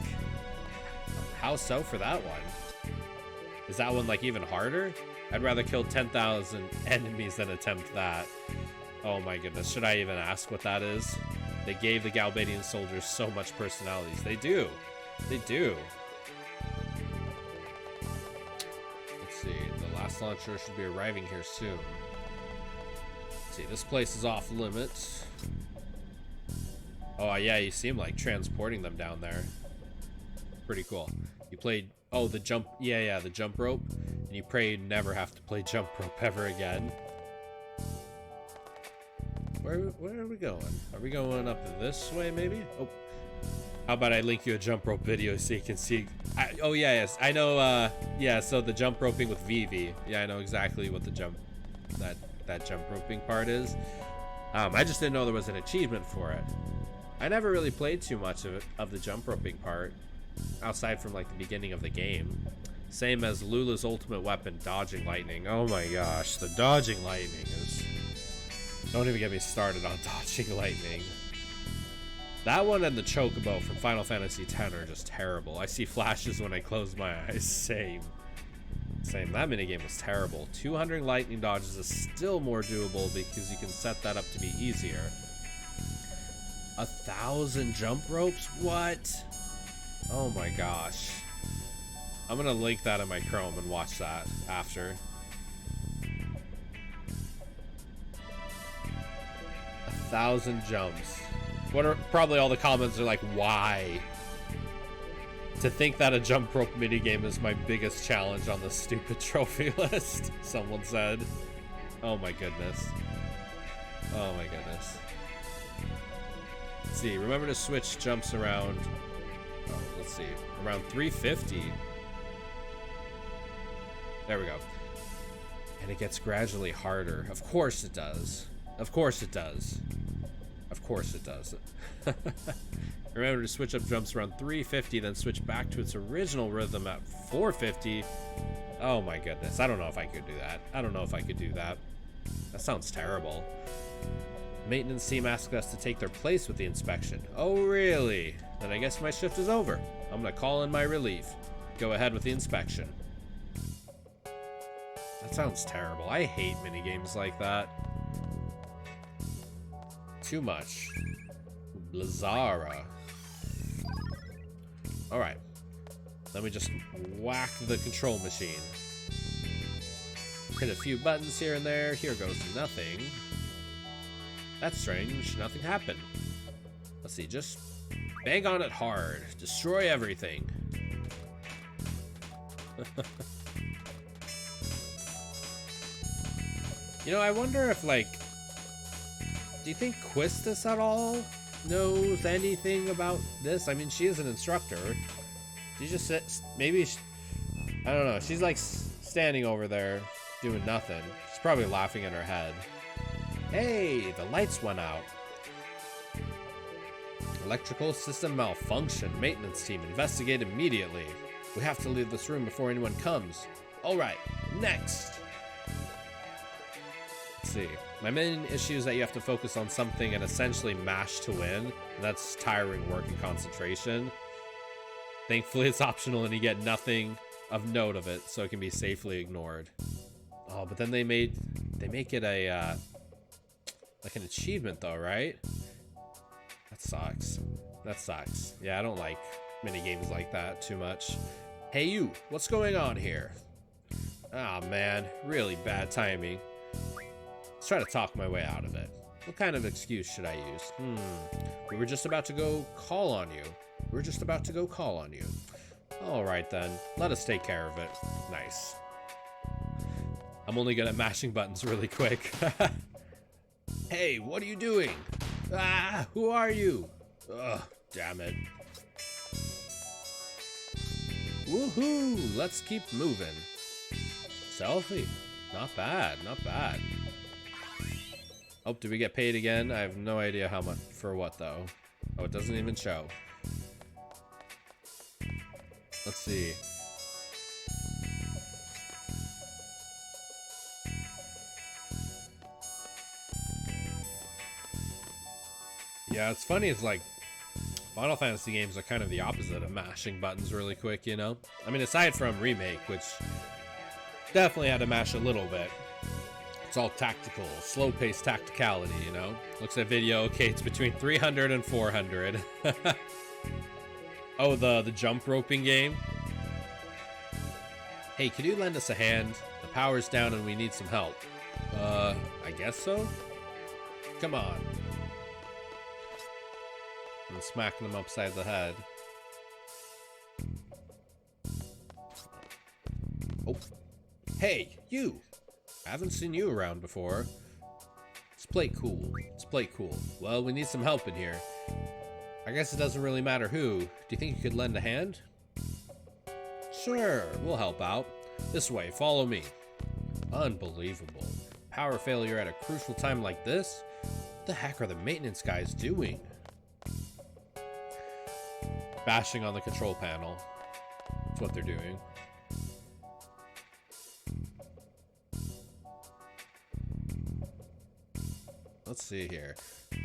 How so for that one? Is that one, like, even harder? I'd rather kill 10,000 enemies than attempt that. Oh my goodness, should I even ask what that is? They gave the Galbadian soldiers so much personalities. They do. They do. Let's see, the last launcher should be arriving here soon. Let's see, this place is off limits. Oh yeah, you seem like transporting them down there. Pretty cool. You played, oh, the jump, yeah, the jump rope. And you pray you never have to play jump rope ever again. Where are we going? Are we going up this way, maybe? Oh, how about I link you a jump rope video so you can see? Oh yeah, yes, I know. Yeah, so the jump roping with VIII. Yeah, I know exactly what the that jump roping part is. I just didn't know there was an achievement for it. I never really played too much of the jump roping part, outside from like the beginning of the game. Same as Lula's ultimate weapon, dodging lightning. Oh my gosh, the dodging lightning is... Don't even get me started on dodging lightning. That one and the chocobo from Final Fantasy X are just terrible. I see flashes when I close my eyes. Same. That minigame was terrible. 200 lightning dodges is still more doable because you can set that up to be easier. 1,000 jump ropes? What? Oh my gosh. I'm gonna link that in my Chrome and watch that after. 1,000 jumps. What are probably all the comments are like, why? To think that a jump rope minigame is my biggest challenge on the stupid trophy list, someone said. Oh my goodness. Oh my goodness. Let's see, remember to switch jumps around. Oh, let's see, around 350. There we go. And it gets gradually harder. Of course it does. Of course it does. Of course it does. Remember to switch up jumps around 350, then switch back to its original rhythm at 450. Oh my goodness. I don't know if I could do that. I don't know if I could do that. That sounds terrible. Maintenance team asked us to take their place with the inspection. Oh, really? Then I guess my shift is over. I'm gonna call in my relief. Go ahead with the inspection. That sounds terrible. I hate minigames like that. Too much. Blizzara. Alright. Let me just whack the control machine. Hit a few buttons here and there. Here goes nothing. That's strange. Nothing happened. Let's see. Just bang on it hard. Destroy everything. You know, I wonder if, like... Do you think Quistis at all knows anything about this? I mean, she is an instructor. She just sits... Maybe... I don't know. She's, like, standing over there doing nothing. She's probably laughing in her head. Hey, the lights went out. Electrical system malfunction. Maintenance team, investigate immediately. We have to leave this room before anyone comes. Alright, next. Let's see. My main issue is that you have to focus on something and essentially mash to win. And that's tiring work and concentration. Thankfully, it's optional and you get nothing of note of it, so it can be safely ignored. Oh, but then they make it a like an achievement though, right? That sucks. That sucks. Yeah, I don't like mini games like that too much. Hey you, what's going on here? Ah man, really bad timing. Let's try to talk my way out of it. What kind of excuse should I use? We were just about to go call on you. We're just about to go call on you. Alright then, let us take care of it. Nice. I'm only good at mashing buttons really quick. Hey, what are you doing? Ah, who are you? Ugh, damn it. Woohoo, let's keep moving. Selfie, not bad, not bad. Oh, did we get paid again? I have no idea how much, for what though. Oh, it doesn't even show. Let's see. Yeah, it's funny, it's like Final Fantasy games are kind of the opposite of mashing buttons really quick, you know? I mean, aside from Remake, which definitely had to mash a little bit. It's all tactical, slow-paced tacticality, you know? Looks at video, okay, it's between 300 and 400. Oh, the jump roping game? Hey, can you lend us a hand? The power's down and we need some help. I guess so? Come on. I'm smacking him upside the head. Oh. Hey, you! I haven't seen you around before. Let's play cool. Let's play cool. Well, we need some help in here. I guess it doesn't really matter who. Do you think you could lend a hand? Sure, we'll help out. This way, follow me. Unbelievable. Power failure at a crucial time like this? What the heck are the maintenance guys doing? Bashing on the control panel. That's what they're doing. Let's see here.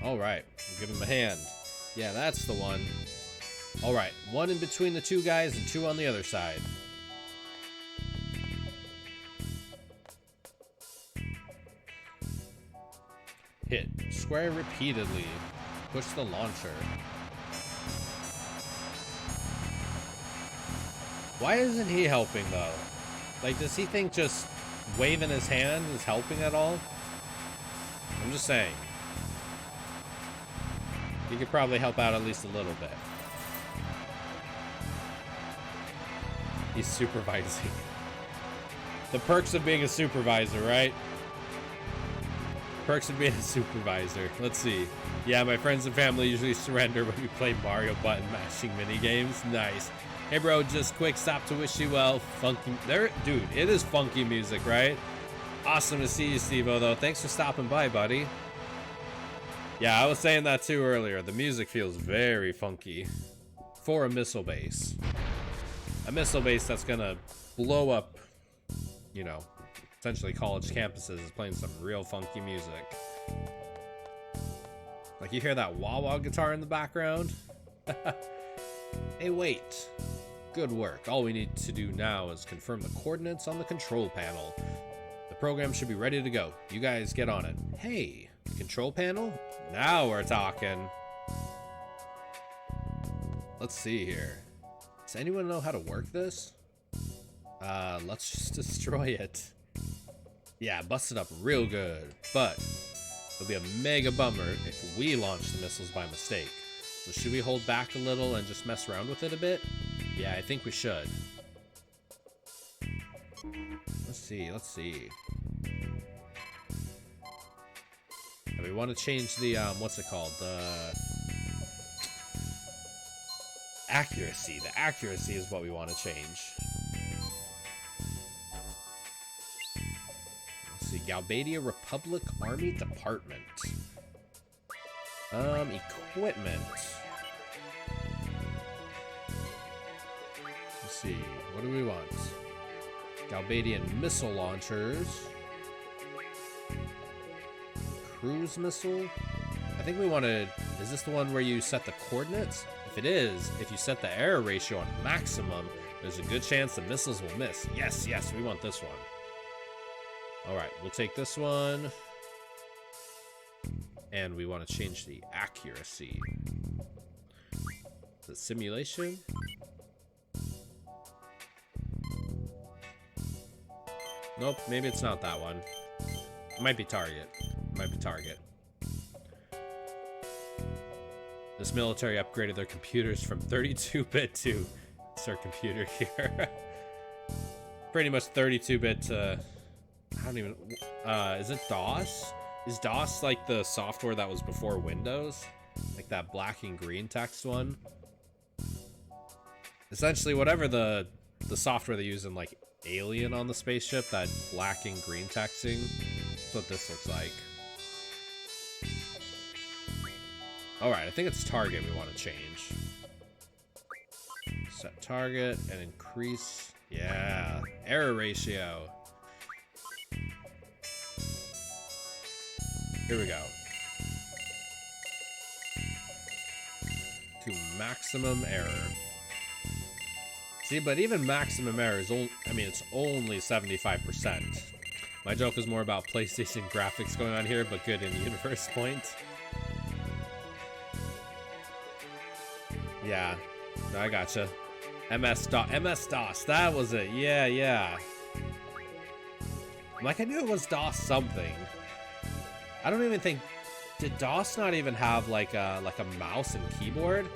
Alright, we'll give him a hand. Yeah, that's the one. Alright, one in between the two guys and two on the other side. Hit square repeatedly. Push the launcher. Why isn't he helping though? Like, does he think just waving his hand is helping at all? I'm just saying. He could probably help out at least a little bit. He's supervising. The perks of being a supervisor, right? Perks of being a supervisor. Let's see. Yeah, my friends and family usually surrender when we play Mario button mashing minigames. Nice. Hey bro, just quick stop to wish you well. Funky there, dude, it is funky music, right? Awesome to see you, Steve-O, though. Thanks for stopping by, buddy. Yeah, I was saying that too earlier. The music feels very funky for a missile base. A missile base that's gonna blow up, you know, essentially college campuses is playing some real funky music. Like, you hear that wah-wah guitar in the background? Hey, wait. Good work. All we need to do now is confirm the coordinates on the control panel. The program should be ready to go. You guys get on it. Hey, control panel? Now we're talking. Let's see here. Does anyone know how to work this? Let's just destroy it. Yeah, bust it up real good. But it'll be a mega bummer if we launch the missiles by mistake. So should we hold back a little and just mess around with it a bit? Yeah, I think we should. Let's see, let's see. And we want to change the, what's it called? The accuracy. The accuracy is what we want to change. Let's see, Galbadia Republic Army Department. Equipment. Let's see, what do we want? Galbadian missile launchers. Cruise missile? I think we wanted... Is this the one where you set the coordinates? If it is, if you set the error ratio on maximum, there's a good chance the missiles will miss. Yes, yes, we want this one. Alright, we'll take this one. And we want to change the accuracy. The simulation? Nope, maybe it's not that one. It might be target. Might be Target. This military upgraded their computers from 32-bit to our computer here. Pretty much 32-bit to... I don't even... is it DOS? Is DOS like the software that was before Windows? Like that black and green text one? Essentially, whatever the software they use in like Alien on the spaceship, that black and green texting, that's what this looks like. Alright, I think it's target we want to change. Set target and increase... Yeah, error ratio. Here we go. To maximum error. See, but even maximum error is only... I mean, it's only 75%. My joke is more about PlayStation graphics going on here, but good in universe point. Yeah, no, I gotcha. MS-DOS, that was it. Yeah, yeah. Like, I knew it was DOS something. I don't even think... Did DOS not even have, like a mouse and keyboard?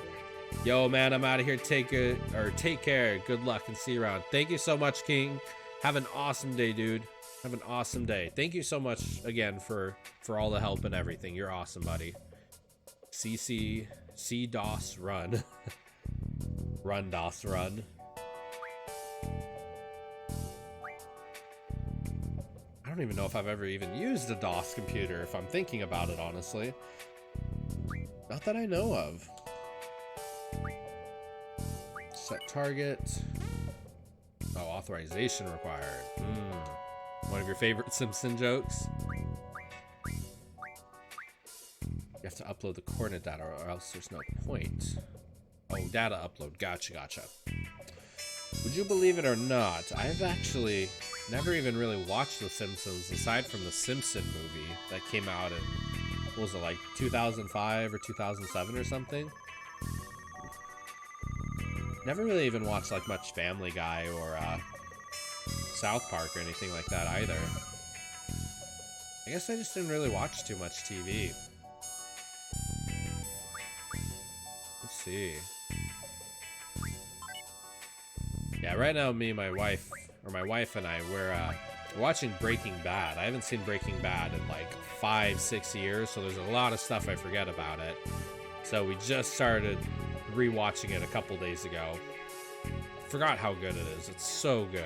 Yo, man, I'm out of here. Take care. Good luck and see you around. Thank you so much, King. Have an awesome day, dude. Have an awesome day. Thank you so much, again, for all the help and everything. You're awesome, buddy. C-DOS run. Run, DOS, run. I don't even know if I've ever even used a DOS computer, if I'm thinking about it, honestly. Not that I know of. Set target. Oh, authorization required. One of your favorite Simpson jokes. You have to upload the coordinate data or else there's no point. Oh, data upload. Gotcha, gotcha. Would you believe it or not, I've actually never even really watched The Simpsons aside from the Simpson movie that came out in, what was it, like 2005 or 2007 or something? Never really even watched like much Family Guy or South Park or anything like that either. I guess I just didn't really watch too much TV. Let's see. Yeah, right now my wife and I, we're watching Breaking Bad. I haven't seen Breaking Bad in like 5-6 years, so there's a lot of stuff I forget about it. So we just started rewatching it a couple days ago. Forgot how good it is. It's so good.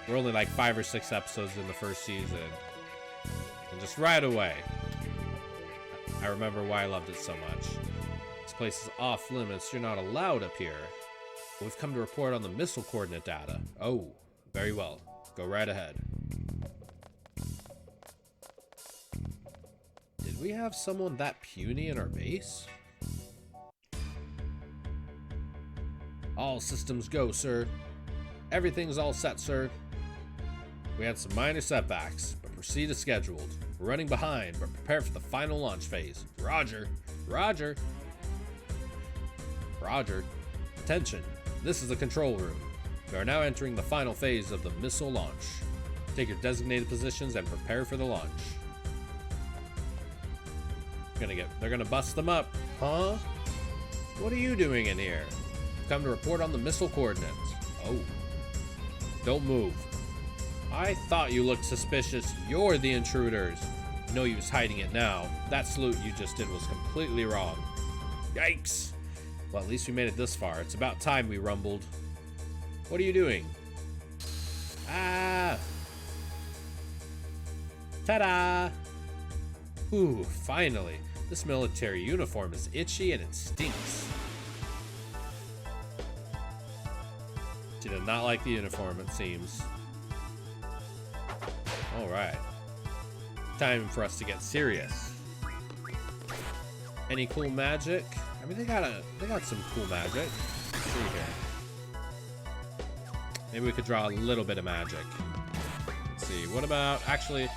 We're only like 5 or 6 episodes in the first season. And just right away, I remember why I loved it so much. This place is off limits. You're not allowed up here. We've come to report on the missile coordinate data. Oh, very well. Go right ahead. Did we have someone that puny in our base? All systems go, sir. Everything's all set, sir. We had some minor setbacks, but proceed as scheduled. We're running behind, but prepare for the final launch phase. Roger. Roger. Roger. Attention. This is the control room. We are now entering the final phase of the missile launch. Take your designated positions and prepare for the launch. They're gonna bust them up. Huh? What are you doing in here? Come to report on the missile coordinates. Oh. Don't move. I thought you looked suspicious. You're the intruders. No use hiding it now. That salute you just did was completely wrong. Yikes. Well, at least we made it this far. It's about time we rumbled. What are you doing? Ah! Ta-da! Ooh, finally. This military uniform is itchy and it stinks. She did not like the uniform, it seems. Alright. Time for us to get serious. Any cool magic? I mean, they got some cool magic. Let's see here. Maybe we could draw a little bit of magic. Let's see. What about... Actually...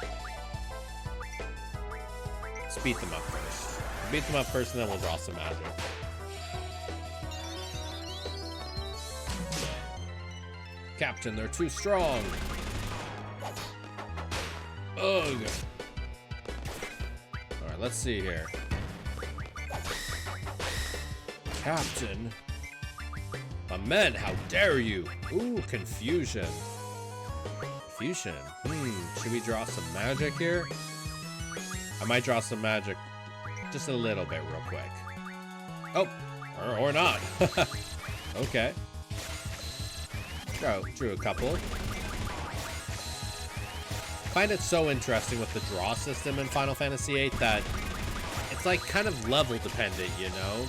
Let's beat them up first. Beat them up first, and then we'll draw some magic. Captain, they're too strong. Ugh. let's see here. Captain. Men, how dare you? Ooh, confusion. Confusion. Should we draw some magic here? I might draw some magic just a little bit real quick. Oh, or not. Okay. Drew a couple. Find it so interesting with the draw system in Final Fantasy VIII that it's like kind of level dependent, you know?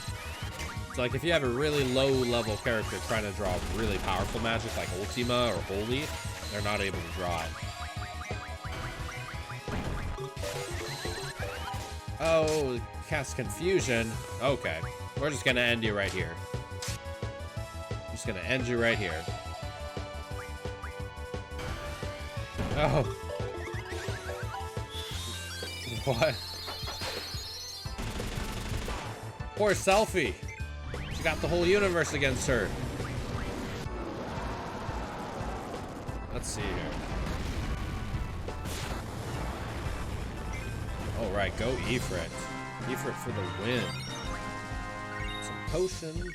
So like if you have a really low level character trying to draw really powerful magic like Ultima or Holy, they're not able to draw it. Oh, cast confusion. Okay, we're just gonna end you right here. Just gonna end you right here. Oh. What? Poor Selphie. She got the whole universe against her. Let's see here. All right, go Ifrit. Ifrit for the win. Some potion.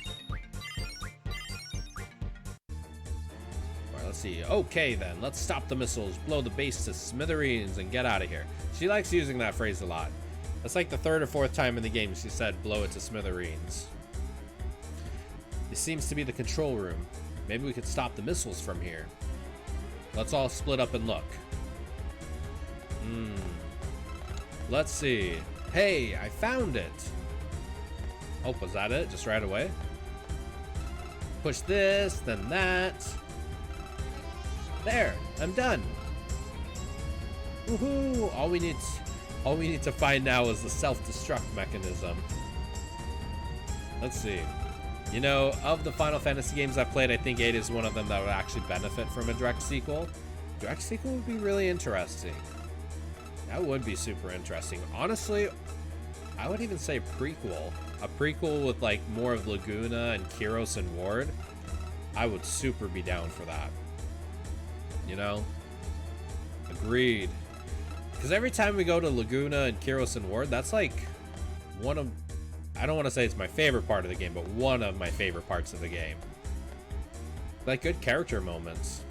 All right, let's see. Okay, then. Let's stop the missiles, blow the base to smithereens, and get out of here. She likes using that phrase a lot. That's like the third or fourth time in the game she said, blow it to smithereens. This seems to be the control room. Maybe we could stop the missiles from here. Let's all split up and look. Let's see. Hey, I found it. Oh, was that it? Just right away? Push this, then that. There, I'm done. Woohoo! All we need to find now is the self-destruct mechanism. Let's see. You know, of the Final Fantasy games I've played, I think 8 is one of them that would actually benefit from a direct sequel. Direct sequel would be really interesting. That would be super interesting. Honestly, I would even say prequel. A prequel with like more of Laguna and Kyros and Ward. I would super be down for that. You know? Agreed. Because every time we go to Laguna and Kyros and Ward, that's like one of... I don't want to say it's my favorite part of the game, but one of my favorite parts of the game. Like good character moments.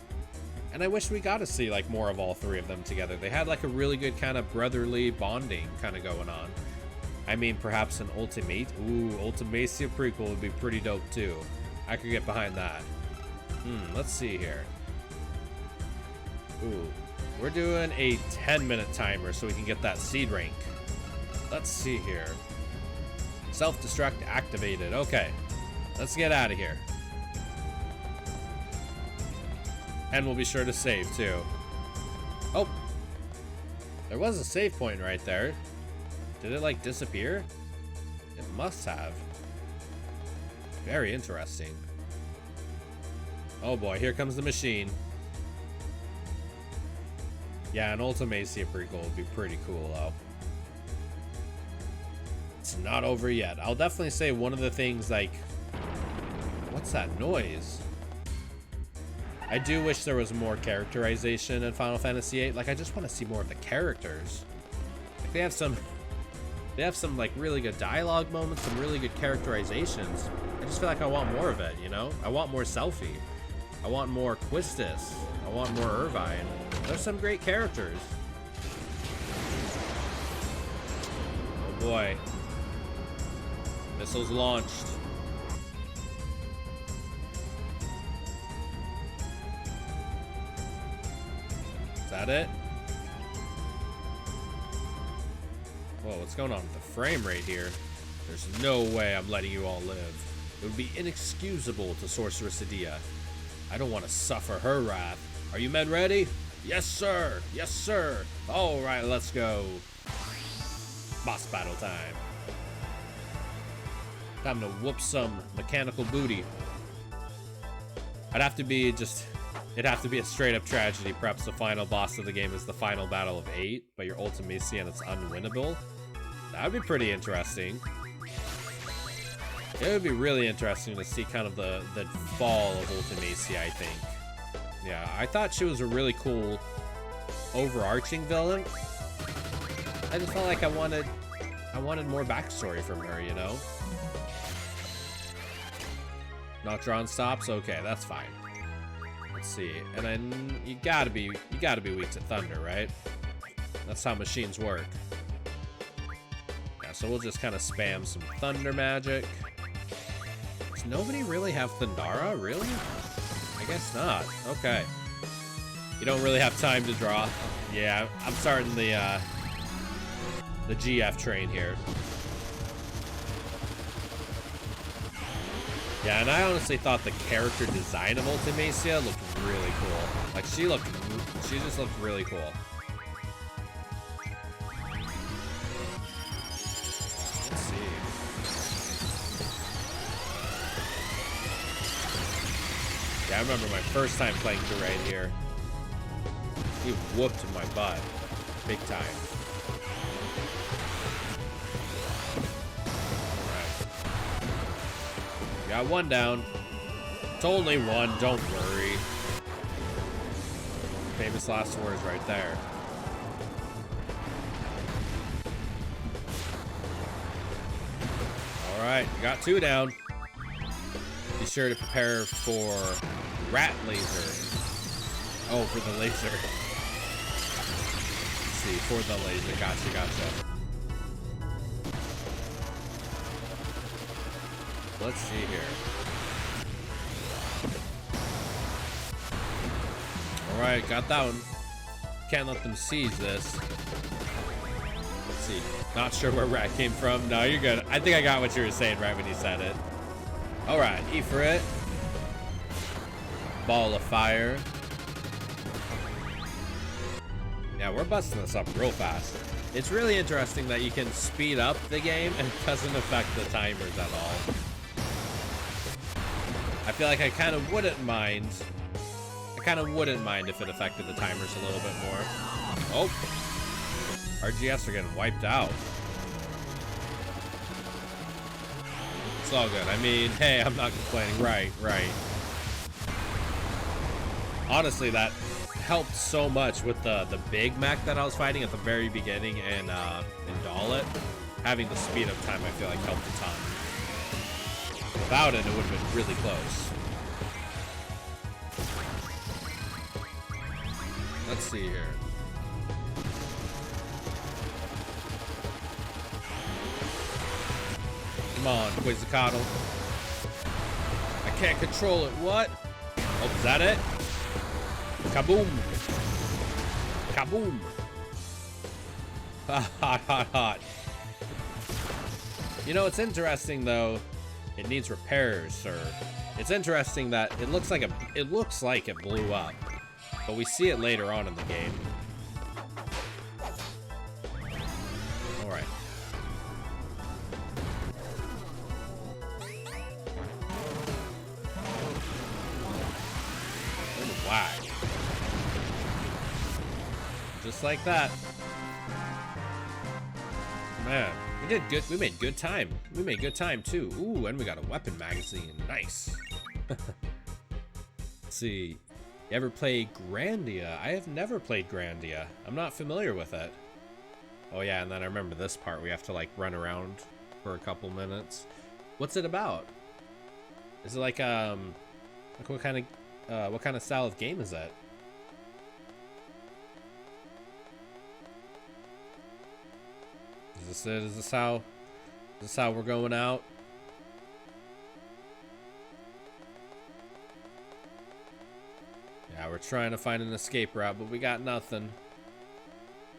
And I wish we got to see like more of all three of them together. They had like a really good kind of brotherly bonding kind of going on. I mean, perhaps an Ultimate. Ooh, Ultimacia prequel would be pretty dope too. I could get behind that. Let's see here. Ooh, we're doing a 10-minute timer so we can get that seed rank. Let's see here. Self-destruct activated. Okay, let's get out of here. And we'll be sure to save too. Oh, there was a save point right there. Did it like disappear? It must have. Very interesting. Oh boy, here comes the machine. Yeah, an Ultimacia prequel would be pretty cool though. It's not over yet. I'll definitely say one of the things like... What's that noise? I do wish there was more characterization in Final Fantasy VIII. Like, I just want to see more of the characters. Like, they have some like really good dialogue moments, some really good characterizations. I just feel like I want more of it, you know? I want more Selphie. I want more Quistis. I want more Irvine. There's some great characters. Oh boy. Missiles launched. Is that it? Whoa, what's going on with the frame rate here? There's no way I'm letting you all live. It would be inexcusable to Sorceress Adia. I don't want to suffer her wrath. Are you men ready? Yes, sir. Yes, sir. All right, let's go. Boss battle time. Time to whoop some mechanical booty. It'd have to be a straight up tragedy. Perhaps the final boss of the game is the final battle of 8, but you're Ultimacia and it's unwinnable. That would be pretty interesting. It would be really interesting to see kind of the fall of Ultimacia, I think. Yeah, I thought she was a really cool overarching villain. I just felt like I wanted I wanted more backstory from her, you know? Not drawn stops? Okay, that's fine. Let's see. And then you gotta be weak to thunder, right? That's how machines work. Yeah, so we'll just kind of spam some thunder magic. Does nobody really have Thundara? Really? I guess not. Okay. You don't really have time to draw. Yeah, I'm starting the GF train here. Yeah, and I honestly thought the character design of Ultimacia looked really cool. Like, she just looked really cool. Let's see. Yeah, I remember my first time playing Terrain here. He whooped my butt. Big time. Got one down. It's only one, don't worry. Famous last words right there. Alright, got two down. Be sure to prepare for rat laser. Oh, for the laser. Let's see, for the laser. Gotcha. Let's see here. Alright, got that one. Can't let them seize this. Let's see. Not sure where rat came from. No, you're good. I think I got what you were saying right when you said it. Alright, E for it. Ball of fire. Yeah, we're busting this up real fast. It's really interesting that you can speed up the game and it doesn't affect the timers at all. I feel like I kind of wouldn't mind. If it affected the timers a little bit more. Oh, RGS are getting wiped out. It's all good. I mean, hey, I'm not complaining. Right. Honestly, that helped so much with the big mech that I was fighting at the very beginning and in Dalit. Having the speed of time, I feel like helped a ton. Without it, it would have been really close. Let's see here. Come on, Quizzicato. I can't control it. What? Oh, is that it? Kaboom. Kaboom. Hot. You know, it's interesting though. It needs repairs, sir. It's interesting that it looks like it blew up, but we see it later on in the game. All right. Whack. Just like that. Man, we did good. We made good time. We made good time too. Ooh, and we got a weapon magazine. Nice. Let's see. You ever play Grandia? I have never played Grandia. I'm not familiar with it. Oh yeah, and then I remember this part. We have to like run around for a couple minutes. What's it about? Is it like what kind of style of game is that? Is this it? Is this how we're going out? Yeah, we're trying to find an escape route, but we got nothing.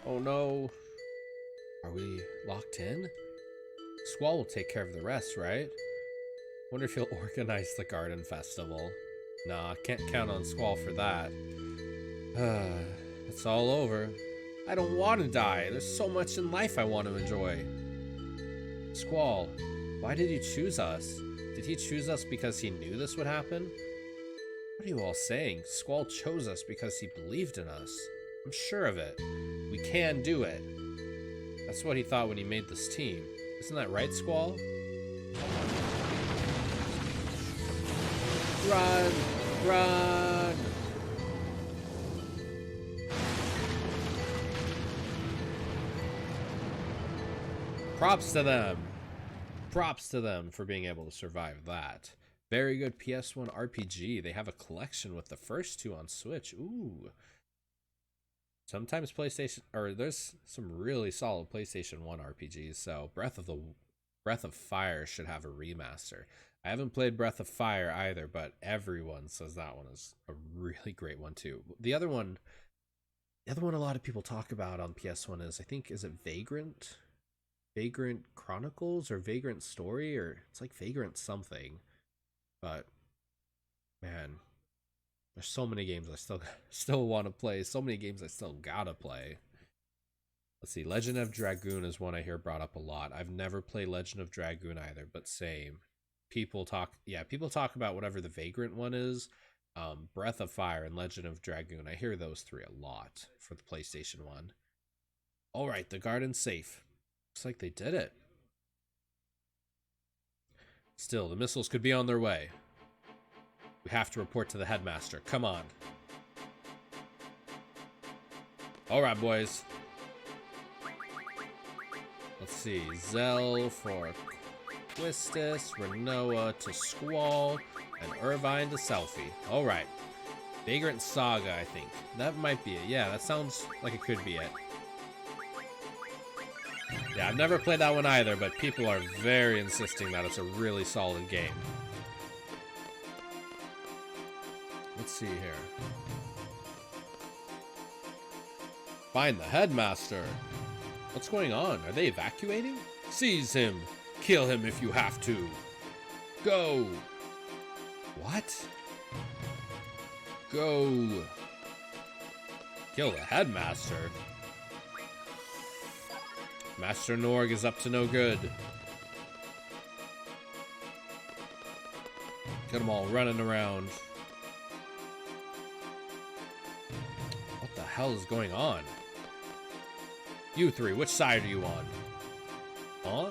Oh no. Are we locked in? Squall will take care of the rest, right? Wonder if he'll organize the garden festival. Nah, can't count on Squall for that. It's all over. I don't want to die. There's so much in life I want to enjoy. Squall, why did he choose us? Did he choose us because he knew this would happen? What are you all saying? Squall chose us because he believed in us. I'm sure of it. We can do it. That's what he thought when he made this team. Isn't that right, Squall? Run! Run! Props to them. Props to them for being able to survive that. Very good PS1 RPG. They have a collection with the first two on Switch. Ooh. Sometimes PlayStation, or there's some really solid PlayStation 1 RPGs. So Breath of Fire should have a remaster. I haven't played Breath of Fire either, but everyone says that one is a really great one too. The other one a lot of people talk about on PS1 is, I think, is it Vagrant Chronicles or Vagrant Story, or it's like Vagrant something. But man, there's so many games I still want to play. So many games I still gotta play. Let's see. Legend of Dragoon is one I hear brought up a lot. I've never played Legend of Dragoon either, but same. People talk about whatever the Vagrant one is. Breath of Fire and Legend of Dragoon. I hear those three a lot for the PlayStation 1. All right, the garden's safe. Looks like they did it. Still, the missiles could be on their way. We have to report to the headmaster. Come on. All right, boys. Let's see. Zell for Quistis, Renoa to Squall, and Irvine to Selfie. All right. Vagrant Saga, I think. That might be it. Yeah, that sounds like it could be it. Yeah, I've never played that one either, but people are very insisting that it's a really solid game. Let's see here. Find the headmaster. What's going on? Are they evacuating? Seize him. Kill him if you have to. Go. What? Go. Kill the headmaster? Master Norg is up to no good. Get them all running around. What the hell is going on? You three, which side are you on? Huh?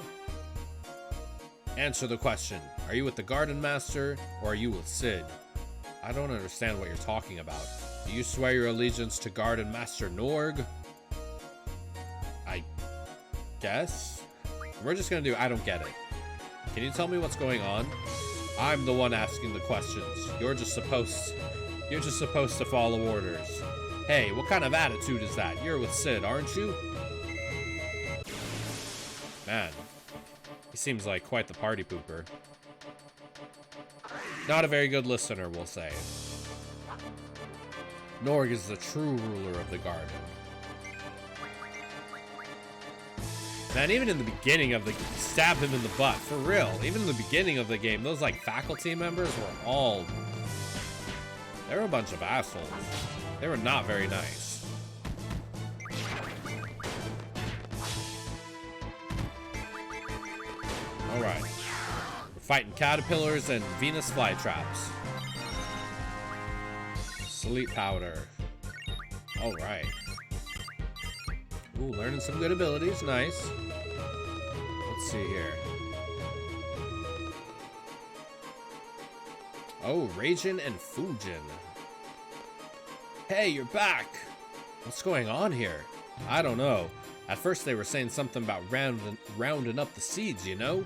Answer the question. Are you with the Garden Master, or are you with Sid? I don't understand what you're talking about. Do you swear your allegiance to Garden Master Norg? I guess? We're just gonna do I don't get it. Can you tell me what's going on? I'm the one asking the questions. You're just supposed to follow orders. Hey, what kind of attitude is that? You're with Sid, aren't you? Man, he seems like quite the party pooper. Not a very good listener, we'll say. Norg is the true ruler of the garden. Man, even in the beginning of the... Stab him in the butt, for real. Even in the beginning of the game, those, like, faculty members were all... They were a bunch of assholes. They were not very nice. Alright. We're fighting caterpillars and Venus flytraps. Sleep powder. Alright. Ooh, learning some good abilities. Nice. Let's see here. Oh, Ragin and Fujin. Hey, you're back! What's going on here? I don't know. At first they were saying something about rounding up the seeds, you know?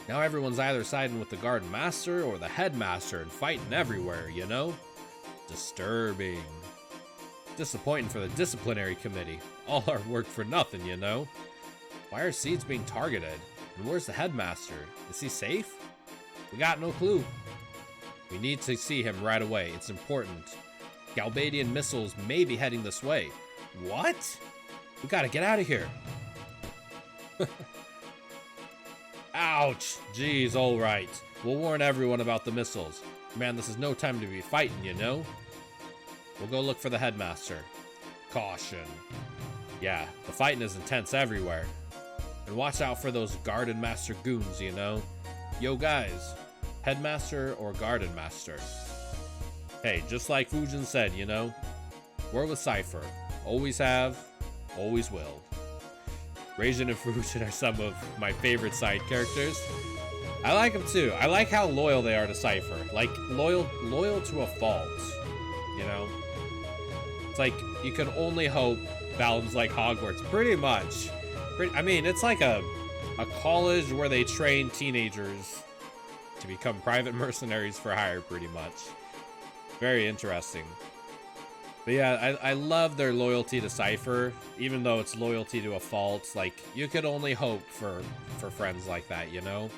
Now everyone's either siding with the Garden Master or the Headmaster and fighting everywhere, you know? Disturbing. Disappointing for the Disciplinary Committee. All our work for nothing, you know? Why are seeds being targeted? And where's the Headmaster? Is he safe? We got no clue. We need to see him right away. It's important. Galbadian missiles may be heading this way. What? We gotta get out of here. Ouch. Jeez, alright. We'll warn everyone about the missiles. Man, this is no time to be fighting, you know? We'll go look for the Headmaster. Caution. Yeah, the fighting is intense everywhere. And watch out for those Garden Master goons, you know? Yo, guys. Headmaster or Garden Master? Hey, just like Fujin said, you know? We're with Cypher. Always have, always will. Raisin and Fujin are some of my favorite side characters. I like them too. I like how loyal they are to Cypher. Like, loyal to a fault. You know? It's like, you can only hope Balam's like Hogwarts. Pretty much. I mean, it's like a a college where they train teenagers to become private mercenaries for hire, pretty much. Very interesting. But yeah, I love their loyalty to Cypher, even though it's loyalty to a fault. Like, you could only hope for friends like that, you know?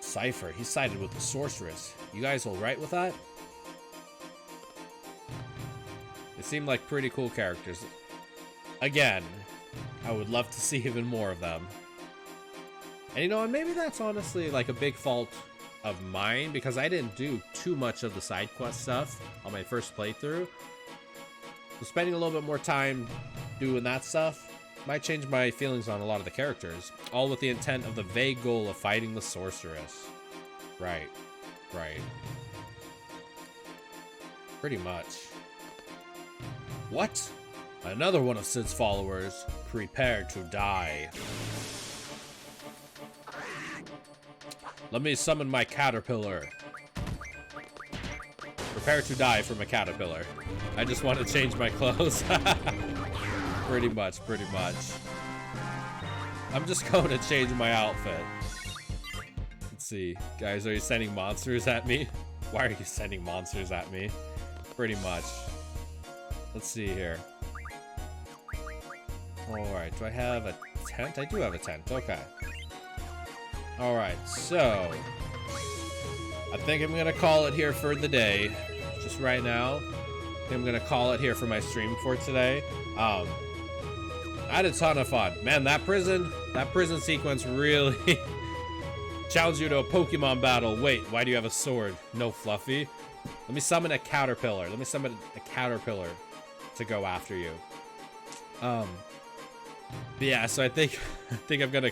Cypher, he sided with the sorceress. You guys all right with that? They seem like pretty cool characters. Again, I would love to see even more of them. And you know, and maybe that's honestly like a big fault of mine, because I didn't do too much of the side quest stuff on my first playthrough. So spending a little bit more time doing that stuff might change my feelings on a lot of the characters, all with the intent of the vague goal of fighting the sorceress. Right, right. Pretty much. What? Another one of Sid's followers. Prepare to die. Let me summon my caterpillar. Prepare to die from a caterpillar. I just want to change my clothes. Pretty much, pretty much. I'm just going to change my outfit. Let's see. Guys, are you sending monsters at me? Why are you sending monsters at me? Pretty much. Let's see here. Alright, do I have a tent? I do have a tent, okay. Alright, so I think I'm gonna call it here for the day. Just right now. I think I'm gonna call it here for my stream for today. I had a ton of fun. Man, that prison sequence really challenged you to a Pokemon battle. Wait, why do you have a sword? No, Fluffy. Let me summon a caterpillar. Let me summon a caterpillar to go after you. But yeah, so I think I'm gonna.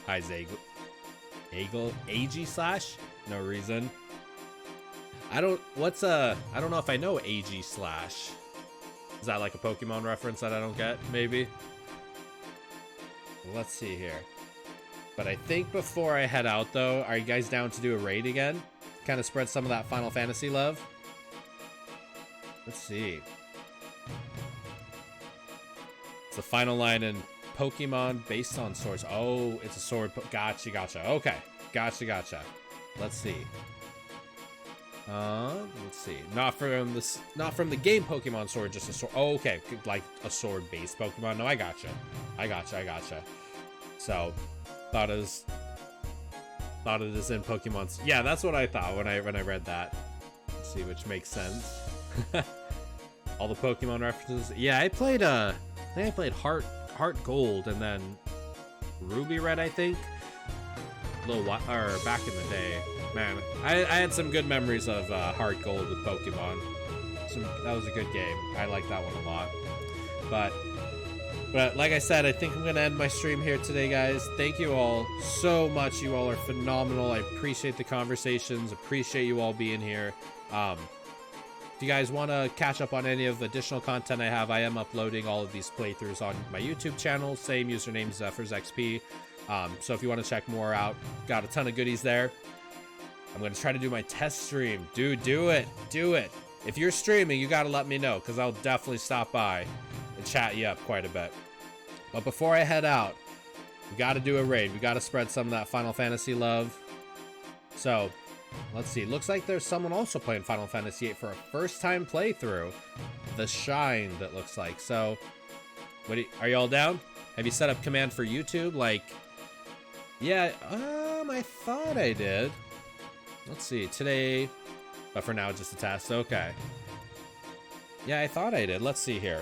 Hi, Zagel. AG slash? No reason. I don't know if I know AG slash. Is that like a Pokemon reference that I don't get? Maybe. Let's see here. But I think before I head out though, are you guys down to do a raid again? Kind of spread some of that Final Fantasy love. Let's see. It's the final line in Pokemon based on swords. Oh, it's a sword. Gotcha, gotcha. Okay, gotcha, gotcha. Let's see. Let's see. Not from the game Pokemon Sword, just a sword. Oh, okay, like a sword-based Pokemon. No, I gotcha. I gotcha. So, thought it is in Pokemon's. Yeah, that's what I thought when I read that. Let's see, which makes sense. All the Pokemon references. Yeah, I think I played Heart Gold and then Ruby Red, I think. A little while, or back in the day. Man, I had some good memories of Heart Gold with Pokemon. That was a good game. I like that one a lot. But like I said, I think I'm gonna end my stream here today, guys. Thank you all so much. You all are phenomenal. I appreciate the conversations. Appreciate you all being here. If you guys want to catch up on any of the additional content I have, I am uploading all of these playthroughs on my YouTube channel. Same username, ZephyrsXP. So if you want to check more out, got a ton of goodies there. I'm going to try to do my test stream. Dude, do it. Do it. If you're streaming, you got to let me know, because I'll definitely stop by and chat you up quite a bit. But before I head out, we got to do a raid. We got to spread some of that Final Fantasy love. So, let's see. Looks like there's someone also playing Final Fantasy VIII for a first-time playthrough. The Shine, that looks like. So, are you all down? Have you set up command for YouTube? Like, yeah, I thought I did. Let's see, today, but for now, just a test. Okay. Yeah, I thought I did. Let's see here.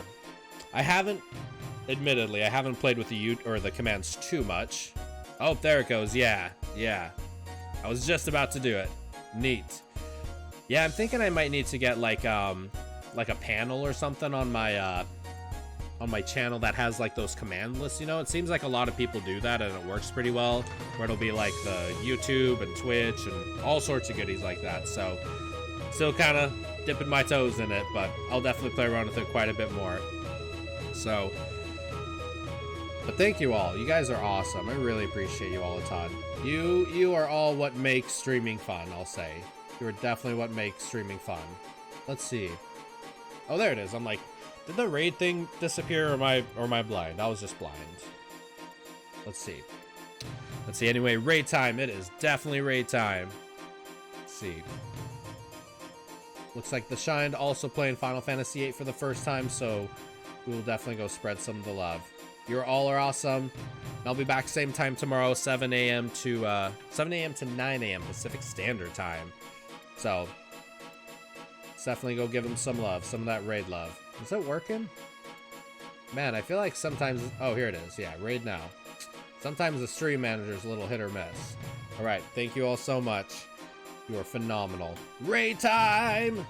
Admittedly, I haven't played with the commands too much. Oh, there it goes. Yeah. I was just about to do it. Neat. Yeah, I'm thinking I might need to get like a panel or something on my channel that has like those command lists, you know. It seems like a lot of people do that and it works pretty well, where it'll be like the YouTube and Twitch and all sorts of goodies like that. So still kind of dipping my toes in it, but I'll definitely play around with it quite a bit more. So, but thank you all. You guys are awesome. I really appreciate you all a ton. You are all what makes streaming fun, I'll say. You are definitely what makes streaming fun. Let's see. Oh, there it is. I'm like, did the raid thing disappear, or am I blind? I was just blind. Let's see. Let's see. Anyway, raid time. It is definitely raid time. Let's see. Looks like the Shined also playing Final Fantasy VIII for the first time, so we will definitely go spread some of the love. You all are awesome. I'll be back same time tomorrow, 7 a.m. to 9 a.m. Pacific Standard Time. So let's definitely go give them some love, some of that raid love. Is it working? Man, I feel like sometimes... Oh, here it is. Yeah, raid now. Sometimes the stream manager's a little hit or miss. All right, thank you all so much. You are phenomenal. Raid time!